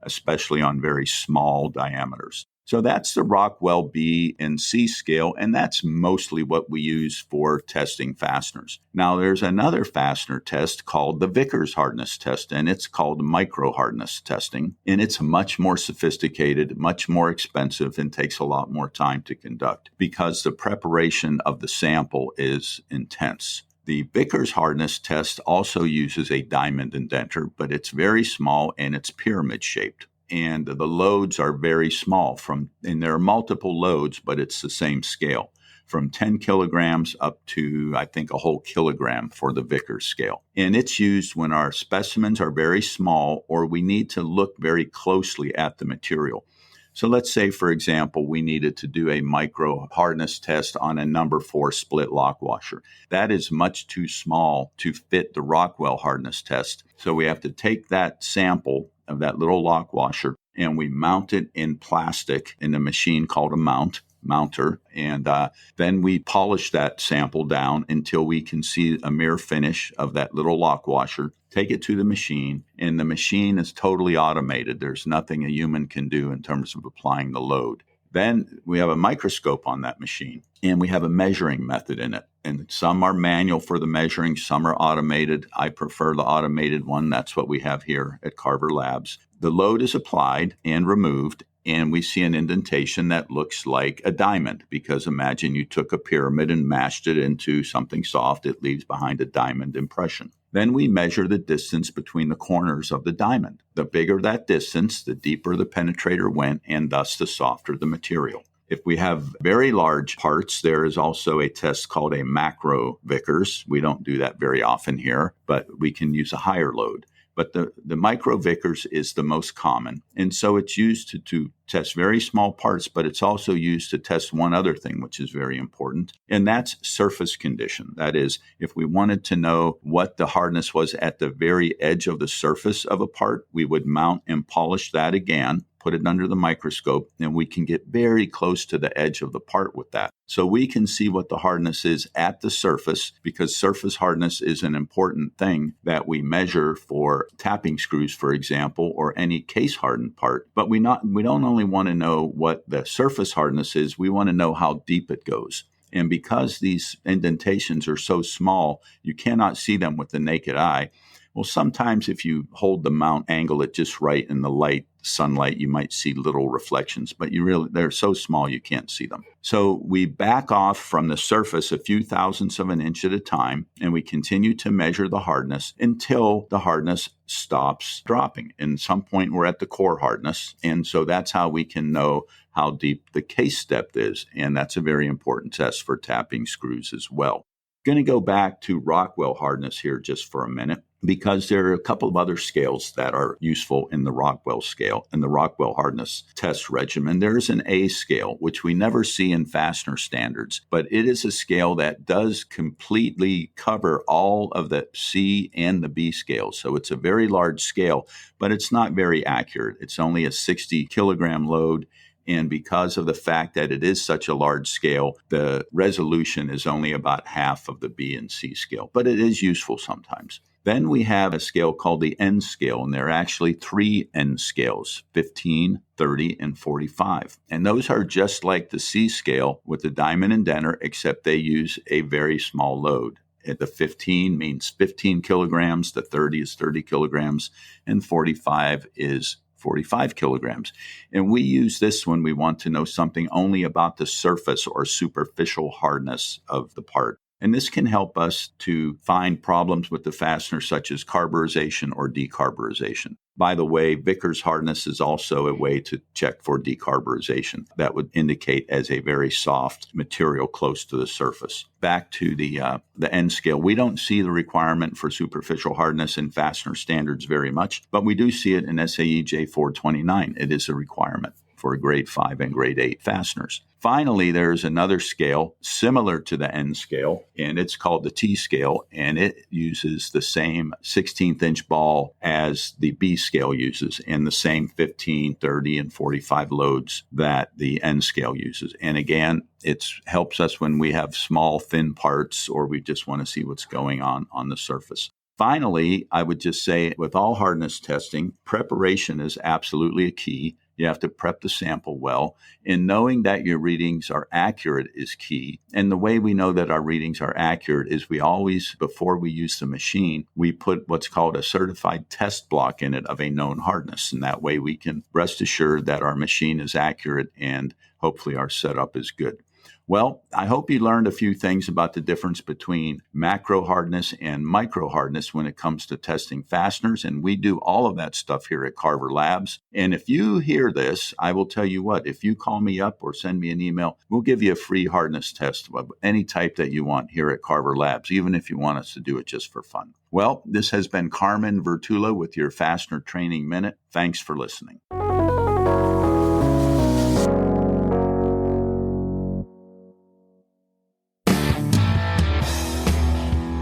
especially on very small diameters. So that's the Rockwell B and C scale, and that's mostly what we use for testing fasteners. Now, there's another fastener test called the Vickers hardness test, and it's called micro hardness testing, and it's much more sophisticated, much more expensive, and takes a lot more time to conduct because the preparation of the sample is intense. The Vickers hardness test also uses a diamond indenter, but it's very small and it's pyramid shaped. And the loads are very small and there are multiple loads, but it's the same scale, from 10 kilograms up to, I think, a whole kilogram for the Vickers scale. And it's used when our specimens are very small or we need to look very closely at the material. So let's say, for example, we needed to do a micro hardness test on a number 4 split lock washer. That is much too small to fit the Rockwell hardness test. So we have to take that sample of that little lock washer and we mount it in plastic in a machine called a mounter. And then we polish that sample down until we can see a mirror finish of that little lock washer. Take it to the machine, and the machine is totally automated. There's nothing a human can do in terms of applying the load. Then we have a microscope on that machine, and we have a measuring method in it. And some are manual for the measuring, some are automated. I prefer the automated one. That's what we have here at Carver Labs. The load is applied and removed, and we see an indentation that looks like a diamond, because imagine you took a pyramid and mashed it into something soft. It leaves behind a diamond impression. Then we measure the distance between the corners of the diamond. The bigger that distance, the deeper the penetrator went, and thus the softer the material. If we have very large parts, there is also a test called a macro Vickers. We don't do that very often here, but we can use a higher load. But the micro Vickers is the most common. And so it's used to test very small parts, but it's also used to test one other thing, which is very important, and that's surface condition. That is, if we wanted to know what the hardness was at the very edge of the surface of a part, we would mount and polish that again, put it under the microscope, and we can get very close to the edge of the part with that. So we can see what the hardness is at the surface, because surface hardness is an important thing that we measure for tapping screws, for example, or any case hardened part. But we don't only want to know what the surface hardness is, we want to know how deep it goes. And because these indentations are so small, you cannot see them with the naked eye. Well, sometimes if you hold the mount, angle it just right in the sunlight, you might see little reflections, but they're so small you can't see them. So we back off from the surface a few thousandths of an inch at a time, and we continue to measure the hardness until the hardness stops dropping. And at some point we're at the core hardness, and so that's how we can know how deep the case depth is, and that's a very important test for tapping screws as well. Going to go back to Rockwell hardness here just for a minute. because there are a couple of other scales that are useful in the Rockwell scale, in the Rockwell hardness test regimen. There's an A scale, which we never see in fastener standards, but it is a scale that does completely cover all of the C and the B scales. So it's a very large scale, but it's not very accurate. It's only a 60 kilogram load. And because of the fact that it is such a large scale, the resolution is only about half of the B and C scale, but it is useful sometimes. Then we have a scale called the N scale, and there are actually 3 N scales, 15, 30, and 45. And those are just like the C scale with the diamond indenter, except they use a very small load. The 15 means 15 kilograms, the 30 is 30 kilograms, and 45 is 45 kilograms. And we use this when we want to know something only about the surface or superficial hardness of the part. And this can help us to find problems with the fastener, such as carburization or decarburization. By the way, Vickers hardness is also a way to check for decarburization. That would indicate as a very soft material close to the surface. Back to the N scale, we don't see the requirement for superficial hardness in fastener standards very much, but we do see it in SAE J429. It is a requirement for grade 5 and grade 8 fasteners. Finally, there's another scale similar to the N scale, and it's called the T scale, and it uses the same 16th inch ball as the B scale uses, and the same 15, 30, and 45 loads that the N scale uses. And again, it helps us when we have small, thin parts, or we just want to see what's going on the surface. Finally, I would just say with all hardness testing, preparation is absolutely a key. You have to prep the sample well, and knowing that your readings are accurate is key. And the way we know that our readings are accurate is we always, before we use the machine, we put what's called a certified test block in it of a known hardness. And that way we can rest assured that our machine is accurate and hopefully our setup is good. Well, I hope you learned a few things about the difference between macro hardness and micro hardness when it comes to testing fasteners, and we do all of that stuff here at Carver Labs. And if you hear this, I will tell you what, if you call me up or send me an email, we'll give you a free hardness test of any type that you want here at Carver Labs, even if you want us to do it just for fun. Well, this has been Carmen Vertullo with your Fastener Training Minute. Thanks for listening.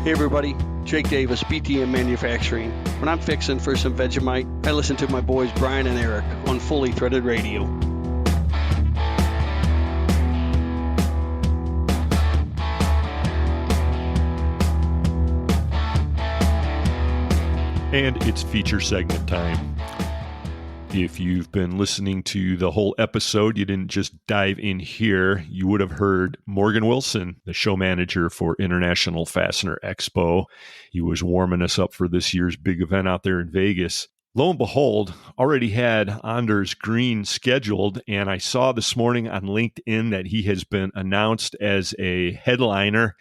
Hey everybody, Jake Davis, BTM Manufacturing. When I'm fixing for some Vegemite, I listen to my boys Brian and Eric on Fully Threaded Radio. And it's feature segment time. If you've been listening to the whole episode, you didn't just dive in here, you would have heard Morgan Wilson, the show manager for International Fastener Expo. He was warming us up for this year's big event out there in Vegas. Lo and behold, already had Anders Green scheduled, and I saw this morning on LinkedIn that he has been announced as a headliner.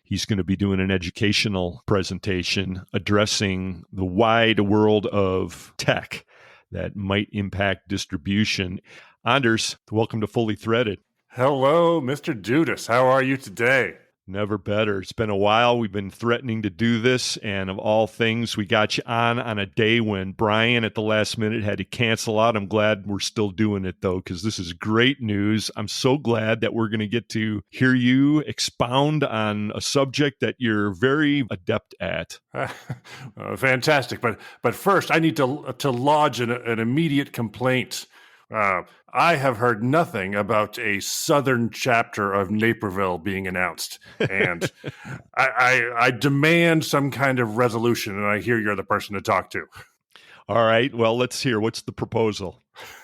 He's going to be doing an educational presentation addressing the wide world of tech that might impact distribution. Anders, welcome to Fully Threaded. Hello, Mr. Dudas. How are you today? Never better. It's been a while. We've been threatening to do this, and of all things, we got you on a day when Brian at the last minute had to cancel out. I'm glad we're still doing it, though, because this is great news. I'm so glad that we're going to get to hear you expound on a subject that you're very adept at. Fantastic. But first, I need to lodge an immediate complaint. I have heard nothing about a southern chapter of Naperville being announced, and I demand some kind of resolution, and I hear you're the person to talk to. All right, well, let's hear. What's the proposal?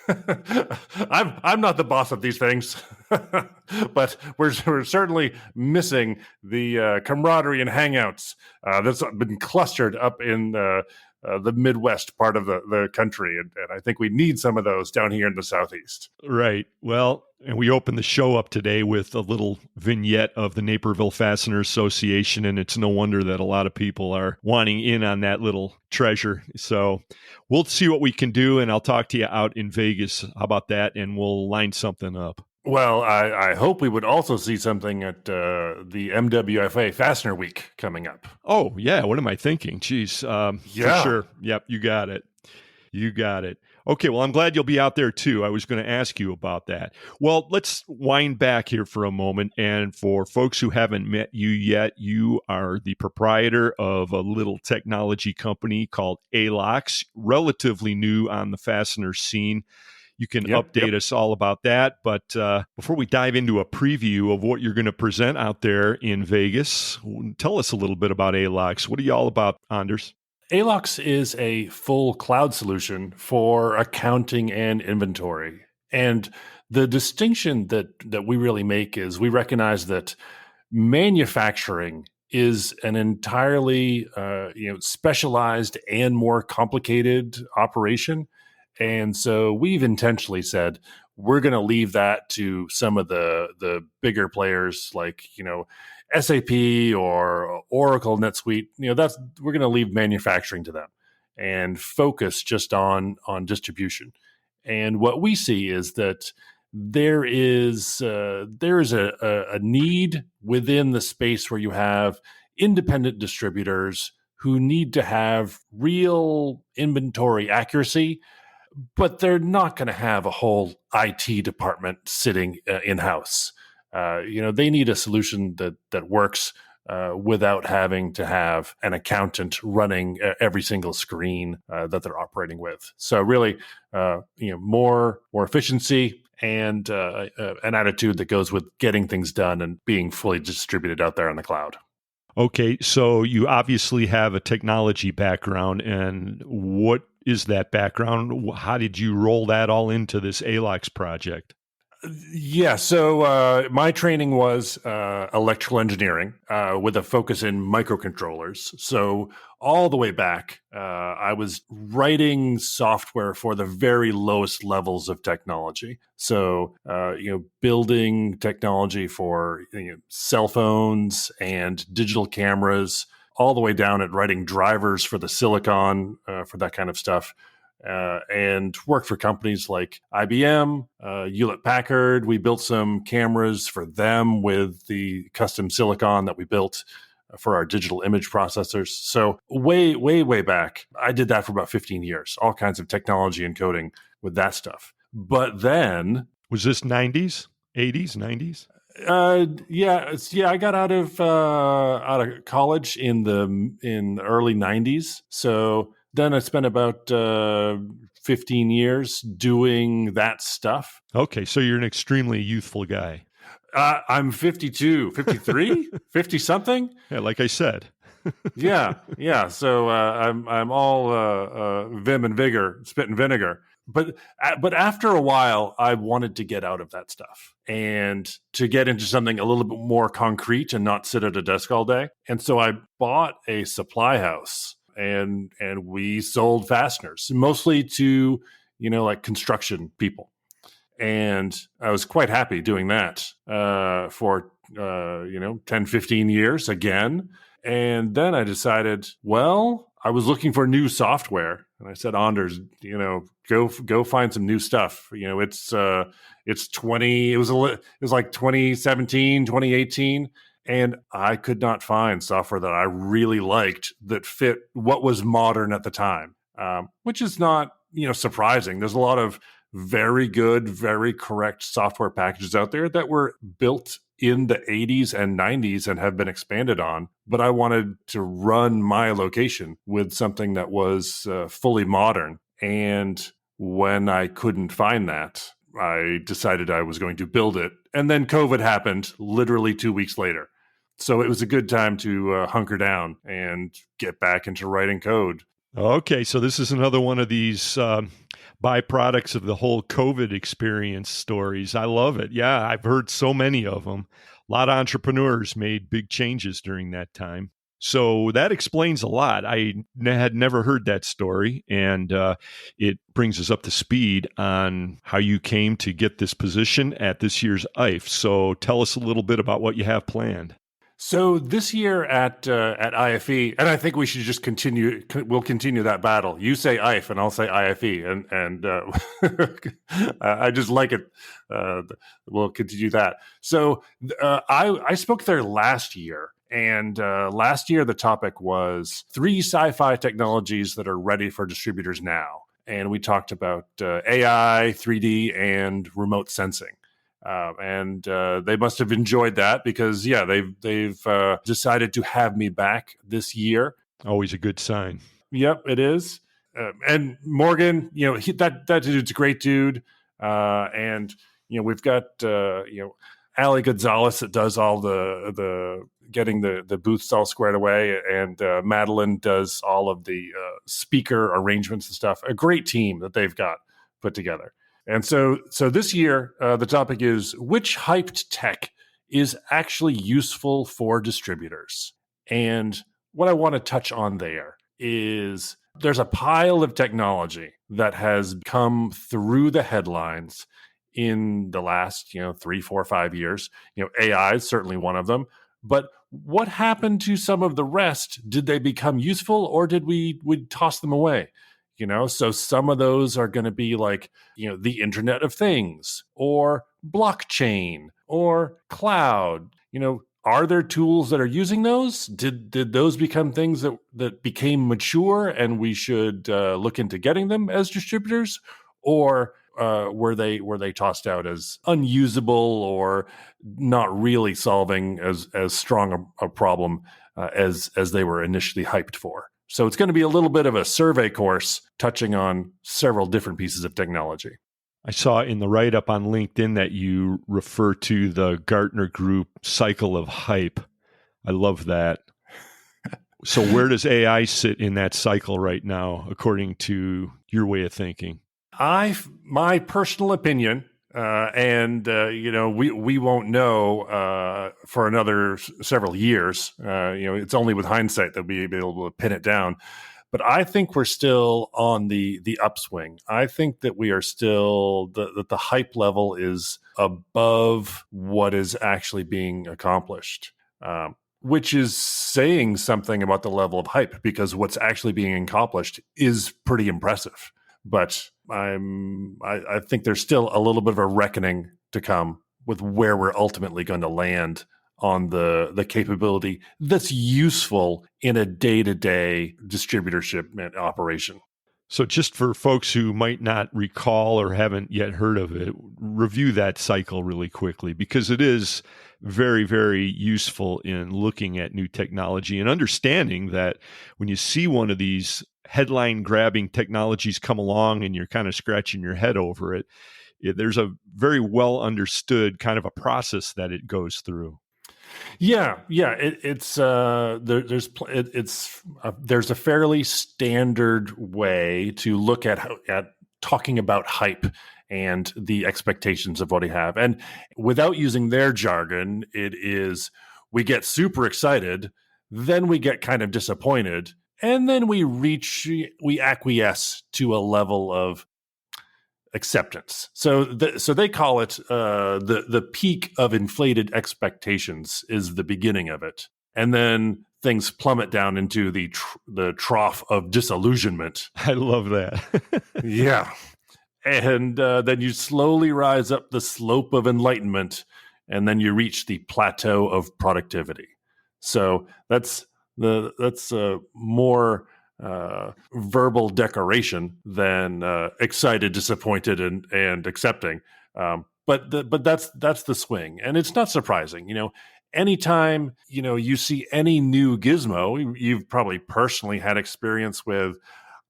I'm not the boss of these things, but we're certainly missing the camaraderie and hangouts that's been clustered up in the Midwest part of the country. And I think we need some of those down here in the Southeast. Right. Well, and we opened the show up today with a little vignette of the Naperville Fastener Association, and it's no wonder that a lot of people are wanting in on that little treasure. So we'll see what we can do, and I'll talk to you out in Vegas. How about that? And we'll line something up. Well, I hope we would also see something at the MWFA Fastener Week coming up. Oh, yeah. What am I thinking? Jeez. Yeah. For sure. Yep. You got it. You got it. Okay. Well, I'm glad you'll be out there too. I was going to ask you about that. Well, let's wind back here for a moment. And for folks who haven't met you yet, you are the proprietor of a little technology company called ALOX, relatively new on the fastener scene. You can update us all about that. But before we dive into a preview of what you're going to present out there in Vegas, tell us a little bit about ALOX. What are you all about, Anders? ALOX is a full cloud solution for accounting and inventory. And the distinction that we really make is we recognize that manufacturing is an entirely specialized and more complicated operation. And so we've intentionally said we're going to leave that to some of the bigger players like, SAP or Oracle, NetSuite. We're going to leave manufacturing to them and focus just on distribution. And what we see is that there is a need within the space where you have independent distributors who need to have real inventory accuracy, but they're not going to have a whole IT department sitting in-house. They need a solution that works without having to have an accountant running every single screen that they're operating with. So really, more efficiency and an attitude that goes with getting things done and being fully distributed out there on the cloud. Okay, so you obviously have a technology background, and what is that background? How did you roll that all into this ALOX project? Yeah, so my training was electrical engineering with a focus in microcontrollers. So all the way back, I was writing software for the very lowest levels of technology. So, building technology for cell phones and digital cameras, all the way down at writing drivers for the silicon for that kind of stuff. And worked for companies like IBM, Hewlett-Packard. We built some cameras for them with the custom silicon that we built for our digital image processors. So way, way, way back, I did that for about 15 years, all kinds of technology and coding with that stuff. But then... Was this 90s, 80s, 90s? I got out of college in the early 90s. So... Then I spent about 15 years doing that stuff. Okay, so you're an extremely youthful guy. I'm 52, 53, 50-something. Yeah, like I said. yeah. So I'm all vim and vigor, spit and vinegar. But after a while, I wanted to get out of that stuff and to get into something a little bit more concrete and not sit at a desk all day. And so I bought a supply house. And we sold fasteners, mostly to, like construction people. And I was quite happy doing that for, 10, 15 years again. And then I decided, I was looking for new software. And I said, Anders, go find some new stuff. It's like 2017, 2018. And I could not find software that I really liked that fit what was modern at the time, which is not, surprising. There's a lot of very good, very correct software packages out there that were built in the 80s and 90s and have been expanded on. But I wanted to run my location with something that was fully modern. And when I couldn't find that, I decided I was going to build it. And then COVID happened literally 2 weeks later. So it was a good time to hunker down and get back into writing code. Okay, so this is another one of these byproducts of the whole COVID experience stories. I love it. Yeah, I've heard so many of them. A lot of entrepreneurs made big changes during that time. So that explains a lot. I had never heard that story, and it brings us up to speed on how you came to get this position at this year's IFE. So tell us a little bit about what you have planned. So this year at IFE, and I think we should just continue. We'll continue that battle. You say IFE, and I'll say IFE, and I just like it. We'll continue that. So I spoke there last year, and last year the topic was 3 sci-fi technologies that are ready for distributors now, and we talked about AI, 3D, and remote sensing. And they must have enjoyed that because, they've decided to have me back this year. Always a good sign. Yep, it is. And Morgan, that dude's a great dude. And we've got Ali Gonzalez that does all the getting the booths all squared away, and Madeline does all of the speaker arrangements and stuff. A great team that they've got put together. And so this year, the topic is which hyped tech is actually useful for distributors. And what I want to touch on there is there's a pile of technology that has come through the headlines in the last 3, 4, 5 years. AI is certainly one of them. But what happened to some of the rest? Did they become useful, or did we toss them away? So some of those are going to be like, the Internet of Things or blockchain or cloud. Are there tools that are using those? Did those become things that became mature and we should look into getting them as distributors? Or were they tossed out as unusable or not really solving as strong a problem as they were initially hyped for? So it's going to be a little bit of a survey course touching on several different pieces of technology. I saw in the write-up on LinkedIn that you refer to the Gartner Group cycle of hype. I love that. So where does AI sit in that cycle right now, according to your way of thinking? My personal opinion, we won't know for another several years. It's only with hindsight that we'll be able to pin it down. But I think we're still on the upswing. I think that we are still that the hype level is above what is actually being accomplished, which is saying something about the level of hype, because what's actually being accomplished is pretty impressive. But I think there's still a little bit of a reckoning to come with where we're ultimately going to land on the capability that's useful in a day-to-day distributorship operation. So just for folks who might not recall or haven't yet heard of it, review that cycle really quickly, because it is very, very useful in looking at new technology and understanding that when you see one of these headline-grabbing technologies come along and you're kind of scratching your head over it, there's a very well understood kind of a process that it goes through. There's a fairly standard way to look at talking about hype and the expectations of what we have. And without using their jargon, it is we get super excited, then we get kind of disappointed, and then we acquiesce to a level of acceptance. So they call it the peak of inflated expectations is the beginning of it, and then things plummet down into the trough of disillusionment. I love that. Yeah, and then you slowly rise up the slope of enlightenment, and then you reach the plateau of productivity. So that's more verbal decoration than excited, disappointed, and accepting. But that's the swing, and it's not surprising. Anytime you see any new gizmo, you've probably personally had experience with.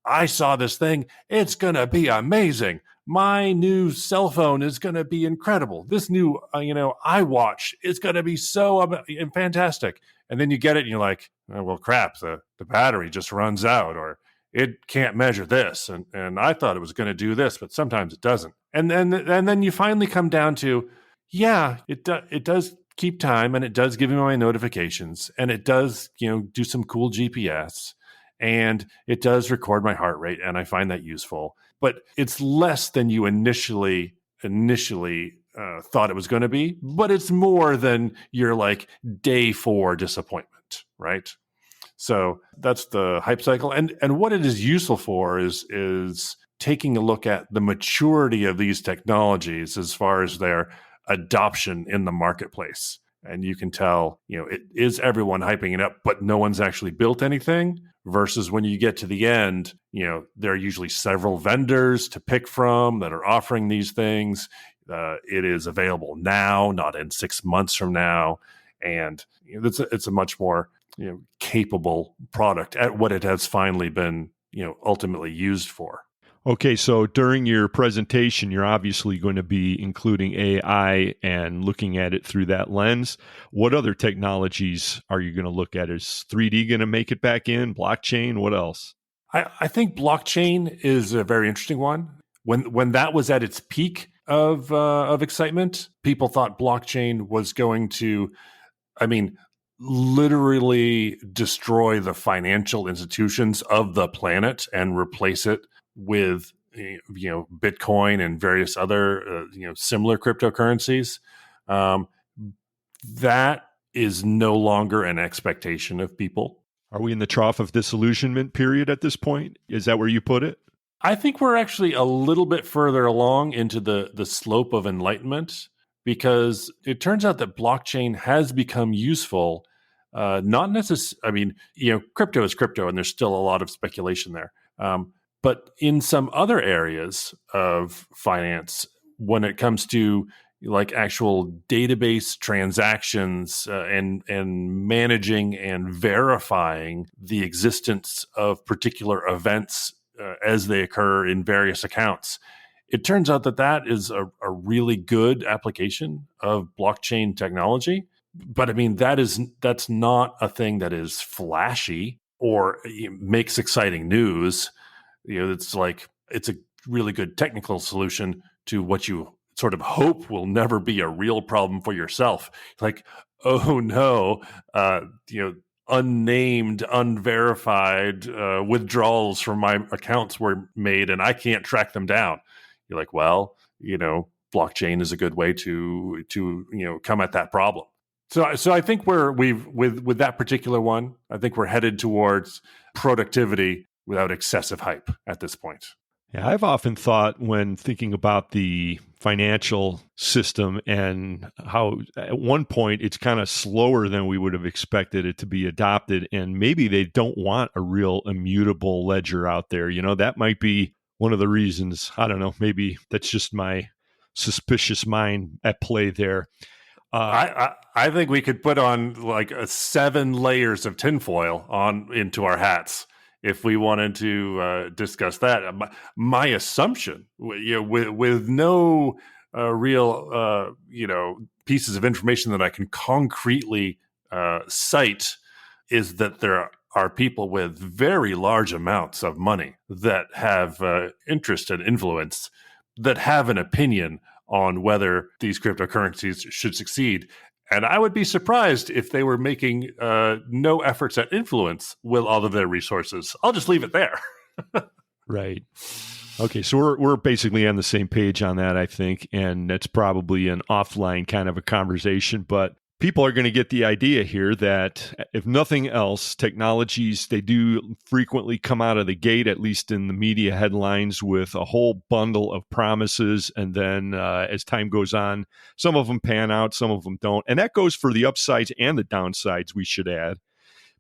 I saw this thing; it's gonna be amazing. My new cell phone is gonna be incredible. This new iWatch is gonna be so fantastic. And then you get it, and you're like, oh, well, crap, the battery just runs out, or it can't measure this, and I thought it was going to do this, but sometimes it doesn't. And then you finally come down to, it does keep time, and it does give me my notifications, and it does do some cool GPS, and it does record my heart rate, and I find that useful. But it's less than you initially thought it was going to be, but it's more than your like day 4 disappointment, right? So that's the hype cycle. And what it is useful for is taking a look at the maturity of these technologies as far as their adoption in the marketplace. And you can tell, it is everyone hyping it up, but no one's actually built anything, versus when you get to the end, there are usually several vendors to pick from that are offering these things. It is available now, not in 6 months from now. And it's a much more capable product at what it has finally been ultimately used for. Okay, so during your presentation, you're obviously going to be including AI and looking at it through that lens. What other technologies are you going to look at? Is 3D going to make it back in? Blockchain? What else? I think blockchain is a very interesting one. When that was at its peak of excitement, people thought blockchain was going to, literally destroy the financial institutions of the planet and replace it with Bitcoin and various other similar cryptocurrencies. That is no longer an expectation of people. Are we in the trough of disillusionment period at this point? Is that where you put it? I think we're actually a little bit further along into the slope of enlightenment, because it turns out that blockchain has become useful. Not necessarily, crypto is crypto, and there's still a lot of speculation there. But in some other areas of finance, when it comes to like actual database transactions and managing and verifying the existence of particular events as they occur in various accounts, it turns out that is a really good application of blockchain technology. But that's not a thing that is flashy or makes exciting news. It's a really good technical solution to what you sort of hope will never be a real problem for yourself. Like, oh no, unnamed, unverified withdrawals from my accounts were made and I can't track them down. You're like, well, blockchain is a good way to come at that problem. So I think with that particular one, I think we're headed towards productivity without excessive hype at this point. Yeah, I've often thought when thinking about the financial system and how at one point it's kind of slower than we would have expected it to be adopted, and maybe they don't want a real immutable ledger out there. That might be one of the reasons. I don't know, maybe that's just my suspicious mind at play there. I think we could put on like 7 layers of tinfoil into our hats if we wanted to discuss that. My assumption, with no real pieces of information that I can concretely cite, is that there are people with very large amounts of money that have interest and influence, that have an opinion on whether these cryptocurrencies should succeed. And I would be surprised if they were making no efforts at influence with all of their resources. I'll just leave it there. Right. Okay, so we're basically on the same page on that, I think, and that's probably an offline kind of a conversation, but people are going to get the idea here that if nothing else, technologies, they do frequently come out of the gate, at least in the media headlines, with a whole bundle of promises. And then as time goes on, some of them pan out, some of them don't. And that goes for the upsides and the downsides, we should add,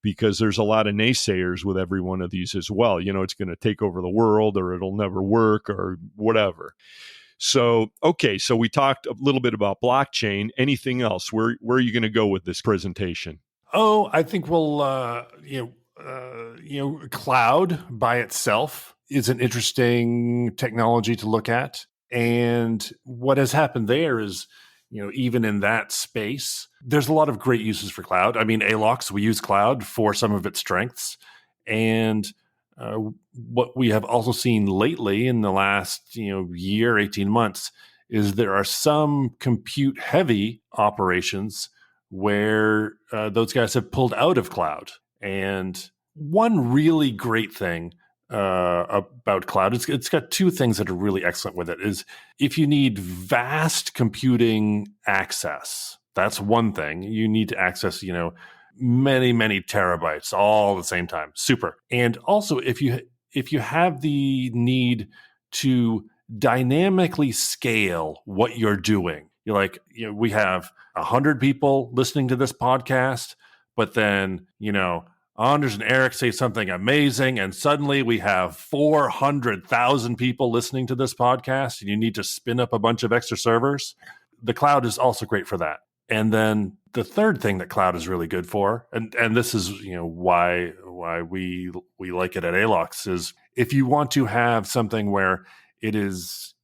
because there's a lot of naysayers with every one of these as well. It's going to take over the world, or it'll never work, or whatever. So, okay, so we talked a little bit about blockchain. Anything else? Where are you going to go with this presentation? Oh, I think we'll, cloud by itself is an interesting technology to look at. And what has happened there is, even in that space, there's a lot of great uses for cloud. ALOX, we use cloud for some of its strengths. And what we have also seen lately in the last year, 18 months, is there are some compute heavy operations where those guys have pulled out of cloud. And one really great thing about cloud. It's got two things that are really excellent with it. Is if you need vast computing access, that's one thing. You need to access, many terabytes all at the same time. Super. And also, if you have the need to dynamically scale what you're doing, you're like, we have 100 people listening to this podcast, but then, Anders and Eric say something amazing, and suddenly we have 400,000 people listening to this podcast, and you need to spin up a bunch of extra servers. The cloud is also great for that. And then the third thing that cloud is really good for, and this is why we like it at ALOX, is if you want to have something where it is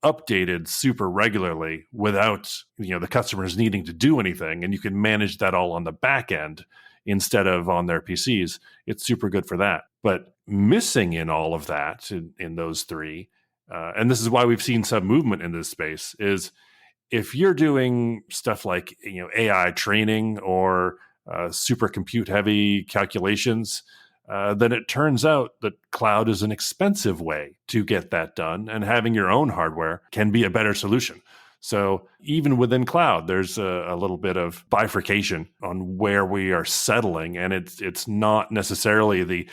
updated super regularly without the customers needing to do anything, and you can manage that all on the back end instead of on their PCs, it's super good for that. But missing in all of that, in those three, and this is why we've seen some movement in this space, is if you're doing stuff like AI training or super compute heavy calculations, then it turns out that cloud is an expensive way to get that done, and having your own hardware can be a better solution. So even within cloud, there's a little bit of bifurcation on where we are settling, and it's not necessarily the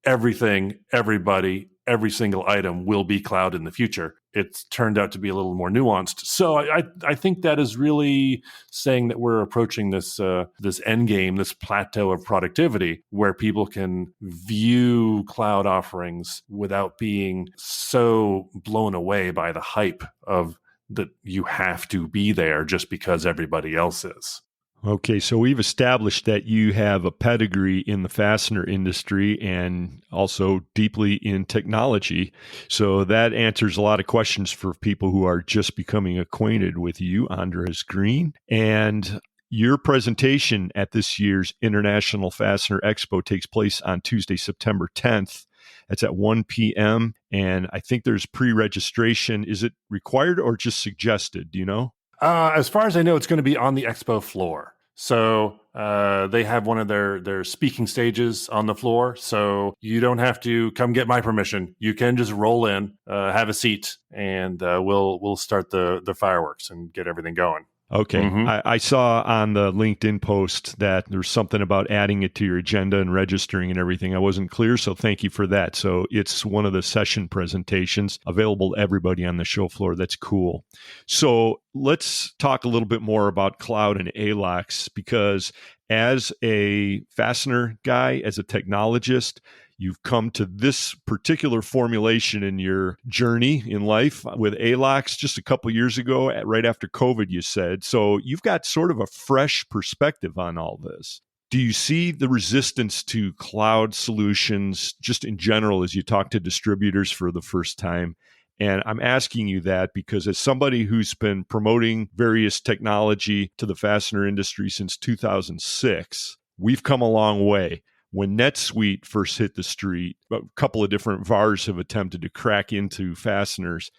everything, everybody, every single item will be cloud in the future. It's turned out to be a little more nuanced. So I think that is really saying that we're approaching this end game, this plateau of productivity, where people can view cloud offerings without being so blown away by the hype of that you have to be there just because everybody else is. Okay, so we've established that you have a pedigree in the fastener industry and also deeply in technology. So that answers a lot of questions for people who are just becoming acquainted with you, Andres Green. And your presentation at this year's International Fastener Expo takes place on Tuesday, September 10th. That's at 1 p.m. And I think there's pre-registration. Is it required or just suggested? Do you know? As far as I know, it's going to be on the expo floor. So they have one of their speaking stages on the floor. So you don't have to come get my permission. You can just roll in, have a seat, and we'll start the fireworks and get everything going. Okay. Mm-hmm. I saw on the LinkedIn post that there's something about adding it to your agenda and registering and everything. I wasn't clear, so thank you for that. So it's one of the session presentations available to everybody on the show floor. That's cool. So let's talk a little bit more about cloud and ALOX, because as a fastener guy, as a technologist, you've come to this particular formulation in your journey in life with ALOX just a couple years ago, right after COVID, you said. So you've got sort of a fresh perspective on all this. Do you see the resistance to cloud solutions just in general as you talk to distributors for the first time? And I'm asking you that because as somebody who's been promoting various technology to the fastener industry since 2006, we've come a long way. When NetSuite first hit the street, a couple of different VARs have attempted to crack into fasteners.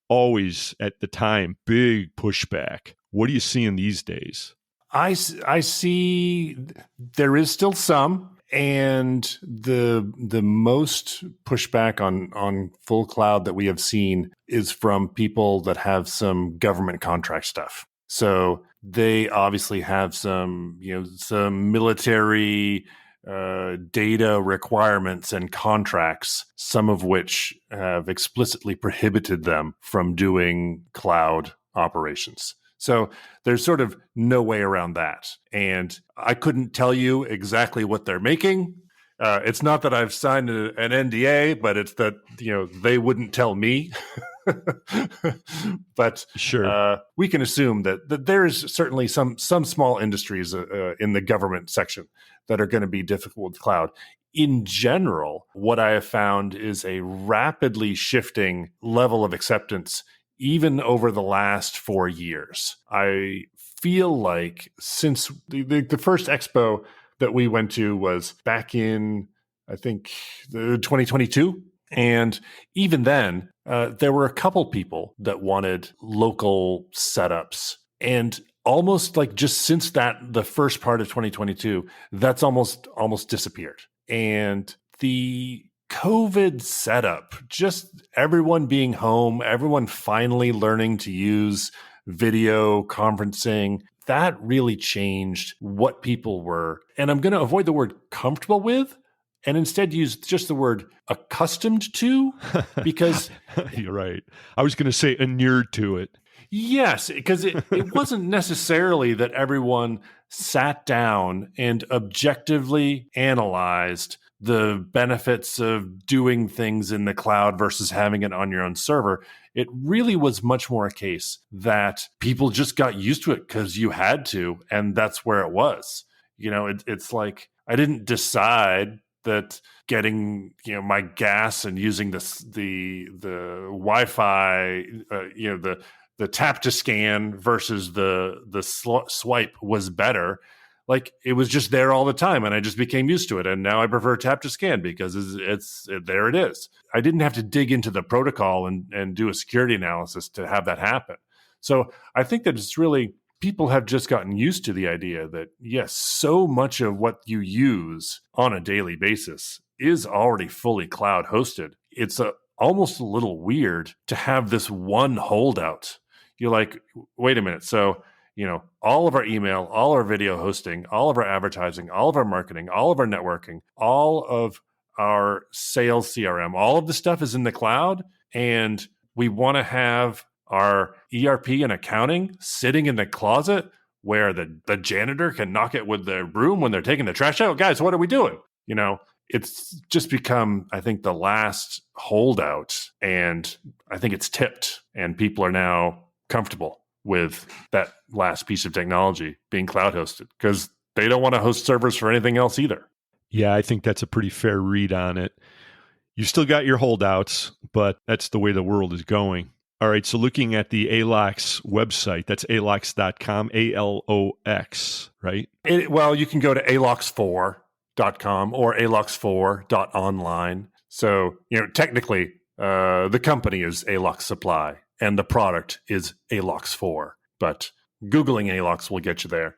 Always, at the time, big pushback. What are you seeing these days? I see there is still some, and the most pushback on full cloud that we have seen is from people that have some government contract stuff. So they obviously have some military data requirements and contracts, some of which have explicitly prohibited them from doing cloud operations. So there's sort of no way around that. And I couldn't tell you exactly what they're making. It's not that I've signed an NDA, but it's that, they wouldn't tell me. But sure, we can assume that there is certainly some small industries in the government section that are going to be difficult with cloud. In general, what I have found is a rapidly shifting level of acceptance, even over the last 4 years. I feel like since the first expo that we went to was back in, I think, 2022. And even then, there were a couple people that wanted local setups. And almost like just since the first part of 2022, that's almost disappeared. And the COVID setup, just everyone being home, everyone finally learning to use video conferencing, that really changed what people were. And I'm going to avoid the word comfortable with and instead use just the word accustomed to, because you're right. I was going to say inured to it. Yes, because it wasn't necessarily that everyone sat down and objectively analyzed the benefits of doing things in the cloud versus having it on your own server. It really was much more a case that people just got used to it because you had to, and that's where it was. It's like I didn't decide that getting my gas and using the Wi-Fi, the tap to scan versus the swipe was better. Like it was just there all the time, and I just became used to it. And now I prefer tap to scan because it's there. It is. I didn't have to dig into the protocol and do a security analysis to have that happen. So I think that it's really, people have just gotten used to the idea that yes, so much of what you use on a daily basis is already fully cloud hosted. It's almost a little weird to have this one holdout. You're like, wait a minute. So, all of our email, all our video hosting, all of our advertising, all of our marketing, all of our networking, all of our sales CRM, all of the stuff is in the cloud. And we want to have our ERP and accounting sitting in the closet where the janitor can knock it with the broom when they're taking the trash out. Guys, what are we doing? It's just become, I think, the last holdout. And I think it's tipped, and people are now comfortable with that last piece of technology being cloud hosted because they don't want to host servers for anything else either. Yeah, I think that's a pretty fair read on it. You still got your holdouts, but that's the way the world is going. All right, so looking at the ALOX website, that's alox.com, ALOX, right? Well, you can go to alox4.com or alox4.online. So, technically, the company is ALOX Supply, and the product is ALOX 4, but Googling ALOX will get you there.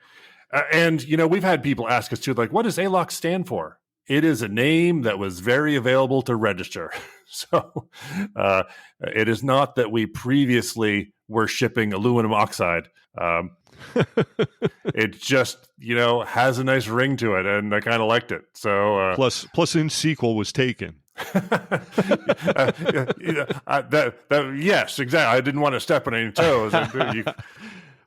And we've had people ask us too, like, what does ALOX stand for? It is a name that was very available to register. So it is not that we previously were shipping aluminum oxide. It just, has a nice ring to it, and I kind of liked it. So plus InSQL was taken. Yes, exactly. I didn't want to step on any toes.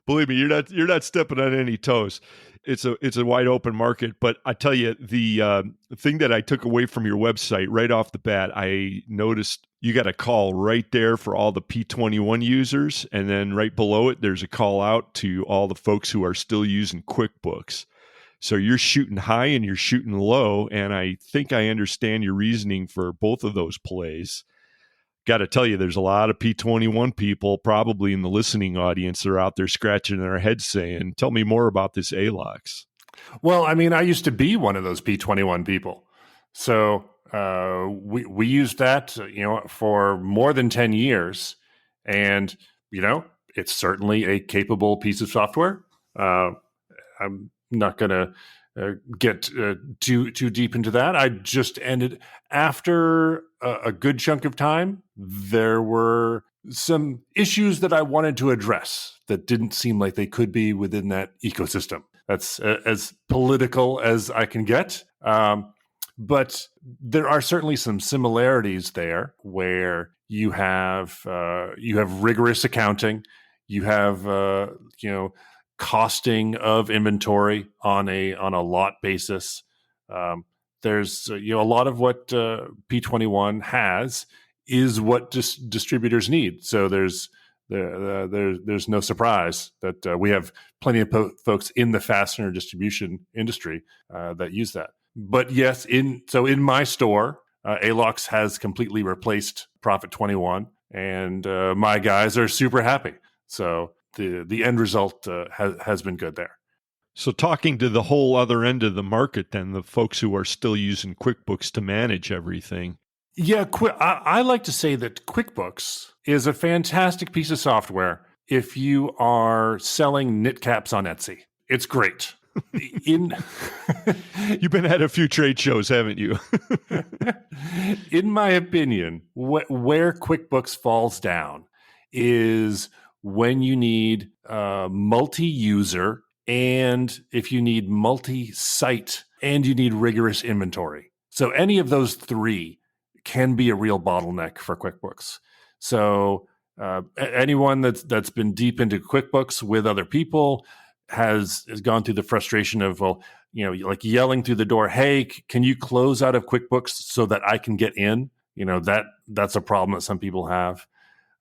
Believe me, you're not stepping on any toes. It's a wide open market. But I tell you, the thing that I took away from your website right off the bat, I noticed you got a call right there for all the P21 users, and then right below it, there's a call out to all the folks who are still using QuickBooks. So you're shooting high and you're shooting low, and I think I understand your reasoning for both of those plays. Got to tell you, there's a lot of P21 people probably in the listening audience that are out there scratching their heads saying, tell me more about this ALOX. Well, I mean, I used to be one of those P21 people. So we used that, for more than 10 years. And, it's certainly a capable piece of software. I'm not going to get too deep into that. I just ended after a good chunk of time. There were some issues that I wanted to address that didn't seem like they could be within that ecosystem. That's as political as I can get. But there are certainly some similarities there where you have rigorous accounting, you have costing of inventory on a lot basis. There's a lot of what P21 has is what distributors need. So there's no surprise that we have plenty of folks in the fastener distribution industry that use that. But yes, in my store, ALOX has completely replaced Profit 21, and my guys are super happy. So the end result has been good there. So talking to the whole other end of the market, then the folks who are still using QuickBooks to manage everything. Yeah, I like to say that QuickBooks is a fantastic piece of software if you are selling knit caps on Etsy. It's great. You've been at a few trade shows, haven't you? In my opinion, where QuickBooks falls down is when you need multi-user, and if you need multi-site, and you need rigorous inventory. So any of those three can be a real bottleneck for QuickBooks. So anyone that's been deep into QuickBooks with other people has gone through the frustration of, well, like yelling through the door, hey, can you close out of QuickBooks so that I can get in? That's a problem that some people have.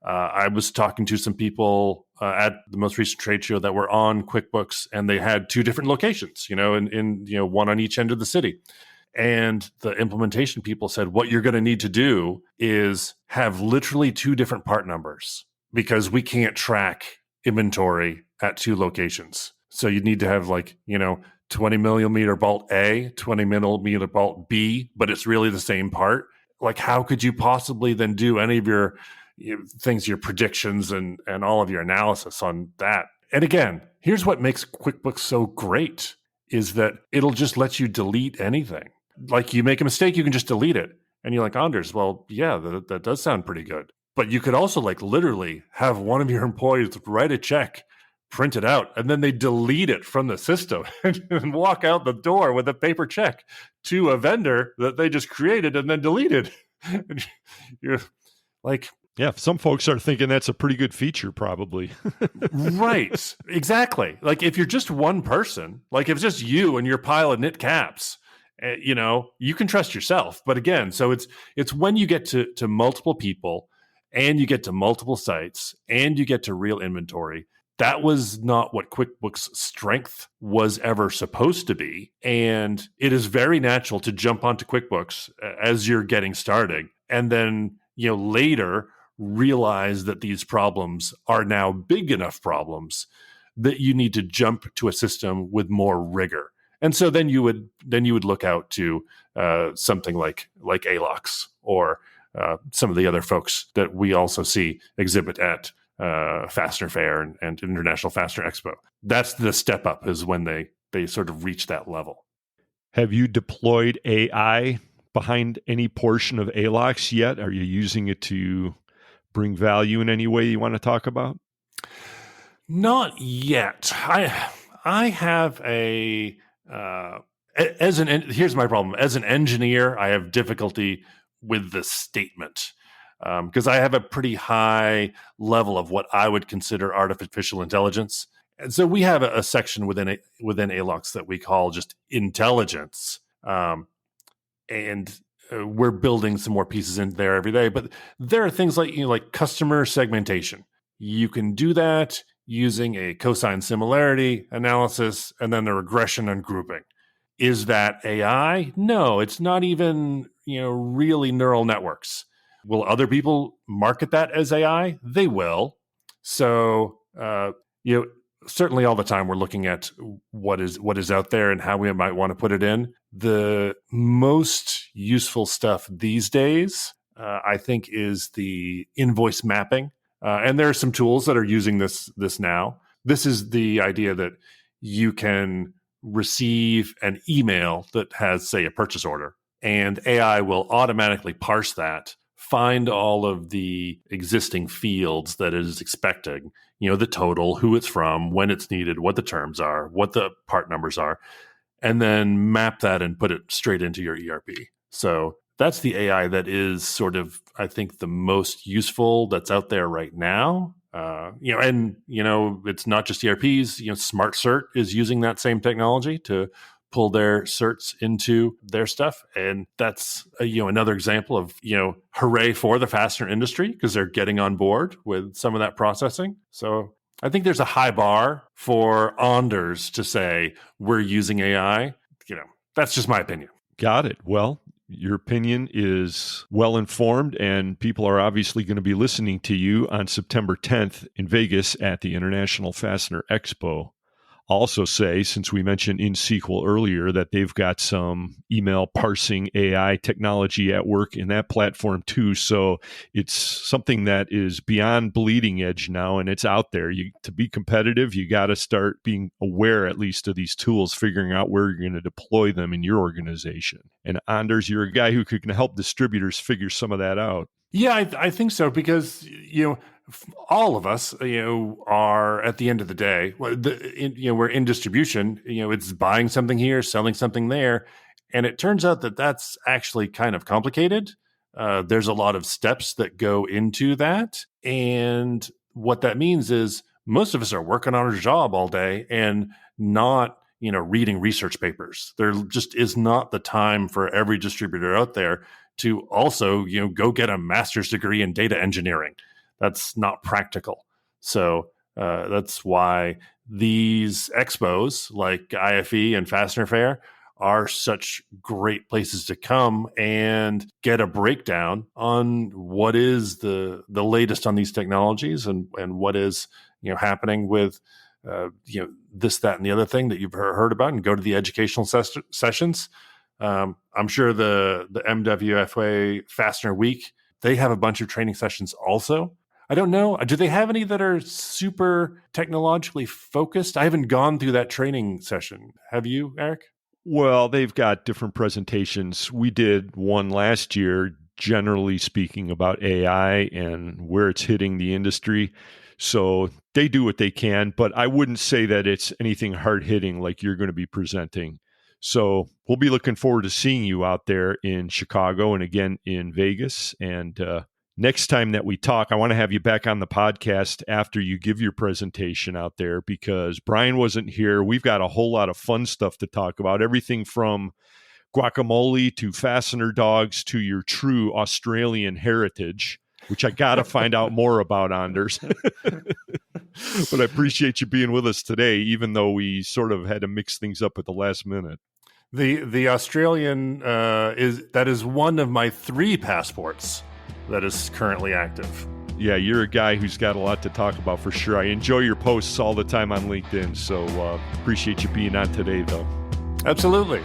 I was talking to some people at the most recent trade show that were on QuickBooks, and they had two different locations, in one on each end of the city. And the implementation people said, what you're going to need to do is have literally two different part numbers, because we can't track inventory at two locations. So you need to have 20 millimeter bolt A, 20 millimeter bolt B, but it's really the same part. Like, how could you possibly then do any of your things, your predictions and all of your analysis on that? And again, here's what makes QuickBooks so great is that it'll just let you delete anything. Like, you make a mistake, you can just delete it. And you're like, Anders, well, yeah, that does sound pretty good. But you could also literally have one of your employees write a check, print it out, and then they delete it from the system and walk out the door with a paper check to a vendor that they just created and then deleted. And you're like, yeah, some folks are thinking that's a pretty good feature, probably. Right. Exactly. Like, if you're just one person, like if it's just you and your pile of knit caps, you can trust yourself. But again, so it's when you get to multiple people and you get to multiple sites and you get to real inventory. That was not what QuickBooks' strength was ever supposed to be. And it is very natural to jump onto QuickBooks as you're getting started. And then, later realize that these problems are now big enough problems that you need to jump to a system with more rigor. And so then you would look out to something like ALOX or some of the other folks that we also see exhibit at Fastener Fair and International Fastener Expo. That's the step up, is when they sort of reach that level. Have you deployed AI behind any portion of ALOX yet? Are you using it to bring value in any way you want to talk about? Not yet. I have here's my problem. As an engineer, I have difficulty with the statement because I have a pretty high level of what I would consider artificial intelligence. And so we have a section within ALOX that we call just intelligence. And we're building some more pieces in there every day. But there are things like customer segmentation. You can do that using a cosine similarity analysis and then a regression and grouping. Is that AI? No, it's not even, really neural networks. Will other people market that as AI? They will. So, certainly all the time we're looking at what is out there and how we might want to put it in. The most useful stuff these days, I think, is the invoice mapping. And there are some tools that are using this now. This is the idea that you can receive an email that has, say, a purchase order, and AI will automatically parse that, find all of the existing fields that it is expecting, the total, who it's from, when it's needed, what the terms are, what the part numbers are, and then map that and put it straight into your ERP. So that's the AI that is sort of, I think, the most useful that's out there right now. It's not just ERPs. Smart Cert is using that same technology to pull their certs into their stuff. And that's, another example of, hooray for the fastener industry, because they're getting on board with some of that processing. So I think there's a high bar for Anders to say we're using AI. That's just my opinion. Got it. Well, your opinion is well informed, and people are obviously going to be listening to you on September 10th in Vegas at the International Fastener Expo. also say, since we mentioned InSQL earlier, that they've got some email parsing AI technology at work in that platform too. So it's something that is beyond bleeding edge now, and it's out there. To be competitive, you got to start being aware at least of these tools, figuring out where you're going to deploy them in your organization. And Anders, you're a guy who can help distributors figure some of that out. Yeah, I think so, because, all of us, are at the end of the day, we're in distribution, it's buying something here, selling something there. And it turns out that that's actually kind of complicated. There's a lot of steps that go into that. And what that means is most of us are working on our job all day and not, reading research papers. There just is not the time for every distributor out there to also, go get a master's degree in data engineering. That's not practical. So that's why these expos like IFE and Fastener Fair are such great places to come and get a breakdown on what is the latest on these technologies and what is happening with this, that, and the other thing that you've heard about, and go to the educational sessions. I'm sure the MWFA Fastener Week, they have a bunch of training sessions also. I don't know. Do they have any that are super technologically focused? I haven't gone through that training session. Have you, Eric? Well, they've got different presentations. We did one last year, generally speaking, about AI and where it's hitting the industry. So they do what they can, but I wouldn't say that it's anything hard-hitting like you're going to be presenting. So we'll be looking forward to seeing you out there in Chicago and again in Vegas. And next time that we talk, I want to have you back on the podcast after you give your presentation out there, because Brian wasn't here. We've got a whole lot of fun stuff to talk about, everything from guacamole to fastener dogs to your true Australian heritage, which I got to find out more about, Anders. But I appreciate you being with us today, even though we sort of had to mix things up at the last minute. The Australian is one of my 3 passports that is currently active. Yeah, you're a guy who's got a lot to talk about for sure. I enjoy your posts all the time on LinkedIn, so appreciate you being on today, though. Absolutely.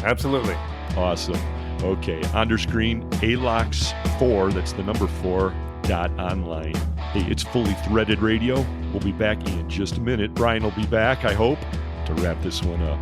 Awesome. Okay, Anders Green, ALOX4, that's the number 4, .online. Hey, it's Fully Threaded Radio. We'll be back in just a minute. Brian will be back, I hope, to wrap this one up.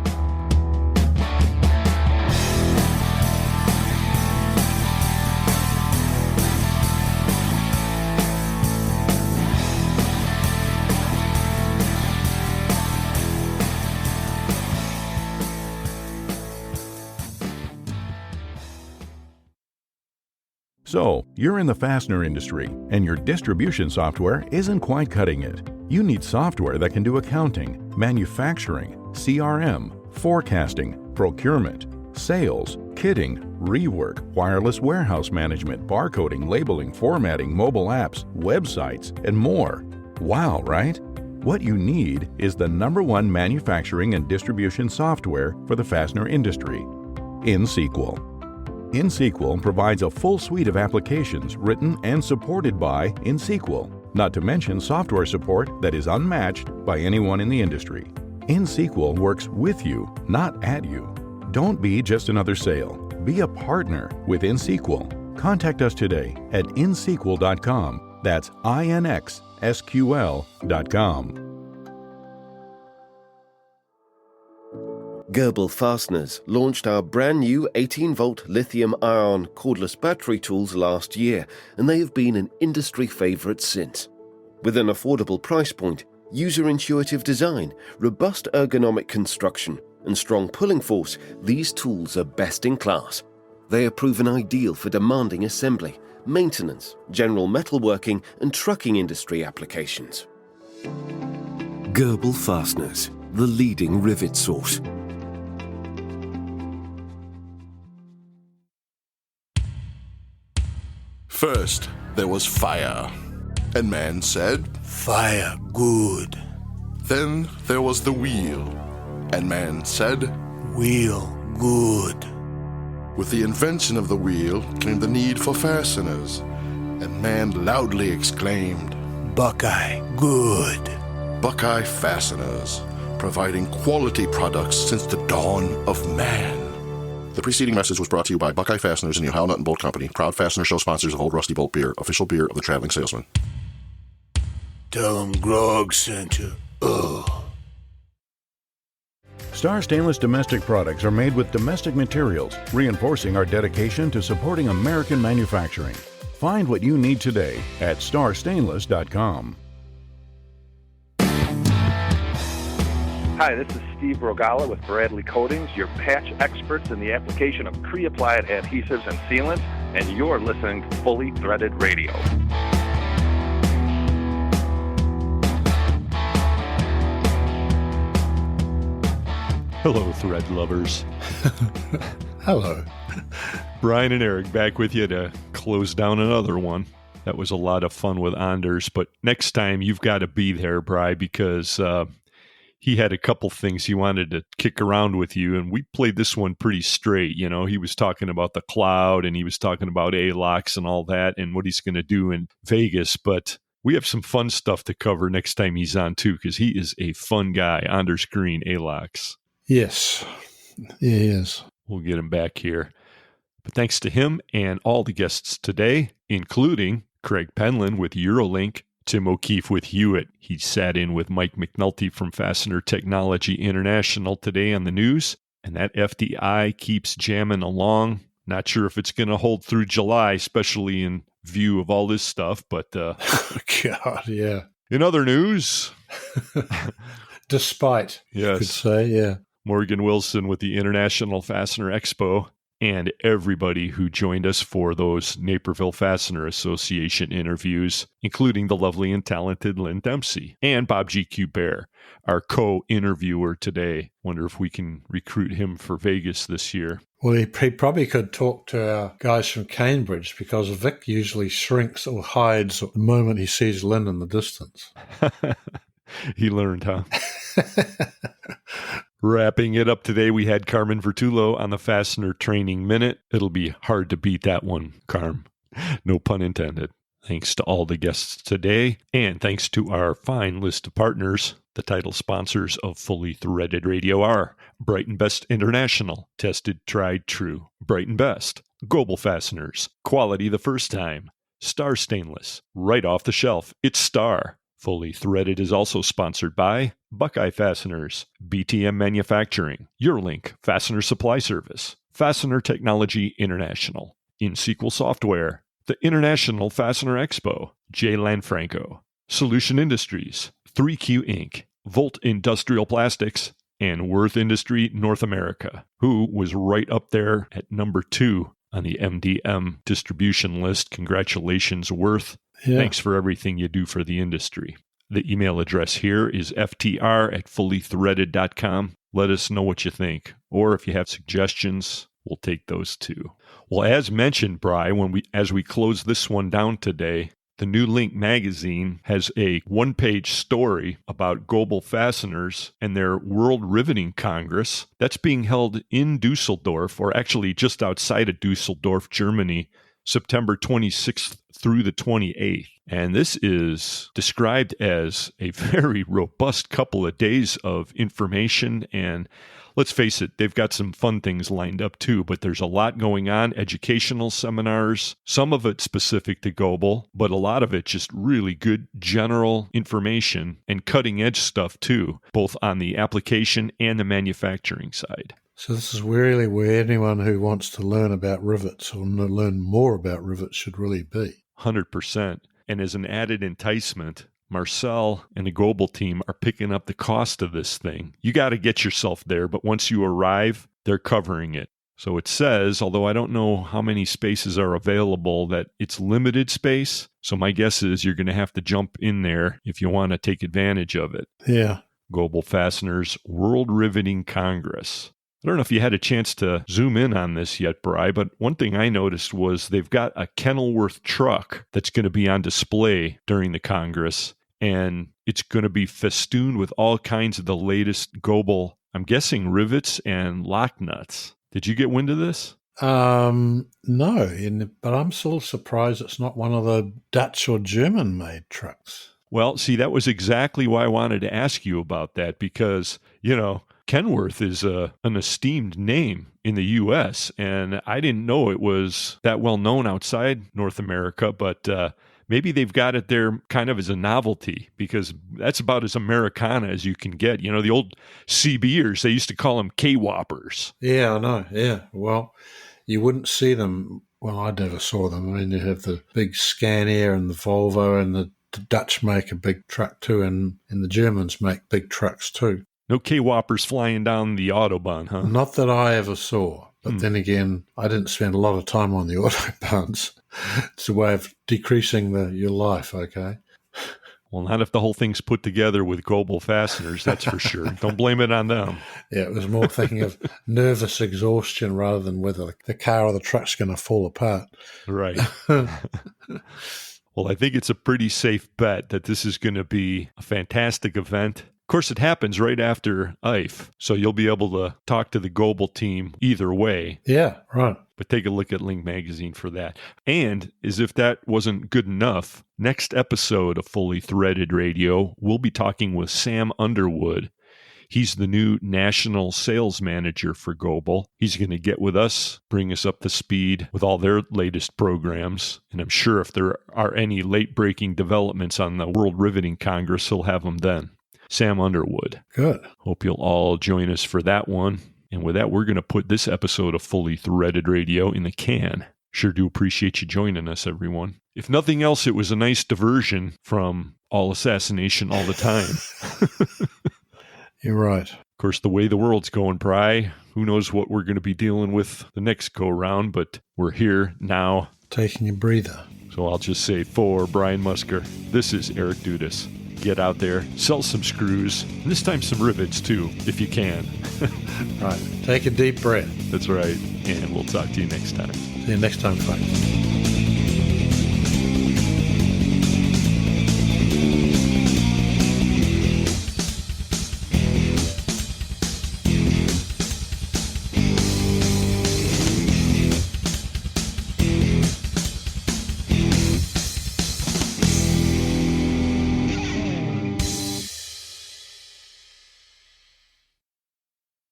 So, you're in the fastener industry, and your distribution software isn't quite cutting it. You need software that can do accounting, manufacturing, CRM, forecasting, procurement, sales, kitting, rework, wireless warehouse management, barcoding, labeling, formatting, mobile apps, websites, and more. Wow, right? What you need is the #1 manufacturing and distribution software for the fastener industry, InSQL. InSQL provides a full suite of applications written and supported by InSQL, not to mention software support that is unmatched by anyone in the industry. InSQL works with you, not at you. Don't be just another sale. Be a partner with InSQL. Contact us today at insql.com. That's INXSQL.com. Goebel Fasteners launched our brand new 18-volt lithium-ion cordless battery tools last year, and they have been an industry favorite since. With an affordable price point, user-intuitive design, robust ergonomic construction, and strong pulling force, these tools are best in class. They are proven ideal for demanding assembly, maintenance, general metalworking, and trucking industry applications. Goebel Fasteners, the leading rivet source. First, there was fire, and man said, "Fire good." Then there was the wheel, and man said, "Wheel good." With the invention of the wheel came the need for fasteners, and man loudly exclaimed, "Buckeye good." Buckeye Fasteners, providing quality products since the dawn of man. The preceding message was brought to you by Buckeye Fasteners and the Ohio Nut and Bolt Company, proud Fastener Show sponsors of Old Rusty Bolt Beer, official beer of the Traveling Salesman. Tell them Grog sent you. Ugh. Star Stainless domestic products are made with domestic materials, reinforcing our dedication to supporting American manufacturing. Find what you need today at starstainless.com. Hi, this is Steve Rogala with Bradley Coatings, your patch experts in the application of pre-applied adhesives and sealants, and you're listening to Fully Threaded Radio. Hello, thread lovers. Hello. Brian and Eric back with you to close down another one. That was a lot of fun with Anders, but next time you've got to be there, Bri, because he had a couple things he wanted to kick around with you, and we played this one pretty straight. You know, he was talking about the cloud, and he was talking about ALOX and all that, and what he's going to do in Vegas, but we have some fun stuff to cover next time he's on, too, because he is a fun guy. Anders Green, ALOX. Yes, he is. We'll get him back here. But thanks to him and all the guests today, including Craig Penland with Eurolink, Tim O'Keefe with Huyett. He sat in with Mike McNulty from Fastener Technology International today on the news, and that FDI keeps jamming along. Not sure if it's going to hold through July, especially in view of all this stuff, but God, yeah. In other news, despite, yes, you could say, yeah. Morgan Wilson with the International Fastener Expo, and everybody who joined us for those Naperville Fastener Association interviews, including the lovely and talented Lynn Dempsey and Bob GQ Baer, our co-interviewer today. Wonder if we can recruit him for Vegas this year. Well, he probably could talk to our guys from Cambridge, because Vic usually shrinks or hides the moment he sees Lynn in the distance. He learned, huh? Wrapping it up today, we had Carmen Vertullo on the Fastener Training Minute. It'll be hard to beat that one, Carm. No pun intended. Thanks to all the guests today, and thanks to our fine list of partners. The title sponsors of Fully Threaded Radio are Brighton Best International, Tested, Tried, True. Brighton Best, Global Fasteners, Quality the First Time, Star Stainless, right off the shelf, it's Star. Fully Threaded is also sponsored by Buckeye Fasteners, BTM Manufacturing, Eurolink Fastener Supply Service, Fastener Technology International, InSequel Software, the International Fastener Expo, J. Lanfranco, Solution Industries, 3Q Inc., Volt Industrial Plastics, and Worth Industry North America, who was right up there at number 2 on the MDM distribution list. Congratulations, Worth. Yeah. Thanks for everything you do for the industry. The email address here is ftr@fullythreaded.com. Let us know what you think. Or if you have suggestions, we'll take those too. Well, as mentioned, Bri, as we close this one down today, the New Link magazine has a one-page story about Global Fasteners and their World Riveting Congress that's being held in Dusseldorf, or actually just outside of Dusseldorf, Germany, September 26th through the 28th. And this is described as a very robust couple of days of information. And let's face it, they've got some fun things lined up too, but there's a lot going on. Educational seminars, some of it specific to Global, but a lot of it just really good general information and cutting edge stuff too, both on the application and the manufacturing side. So this is really where anyone who wants to learn about rivets or learn more about rivets should really be. 100%. And as an added enticement, Marcel and the Global team are picking up the cost of this thing. You got to get yourself there, but once you arrive, they're covering it. So it says, although I don't know how many spaces are available, that it's limited space. So my guess is you're going to have to jump in there if you want to take advantage of it. Yeah. Global Fasteners World Riveting Congress. I don't know if you had a chance to zoom in on this yet, Bri, but one thing I noticed was they've got a Kenilworth truck that's going to be on display during the Congress, and it's going to be festooned with all kinds of the latest Global, I'm guessing, rivets and lock nuts. Did you get wind of this? No, but I'm still surprised it's not one of the Dutch or German-made trucks. Well, see, that was exactly why I wanted to ask you about that because, Kenworth is an esteemed name in the U.S., and I didn't know it was that well known outside North America, but maybe they've got it there kind of as a novelty because that's about as Americana as you can get. The old CBers, they used to call them K-Whoppers. Yeah, I know. Yeah. Well, you wouldn't see them. Well, I never saw them. I mean, you have the big Scania and the Volvo, and the Dutch make a big truck too, and the Germans make big trucks too. No K-Whoppers flying down the Autobahn, huh? Not that I ever saw. But then again, I didn't spend a lot of time on the Autobahns. It's a way of decreasing your life, okay? Well, not if the whole thing's put together with Global Fasteners, that's for sure. Don't blame it on them. Yeah, it was more thinking of nervous exhaustion rather than whether the car or the truck's going to fall apart. Right. Well, I think it's a pretty safe bet that this is going to be a fantastic event. Of course, it happens right after IFE, so you'll be able to talk to the Global team either way. Yeah, right. But take a look at Link Magazine for that. And as if that wasn't good enough, next episode of Fully Threaded Radio, we'll be talking with Sam Underwood. He's the new national sales manager for Global. He's going to get with us, bring us up to speed with all their latest programs. And I'm sure if there are any late-breaking developments on the World Riveting Congress, he'll have them then. Sam Underwood. Good. Hope you'll all join us for that one. And with that, we're going to put this episode of Fully Threaded Radio in the can. Sure do appreciate you joining us, everyone. If nothing else, it was a nice diversion from all assassination all the time. You're right. Of course, the way the world's going, Pry, who knows what we're going to be dealing with the next go-round, but we're here now. Taking a breather. So I'll just say for Brian Musker, this is Eric Dudas. Get out there, sell some screws, and this time some rivets too, if you can. Right. Take a deep breath. That's right. And we'll talk to you next time. See you next time, folks.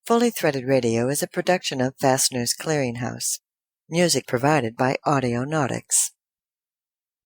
Fully Threaded Radio is a production of Fastener's Clearinghouse. Music provided by Audionautics.